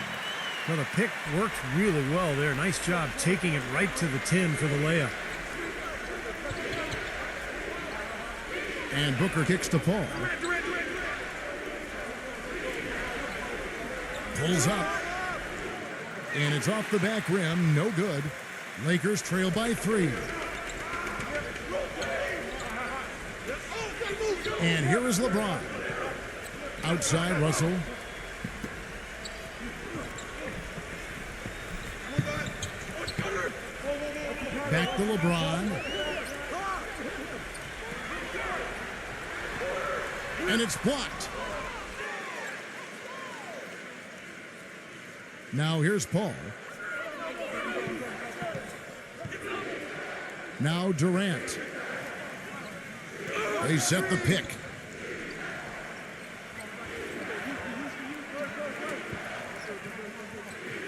Well, the pick worked really well there. Nice job taking it right to the tin for the layup. And Booker kicks to Paul. Pulls up. And it's off the back rim. No good. Lakers trail by 3. And here is LeBron. Outside Russell. Back to LeBron. And it's blocked. Now here's Paul. Now Durant. They set the pick.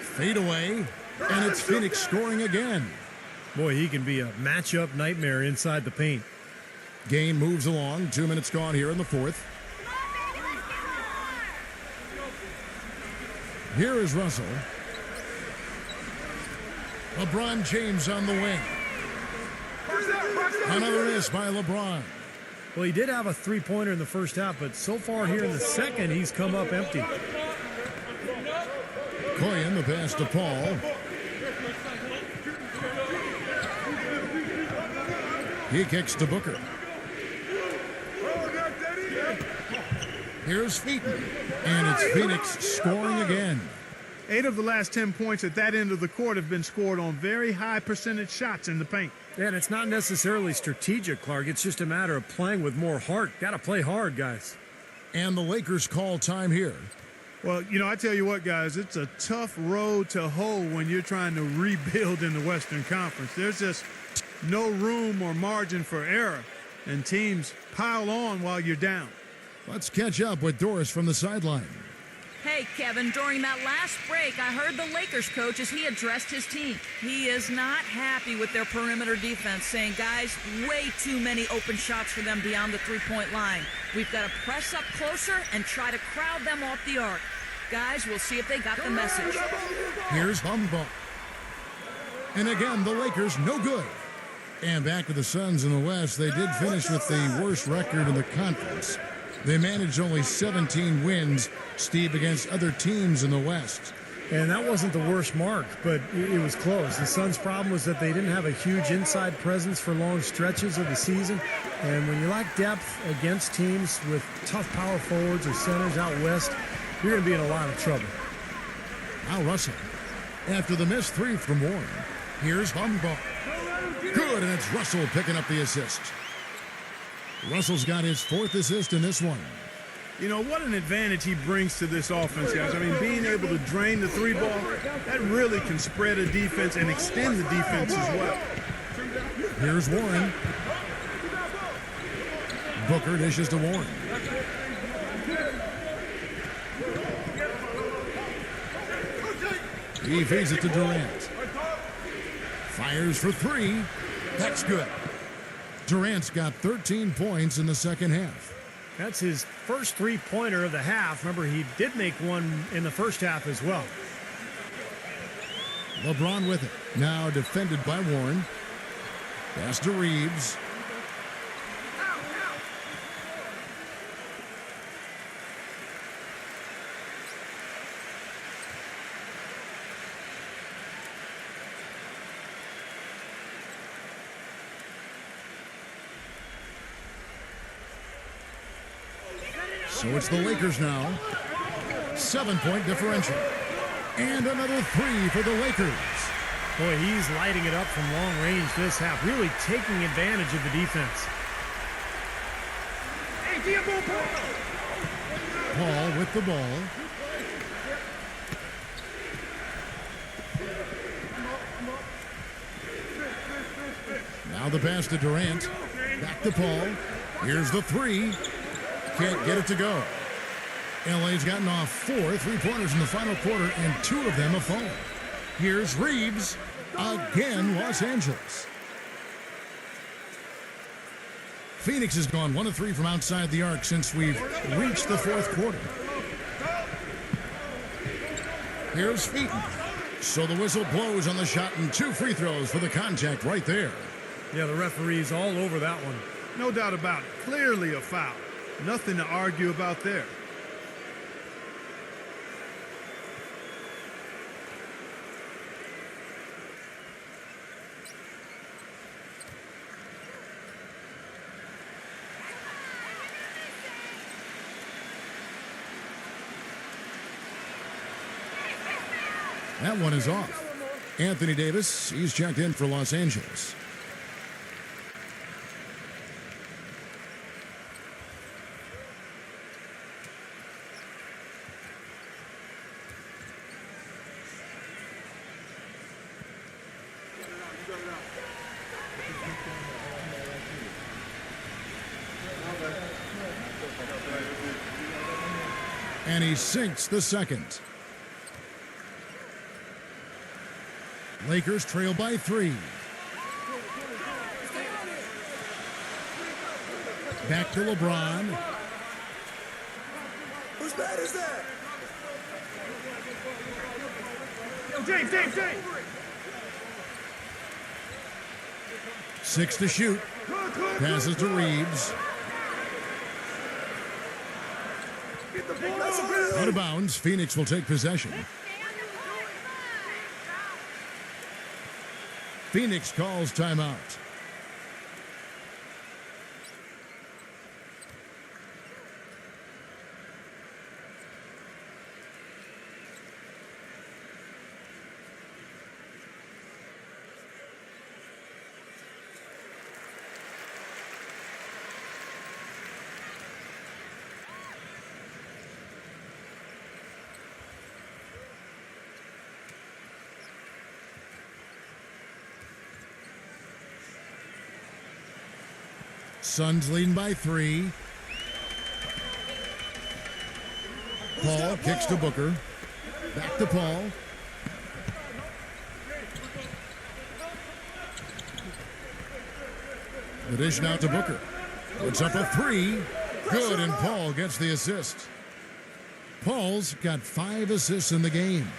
Fade away. And it's Phoenix scoring again. Boy, he can be a matchup nightmare inside the paint. Game moves along. 2 minutes gone here in the fourth. Here is Russell. LeBron James on the wing. Another miss by LeBron. Well, he did have a three-pointer in the first half, but so far here in the second, he's come up empty. Koyen, the pass to Paul. He kicks to Booker. Here's Featon. And it's Phoenix scoring again. 8 of the last 10 points at that end of the court have been scored on very high percentage shots in the paint. Yeah, and it's not necessarily strategic, Clark. It's just a matter of playing with more heart. Got to play hard, guys. And the Lakers call time here. Well, you know, I tell you what, guys, it's a tough road to hoe when you're trying to rebuild in the Western Conference. There's just no room or margin for error, and teams pile on while you're down. Let's catch up with Doris from the sideline. Hey, Kevin, during that last break, I heard the Lakers coach as he addressed his team. He is not happy with their perimeter defense, saying, guys, way too many open shots for them beyond the three-point line. We've got to press up closer and try to crowd them off the arc. Guys, we'll see if they got the message. Here's Bumble. And again, the Lakers no good. And back to the Suns in the West. They did finish with the worst record in the conference. They managed only 17 wins, Steve, against other teams in the West. And that wasn't the worst mark, but it was close. The Suns' problem was that they didn't have a huge inside presence for long stretches of the season. And when you lack depth against teams with tough power forwards or centers out west, you're going to be in a lot of trouble. Now Russell. After the missed three from Warren, here's Bumble. Good, and it's Russell picking up the assist. Russell's got his 4th assist in this one. You know, what an advantage he brings to this offense, guys. I mean, being able to drain the 3-ball, that really can spread a defense and extend the defense as well. Here's Warren. Booker dishes to Warren. He feeds it to Durant. Fires for 3. That's good. Durant's got 13 points in the second half. That's his first three-pointer of the half. Remember, he did make one in the first half as well. LeBron with it. Now defended by Warren. Pass to Reeves. So it's the Lakers now. 7-point differential. And another 3 for the Lakers. Boy, he's lighting it up from long range this half, really taking advantage of the defense. Paul with the ball. Now the pass to Durant. Back to Paul. Here's the 3. Can't get it to go. LA's gotten off 4 3-pointers in the final quarter, and 2 of them have fallen. Here's Reeves. Again, Los Angeles. Phoenix has gone 1 of 3 from outside the arc since we've reached the 4th quarter. Here's Featon. So the whistle blows on the shot, and 2 free throws for the contact right there. Yeah, the referee's all over that one. No doubt about it. Clearly a foul. Nothing to argue about there. That one is off. Anthony Davis, he's checked in for Los Angeles. And he sinks the second. Lakers trail by 3. Back to LeBron. Whose bad is that? James. 6 to shoot. Passes to Reeves. Out of bounds. Phoenix will take possession. Phoenix calls timeout. Suns leading by 3. Paul kicks to Booker. Back to Paul. The dish now to Booker. Puts up a 3. Good, and Paul gets the assist. Paul's got 5 assists in the game.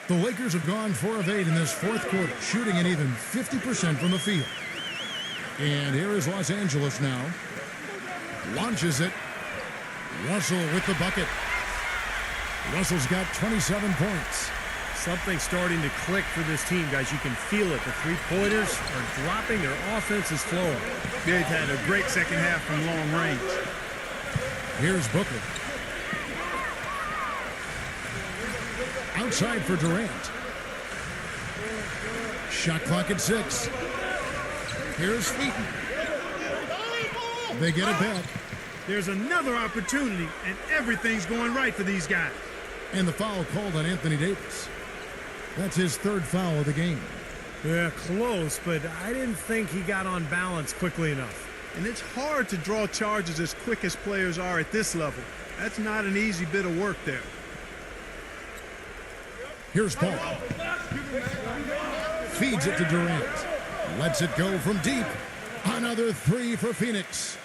The Lakers have gone 4 of 8 in this fourth quarter, shooting an even 50% from the field. And here is Los Angeles now. Launches it. Russell with the bucket. Russell's got 27 points. Something's starting to click for this team, guys. You can feel it. The three-pointers are dropping. Their offense is flowing. They've had a great second half from long range. Here's Booker. Outside for Durant. Shot clock at 6. Here's Featon. They get it back. There's another opportunity, and everything's going right for these guys. And the foul called on Anthony Davis. That's his 3rd foul of the game. Yeah, close, but I didn't think he got on balance quickly enough. And it's hard to draw charges as quick as players are at this level. That's not an easy bit of work there. Here's Paul. Feeds it to Durant. Lets it go from deep. Another 3 for Phoenix.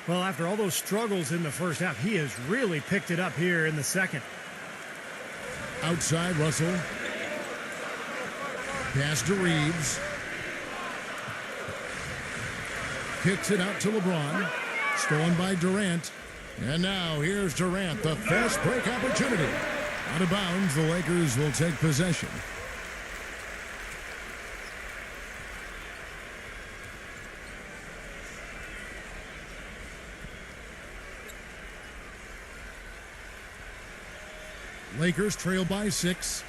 Well, after all those struggles in the first half, he has really picked it up here in the second. Outside, Russell. Pass to Reeves. Kicks it out to LeBron. Stolen by Durant. And now here's Durant, the fast break opportunity. Out of bounds, the Lakers will take possession. Lakers trail by 6.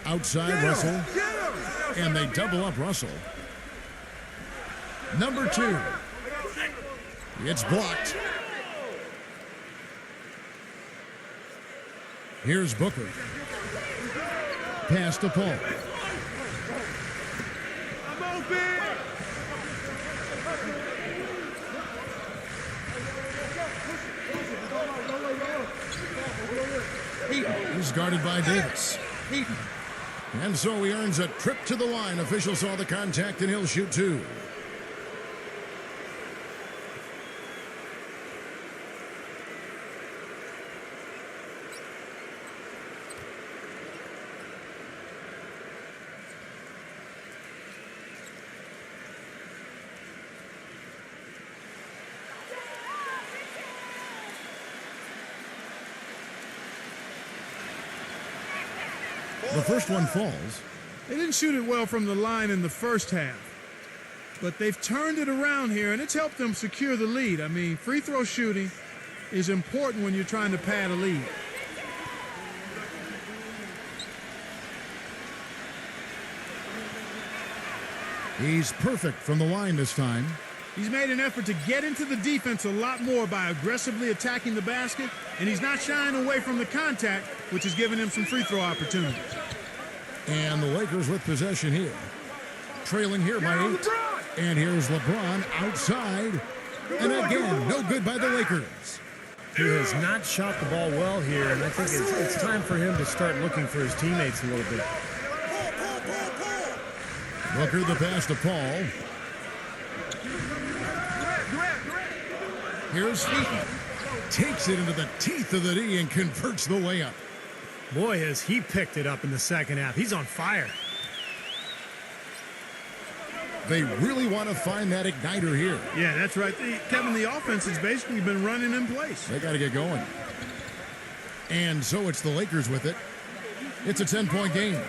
Outside Russell. And they double up Russell. Number 2. It's blocked. Here's Booker. Pass to Paul. I'm open! He's guarded by Davis. And so he earns a trip to the line. Official saw the contact and he'll shoot 2. The first one falls. They didn't shoot it well from the line in the first half. But they've turned it around here, and it's helped them secure the lead. I mean, free throw shooting is important when you're trying to pad a lead. He's perfect from the line this time. He's made an effort to get into the defense a lot more by aggressively attacking the basket, and he's not shying away from the contact, which has given him some free throw opportunities. And the Lakers with possession here. Trailing here by 8. And here's LeBron outside. And again, no good by the Lakers. He has not shot the ball well here, and I think it's time for him to start looking for his teammates a little bit. Booker the pass to Paul. Here's Featon. Takes it into the teeth of the D and converts the layup. Boy, has he picked it up in the second half. He's on fire. They really want to find that igniter here. Yeah, that's right. Kevin, the offense has basically been running in place. They got to get going. And so it's the Lakers with it. It's a 10-point game.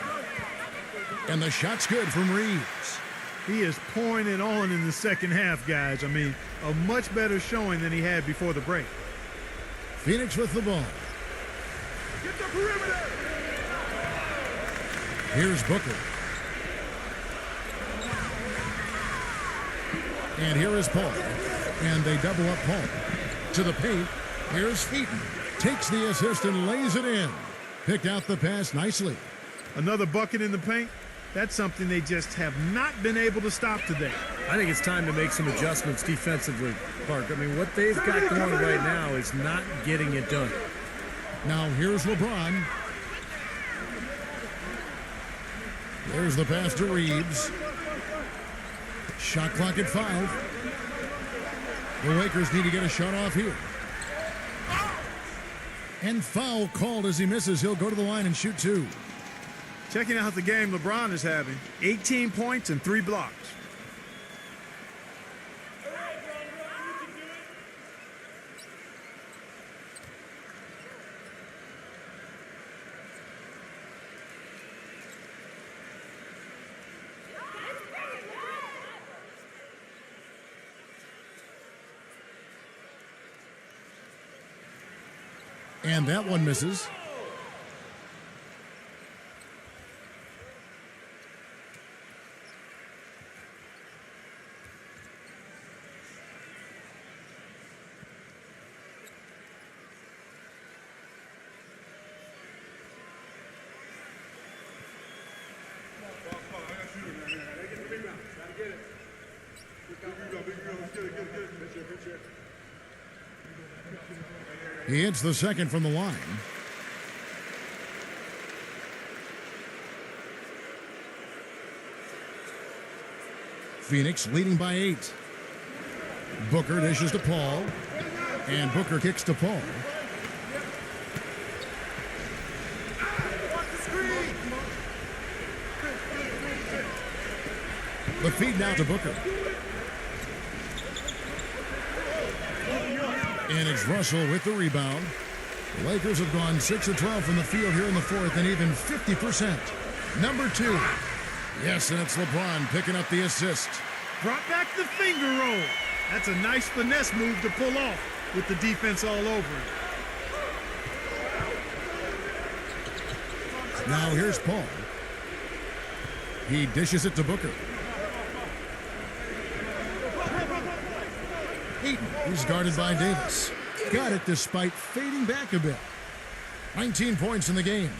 And the shot's good from Reeves. He is pouring it on in the second half, guys. I mean, a much better showing than he had before the break. Phoenix with the ball. Get the perimeter! Here's Booker. And here is Paul. And they double up Paul. To the paint. Here's Featon. Takes the assist and lays it in. Picked out the pass nicely. Another bucket in the paint. That's something they just have not been able to stop today. I think it's time to make some adjustments defensively, Park. I mean, what they've got going right now is not getting it done. Now here's LeBron. There's the pass to Reeves. Shot clock at 5. The Lakers need to get a shot off here. And foul called as he misses. He'll go to the line and shoot 2. Checking out the game LeBron is having. 18 points and 3 blocks. And that one misses. He hits the second from the line. Phoenix leading by 8. Booker dishes to Paul. And Booker kicks to Paul. The feed now to Booker. And it's Russell with the rebound. The Lakers have gone 6 of 12 from the field here in the fourth and even 50%. Number 2. Yes, and it's LeBron picking up the assist. Brought back the finger roll. That's a nice finesse move to pull off with the defense all over him. Now here's Paul. He dishes it to Booker. Eaton, he's guarded by Davis. Got it despite fading back a bit. 19 points in the game.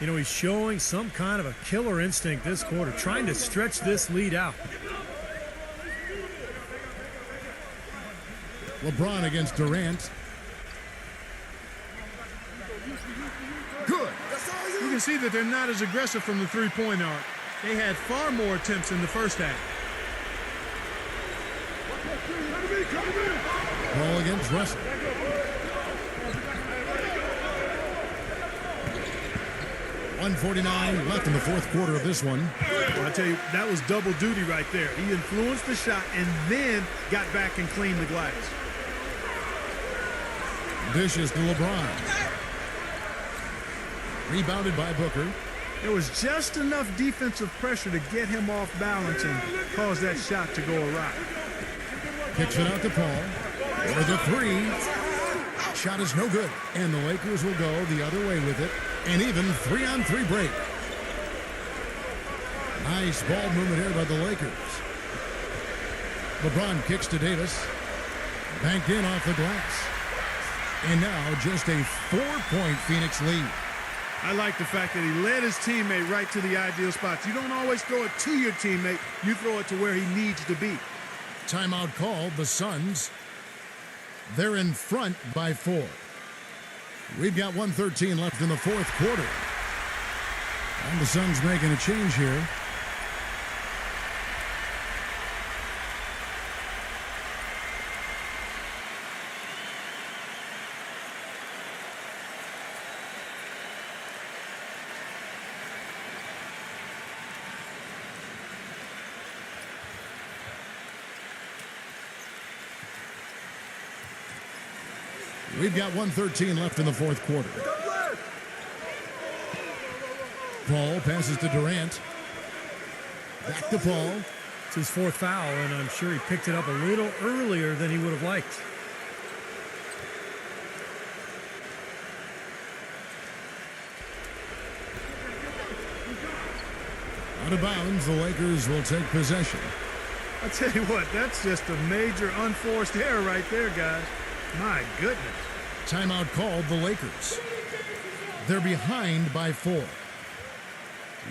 You know, he's showing some kind of a killer instinct this quarter, trying to stretch this lead out. LeBron against Durant. Good. You can see that they're not as aggressive from the three-point arc. They had far more attempts in the first half. Ball against Russell. .149 left in the fourth quarter of this one. Well, I tell you, that was double duty right there. He influenced the shot and then got back and cleaned the glass. Dishes to LeBron. Rebounded by Booker. There was just enough defensive pressure to get him off balance and cause that shot to go awry. Kicks it out to Paul. For the 3. Shot is no good. And the Lakers will go the other way with it. An even 3-on-3 break. Nice ball movement here by the Lakers. LeBron kicks to Davis. Banked in off the glass. And now just a 4-point Phoenix lead. I like the fact that he led his teammate right to the ideal spots. You don't always throw it to your teammate. You throw it to where he needs to be. Timeout called. The Suns. They're in front by 4. We've got 1:13 left in the fourth quarter. And the Suns making a change here. We've got 1:13 left in the fourth quarter. Paul passes to Durant. Back to Paul. It's his 4th foul, and I'm sure he picked it up a little earlier than he would have liked. Out of bounds, the Lakers will take possession. I tell you what, that's just a major unforced error right there, guys. My goodness. Timeout called. The Lakers. They're behind by 4.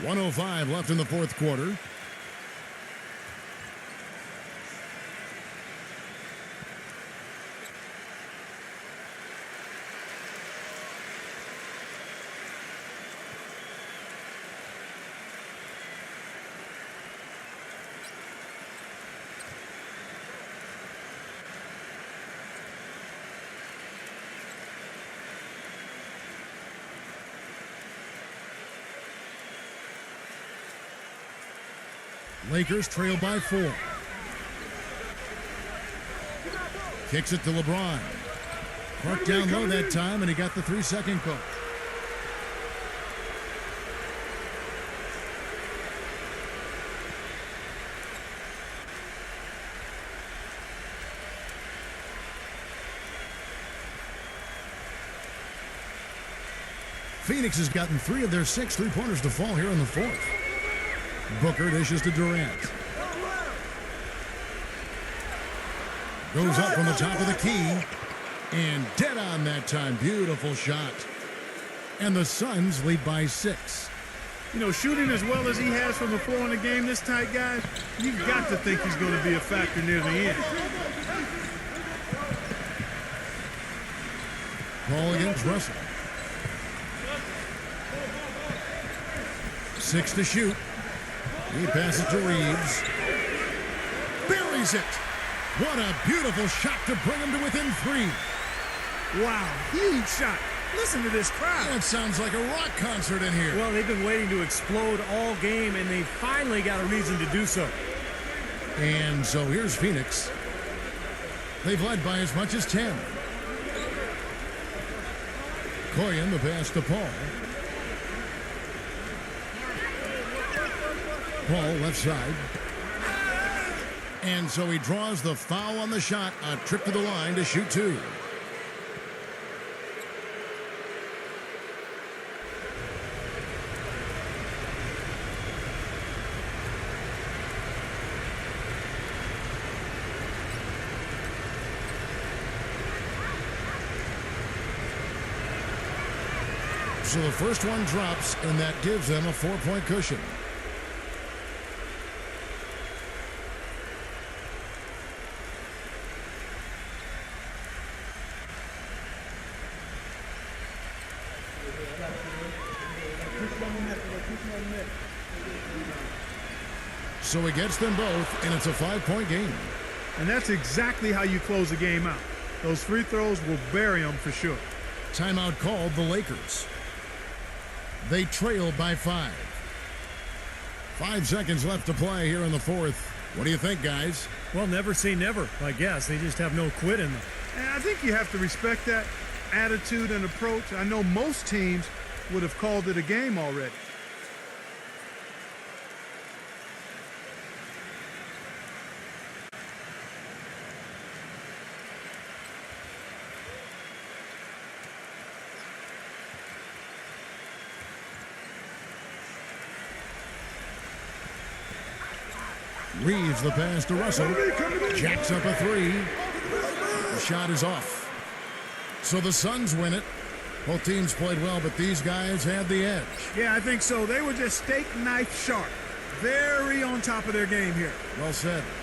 1:05 left in the fourth quarter. Lakers trail by 4. Kicks it to LeBron. Clark down low that time, and he got the 3-second call. Phoenix has gotten 3 of their 6 3-pointers to fall here in the 4th. Booker dishes to Durant. Goes up from the top of the key. And dead on that time. Beautiful shot. And the Suns lead by 6. You know, shooting as well as he has from the floor in the game this tight, guys, you've got to think he's going to be a factor near the end. Ball against Russell. 6 to shoot. He passes to Reeves. Buries it. What a beautiful shot to bring him to within 3. Wow, huge shot. Listen to this crowd. That sounds like a rock concert in here. Well, they've been waiting to explode all game, and they finally got a reason to do so. And so here's Phoenix. They've led by as much as 10. Koyen, the pass to Paul. Paul left side. And so he draws the foul on the shot. A trip to the line to shoot 2. So the first one drops, and that gives them a 4-point cushion. So he gets them both, and it's a 5-point game. And that's exactly how you close a game out. Those free throws will bury them for sure. Timeout called the Lakers. They trail by 5. 5 seconds left to play here in the 4th. What do you think, guys? Well, never say never, I guess. They just have no quit in them. And I think you have to respect that attitude and approach. I know most teams would have called it a game already. Reeves the pass to Russell. Jacks up a 3. The shot is off. So the Suns win it. Both teams played well, but these guys had the edge. Yeah, I think so. They were just steak knife sharp. Very on top of their game here. Well said.